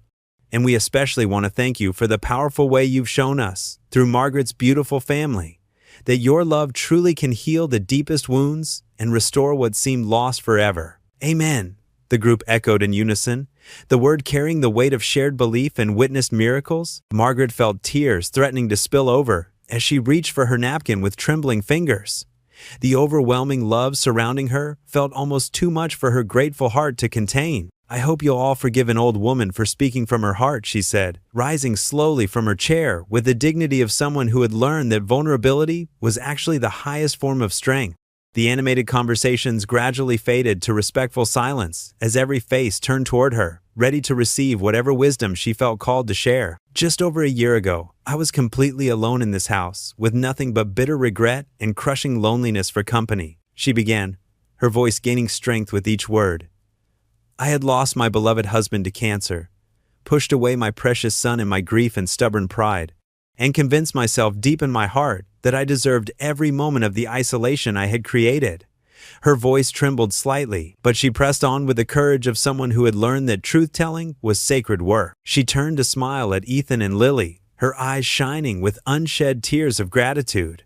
And we especially want to thank you for the powerful way you've shown us, through Margaret's beautiful family, that your love truly can heal the deepest wounds and restore what seemed lost forever. Amen," the group echoed in unison, the word carrying the weight of shared belief and witnessed miracles. Margaret felt tears threatening to spill over as she reached for her napkin with trembling fingers. The overwhelming love surrounding her felt almost too much for her grateful heart to contain. "I hope you'll all forgive an old woman for speaking from her heart," she said, rising slowly from her chair with the dignity of someone who had learned that vulnerability was actually the highest form of strength. The animated conversations gradually faded to respectful silence as every face turned toward her, ready to receive whatever wisdom she felt called to share. "Just over a year ago, I was completely alone in this house, with nothing but bitter regret and crushing loneliness for company," she began, her voice gaining strength with each word. "I had lost my beloved husband to cancer, pushed away my precious son in my grief and stubborn pride, and convinced myself deep in my heart that I deserved every moment of the isolation I had created." Her voice trembled slightly, but she pressed on with the courage of someone who had learned that truth-telling was sacred work. She turned to smile at Ethan and Lily, her eyes shining with unshed tears of gratitude.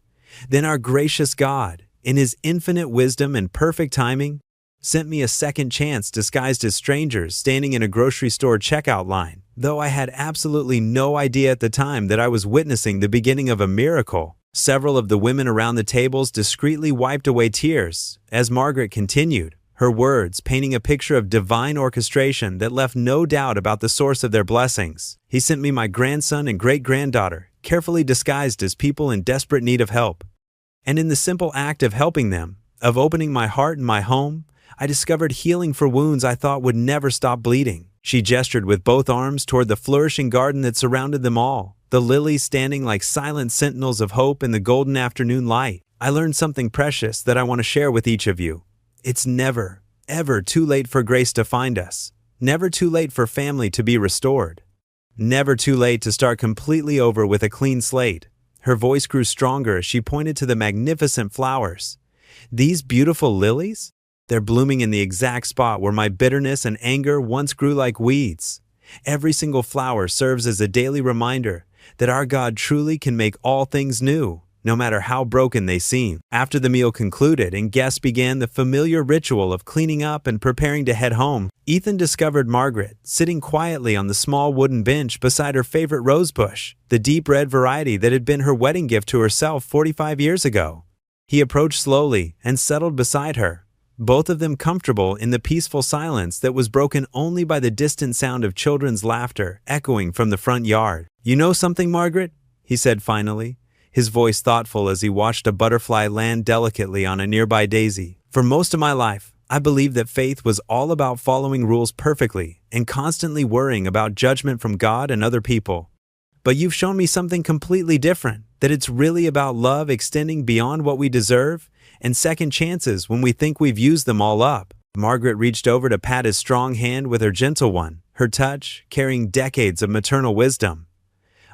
"Then our gracious God, in His infinite wisdom and perfect timing, sent me a second chance disguised as strangers standing in a grocery store checkout line, though I had absolutely no idea at the time that I was witnessing the beginning of a miracle." Several of the women around the tables discreetly wiped away tears as Margaret continued, her words painting a picture of divine orchestration that left no doubt about the source of their blessings. "He sent me my grandson and great-granddaughter, carefully disguised as people in desperate need of help. And in the simple act of helping them, of opening my heart and my home, I discovered healing for wounds I thought would never stop bleeding." She gestured with both arms toward the flourishing garden that surrounded them all, the lilies standing like silent sentinels of hope in the golden afternoon light. "I learned something precious that I want to share with each of you. It's never, ever too late for grace to find us. Never too late for family to be restored. Never too late to start completely over with a clean slate." Her voice grew stronger as she pointed to the magnificent flowers. "These beautiful lilies? They're blooming in the exact spot where my bitterness and anger once grew like weeds. Every single flower serves as a daily reminder that our God truly can make all things new, no matter how broken they seem." After the meal concluded and guests began the familiar ritual of cleaning up and preparing to head home, Ethan discovered Margaret sitting quietly on the small wooden bench beside her favorite rosebush, the deep red variety that had been her wedding gift to herself 45 years ago. He approached slowly and settled beside her, both of them comfortable in the peaceful silence that was broken only by the distant sound of children's laughter echoing from the front yard. "You know something, Margaret?" he said finally, his voice thoughtful as he watched a butterfly land delicately on a nearby daisy. "For most of my life, I believed that faith was all about following rules perfectly and constantly worrying about judgment from God and other people. But you've shown me something completely different, that it's really about love extending beyond what we deserve and second chances when we think we've used them all up." Margaret reached over to pat his strong hand with her gentle one, her touch carrying decades of maternal wisdom.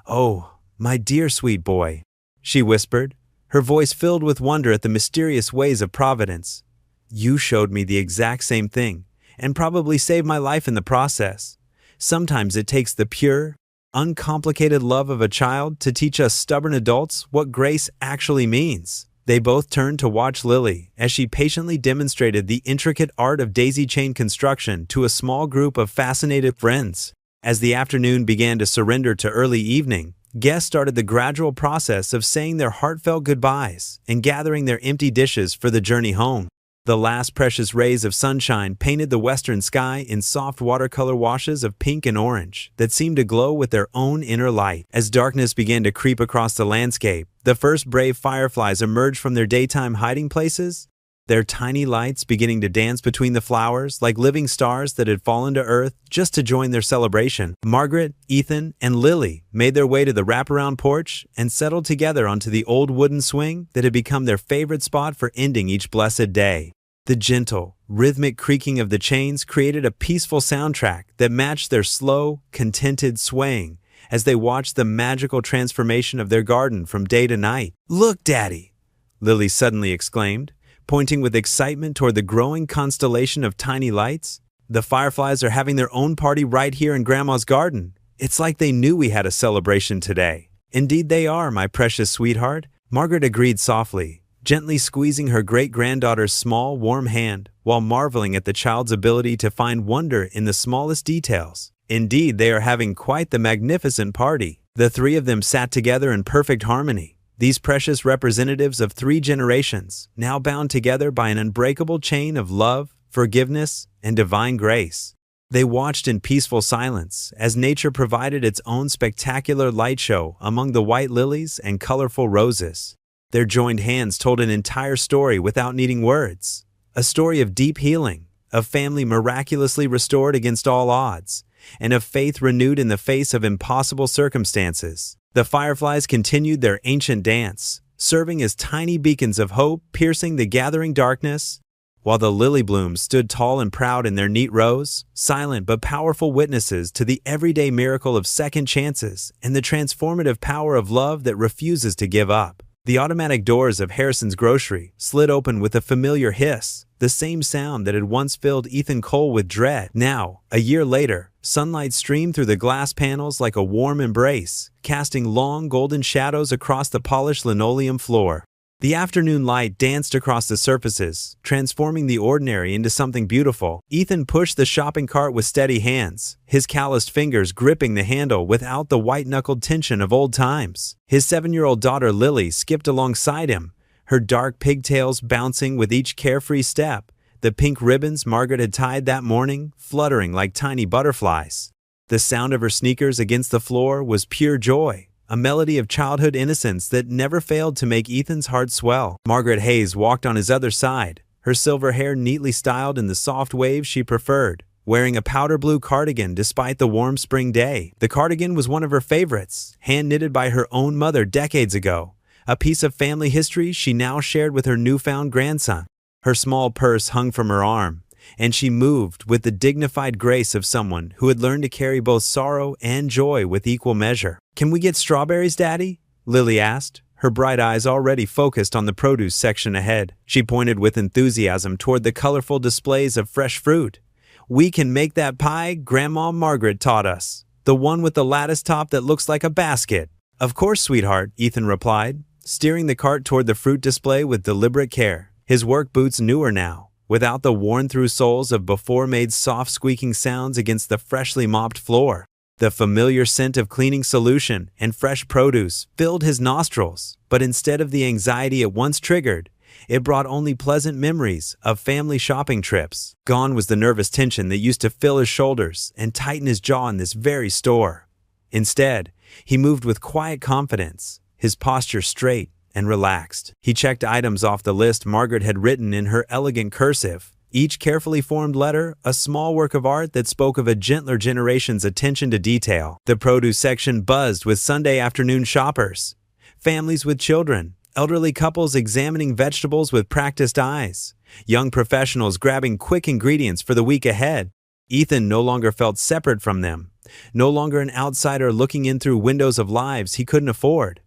"Oh, my dear sweet boy," she whispered, her voice filled with wonder at the mysterious ways of Providence. "You showed me the exact same thing, and probably saved my life in the process. Sometimes it takes the pure, uncomplicated love of a child to teach us stubborn adults what grace actually means." They both turned to watch Lily as she patiently demonstrated the intricate art of daisy chain construction to a small group of fascinated friends. As the afternoon began to surrender to early evening, guests started the gradual process of saying their heartfelt goodbyes and gathering their empty dishes for the journey home. The last precious rays of sunshine painted the western sky in soft watercolor washes of pink and orange that seemed to glow with their own inner light. As darkness began to creep across the landscape, the first brave fireflies emerged from their daytime hiding places, their tiny lights beginning to dance between the flowers like living stars that had fallen to earth just to join their celebration. Margaret, Ethan, and Lily made their way to the wraparound porch and settled together onto the old wooden swing that had become their favorite spot for ending each blessed day. The gentle, rhythmic creaking of the chains created a peaceful soundtrack that matched their slow, contented swaying as they watched the magical transformation of their garden from day to night. "Look, Daddy!" Lily suddenly exclaimed, pointing with excitement toward the growing constellation of tiny lights. "The fireflies are having their own party right here in Grandma's garden. It's like they knew we had a celebration today." "Indeed they are, my precious sweetheart," Margaret agreed softly, gently squeezing her great-granddaughter's small, warm hand while marveling at the child's ability to find wonder in the smallest details. "Indeed, they are having quite the magnificent party." The three of them sat together in perfect harmony, these precious representatives of 3 generations, now bound together by an unbreakable chain of love, forgiveness, and divine grace. They watched in peaceful silence as nature provided its own spectacular light show among the white lilies and colorful roses. Their joined hands told an entire story without needing words, a story of deep healing, of family miraculously restored against all odds, and of faith renewed in the face of impossible circumstances. The fireflies continued their ancient dance, serving as tiny beacons of hope piercing the gathering darkness, while the lily blooms stood tall and proud in their neat rows, silent but powerful witnesses to the everyday miracle of second chances and the transformative power of love that refuses to give up. The automatic doors of Harrison's grocery slid open with a familiar hiss, the same sound that had once filled Ethan Cole with dread. Now, a year later, sunlight streamed through the glass panels like a warm embrace, casting long golden shadows across the polished linoleum floor. The afternoon light danced across the surfaces, transforming the ordinary into something beautiful. Ethan pushed the shopping cart with steady hands, his calloused fingers gripping the handle without the white-knuckled tension of old times. His 7-year-old daughter Lily skipped alongside him, her dark pigtails bouncing with each carefree step, the pink ribbons Margaret had tied that morning fluttering like tiny butterflies. The sound of her sneakers against the floor was pure joy, a melody of childhood innocence that never failed to make Ethan's heart swell. Margaret Hayes walked on his other side, her silver hair neatly styled in the soft waves she preferred, wearing a powder blue cardigan despite the warm spring day. The cardigan was one of her favorites, hand-knitted by her own mother decades ago, a piece of family history she now shared with her newfound grandson. Her small purse hung from her arm, and she moved with the dignified grace of someone who had learned to carry both sorrow and joy with equal measure. "Can we get strawberries, Daddy?" Lily asked, her bright eyes already focused on the produce section ahead. She pointed with enthusiasm toward the colorful displays of fresh fruit. "We can make that pie Grandma Margaret taught us, the one with the lattice top that looks like a basket." "Of course, sweetheart," Ethan replied, steering the cart toward the fruit display with deliberate care. His work boots newer now, without the worn-through soles of before-made soft squeaking sounds against the freshly mopped floor. The familiar scent of cleaning solution and fresh produce filled his nostrils, but instead of the anxiety it once triggered, it brought only pleasant memories of family shopping trips. Gone was the nervous tension that used to fill his shoulders and tighten his jaw in this very store. Instead, he moved with quiet confidence, his posture straight and relaxed. He checked items off the list Margaret had written in her elegant cursive, each carefully formed letter a small work of art that spoke of a gentler generation's attention to detail. The produce section buzzed with Sunday afternoon shoppers, families with children, elderly couples examining vegetables with practiced eyes, young professionals grabbing quick ingredients for the week ahead. Ethan no longer felt separate from them, no longer an outsider looking in through windows of lives he couldn't afford.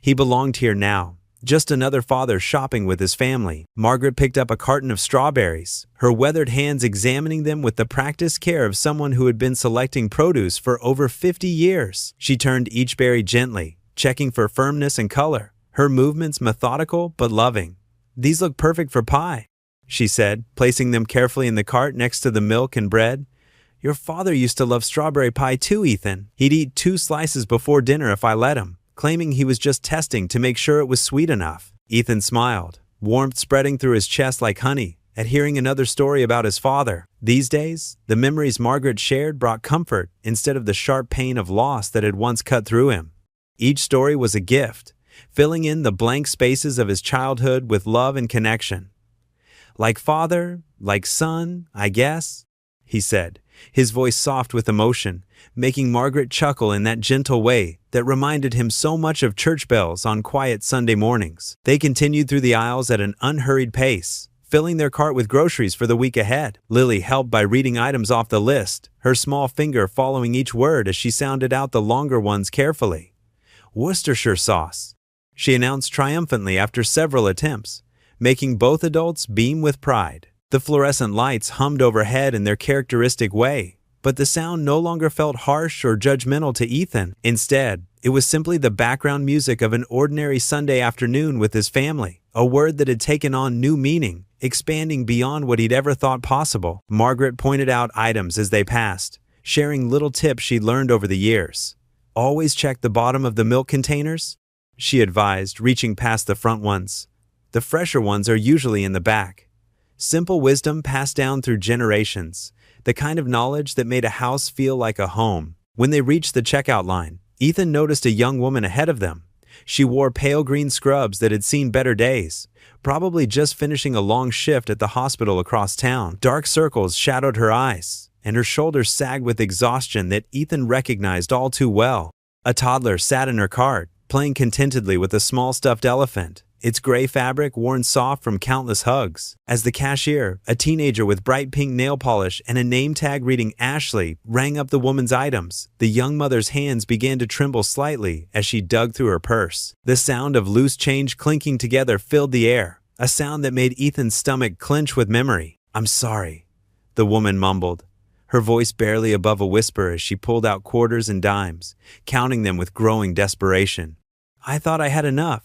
He belonged here now, just another father shopping with his family. Margaret picked up a carton of strawberries, her weathered hands examining them with the practiced care of someone who had been selecting produce for over 50 years. She turned each berry gently, checking for firmness and color, her movements methodical but loving. "These look perfect for pie," she said, placing them carefully in the cart next to the milk and bread. "Your father used to love strawberry pie too, Ethan. He'd eat 2 slices before dinner if I let him, claiming he was just testing to make sure it was sweet enough." Ethan smiled, warmth spreading through his chest like honey, at hearing another story about his father. These days, the memories Margaret shared brought comfort instead of the sharp pain of loss that had once cut through him. Each story was a gift, filling in the blank spaces of his childhood with love and connection. "Like father, like son, I guess," he said, his voice soft with emotion, making Margaret chuckle in that gentle way that reminded him so much of church bells on quiet Sunday mornings. They continued through the aisles at an unhurried pace, filling their cart with groceries for the week ahead. Lily helped by reading items off the list, her small finger following each word as she sounded out the longer ones carefully. "Worcestershire sauce," she announced triumphantly after several attempts, making both adults beam with pride. The fluorescent lights hummed overhead in their characteristic way, but the sound no longer felt harsh or judgmental to Ethan. Instead, it was simply the background music of an ordinary Sunday afternoon with his family, a word that had taken on new meaning, expanding beyond what he'd ever thought possible. Margaret pointed out items as they passed, sharing little tips she'd learned over the years. "Always check the bottom of the milk containers," she advised, reaching past the front ones. "The fresher ones are usually in the back." Simple wisdom passed down through generations, the kind of knowledge that made a house feel like a home. When they reached the checkout line, Ethan noticed a young woman ahead of them. She wore pale green scrubs that had seen better days, probably just finishing a long shift at the hospital across town. Dark circles shadowed her eyes, and her shoulders sagged with exhaustion that Ethan recognized all too well. A toddler sat in her cart, playing contentedly with a small stuffed elephant, its gray fabric worn soft from countless hugs. As the cashier, a teenager with bright pink nail polish and a name tag reading Ashley, rang up the woman's items, the young mother's hands began to tremble slightly as she dug through her purse. The sound of loose change clinking together filled the air, a sound that made Ethan's stomach clench with memory. "I'm sorry," the woman mumbled, her voice barely above a whisper as she pulled out quarters and dimes, counting them with growing desperation. "I thought I had enough."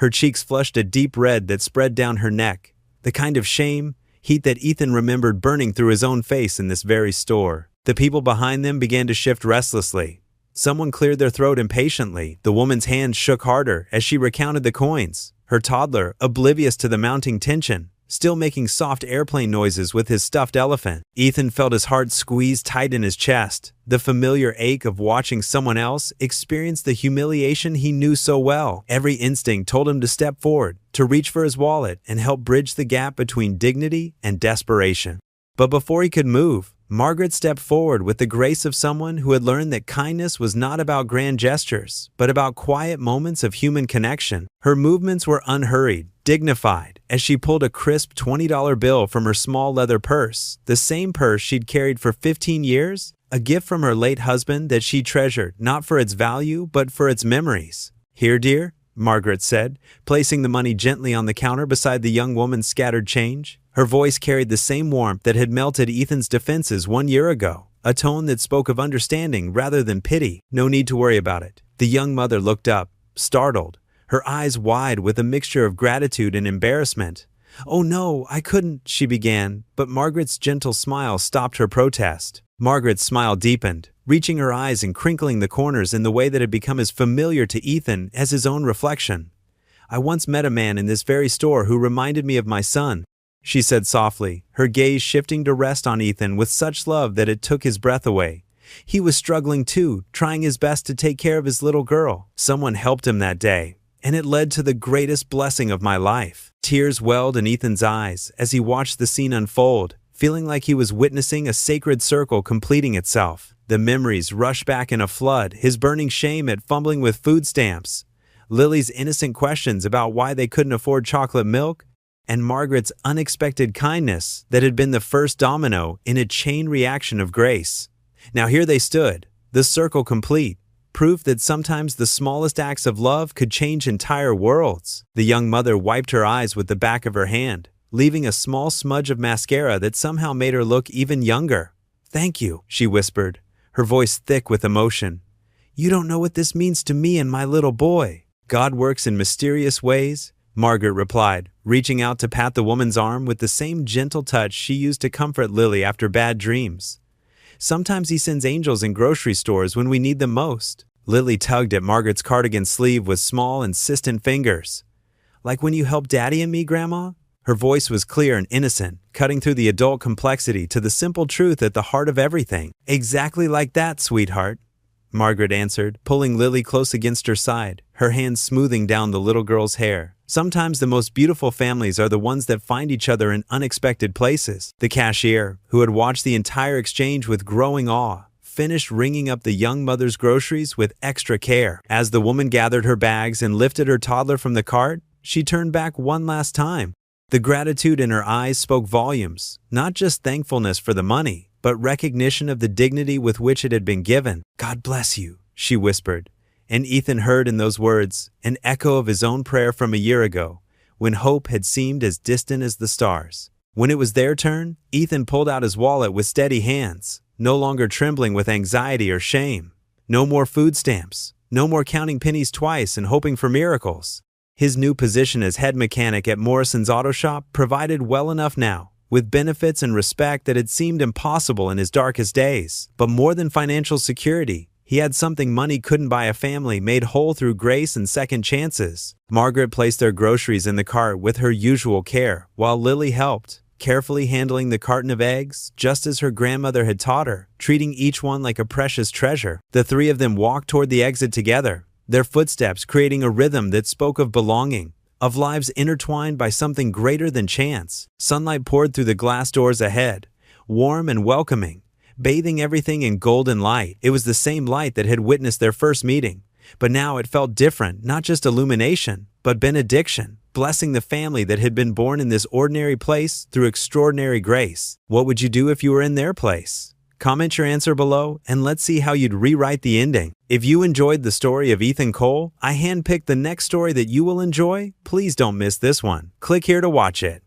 Her cheeks flushed a deep red that spread down her neck, the kind of shame, heat that Ethan remembered burning through his own face in this very store. The people behind them began to shift restlessly. Someone cleared their throat impatiently. The woman's hands shook harder as she recounted the coins, her toddler, oblivious to the mounting tension, still making soft airplane noises with his stuffed elephant. Ethan felt his heart squeeze tight in his chest, the familiar ache of watching someone else experience the humiliation he knew so well. Every instinct told him to step forward, to reach for his wallet and help bridge the gap between dignity and desperation. But before he could move, Margaret stepped forward with the grace of someone who had learned that kindness was not about grand gestures, but about quiet moments of human connection. Her movements were unhurried, dignified, as she pulled a crisp $20 bill from her small leather purse, the same purse she'd carried for 15 years, a gift from her late husband that she treasured not for its value but for its memories. "Here, dear," Margaret said, placing the money gently on the counter beside the young woman's scattered change. Her voice carried the same warmth that had melted Ethan's defenses 1 year ago, a tone that spoke of understanding rather than pity. "No need to worry about it." The young mother looked up, startled, her eyes wide with a mixture of gratitude and embarrassment. "Oh no, I couldn't," she began, but Margaret's gentle smile stopped her protest. Margaret's smile deepened, reaching her eyes and crinkling the corners in the way that had become as familiar to Ethan as his own reflection. "I once met a man in this very store who reminded me of my son," she said softly, her gaze shifting to rest on Ethan with such love that it took his breath away. He was struggling too, trying his best to take care of his little girl. Someone helped him that day, and it led to the greatest blessing of my life. Tears welled in Ethan's eyes as he watched the scene unfold, feeling like he was witnessing a sacred circle completing itself. The memories rushed back in a flood, his burning shame at fumbling with food stamps, Lily's innocent questions about why they couldn't afford chocolate milk, and Margaret's unexpected kindness that had been the first domino in a chain reaction of grace. Now here they stood, the circle complete, proof that sometimes the smallest acts of love could change entire worlds. The young mother wiped her eyes with the back of her hand, leaving a small smudge of mascara that somehow made her look even younger. "Thank you," she whispered, her voice thick with emotion. "You don't know what this means to me and my little boy." "God works in mysterious ways," Margaret replied, reaching out to pat the woman's arm with the same gentle touch she used to comfort Lily after bad dreams. "Sometimes he sends angels in grocery stores when we need them most." Lily tugged at Margaret's cardigan sleeve with small, insistent fingers. "Like when you helped Daddy and me, Grandma?" Her voice was clear and innocent, cutting through the adult complexity to the simple truth at the heart of everything. "Exactly like that, sweetheart," Margaret answered, pulling Lily close against her side, her hands smoothing down the little girl's hair. "Sometimes the most beautiful families are the ones that find each other in unexpected places." The cashier, who had watched the entire exchange with growing awe, finished ringing up the young mother's groceries with extra care. As the woman gathered her bags and lifted her toddler from the cart, she turned back one last time. The gratitude in her eyes spoke volumes, not just thankfulness for the money, but recognition of the dignity with which it had been given. "God bless you," she whispered, and Ethan heard in those words an echo of his own prayer from a year ago, when hope had seemed as distant as the stars. When it was their turn, Ethan pulled out his wallet with steady hands, no longer trembling with anxiety or shame. No more food stamps, no more counting pennies twice and hoping for miracles. His new position as head mechanic at Morrison's auto shop provided well enough now, with benefits and respect that had seemed impossible in his darkest days. But more than financial security, he had something money couldn't buy: a family made whole through grace and second chances. Margaret placed their groceries in the cart with her usual care, while Lily helped, carefully handling the carton of eggs, just as her grandmother had taught her, treating each one like a precious treasure. The three of them walked toward the exit together, their footsteps creating a rhythm that spoke of belonging, of lives intertwined by something greater than chance. Sunlight poured through the glass doors ahead, warm and welcoming, bathing everything in golden light. It was the same light that had witnessed their first meeting, but now it felt different, not just illumination, but benediction, blessing the family that had been born in this ordinary place through extraordinary grace. What would you do if you were in their place? Comment your answer below, and let's see how you'd rewrite the ending. If you enjoyed the story of Ethan Cole, I handpicked the next story that you will enjoy. Please don't miss this one. Click here to watch it.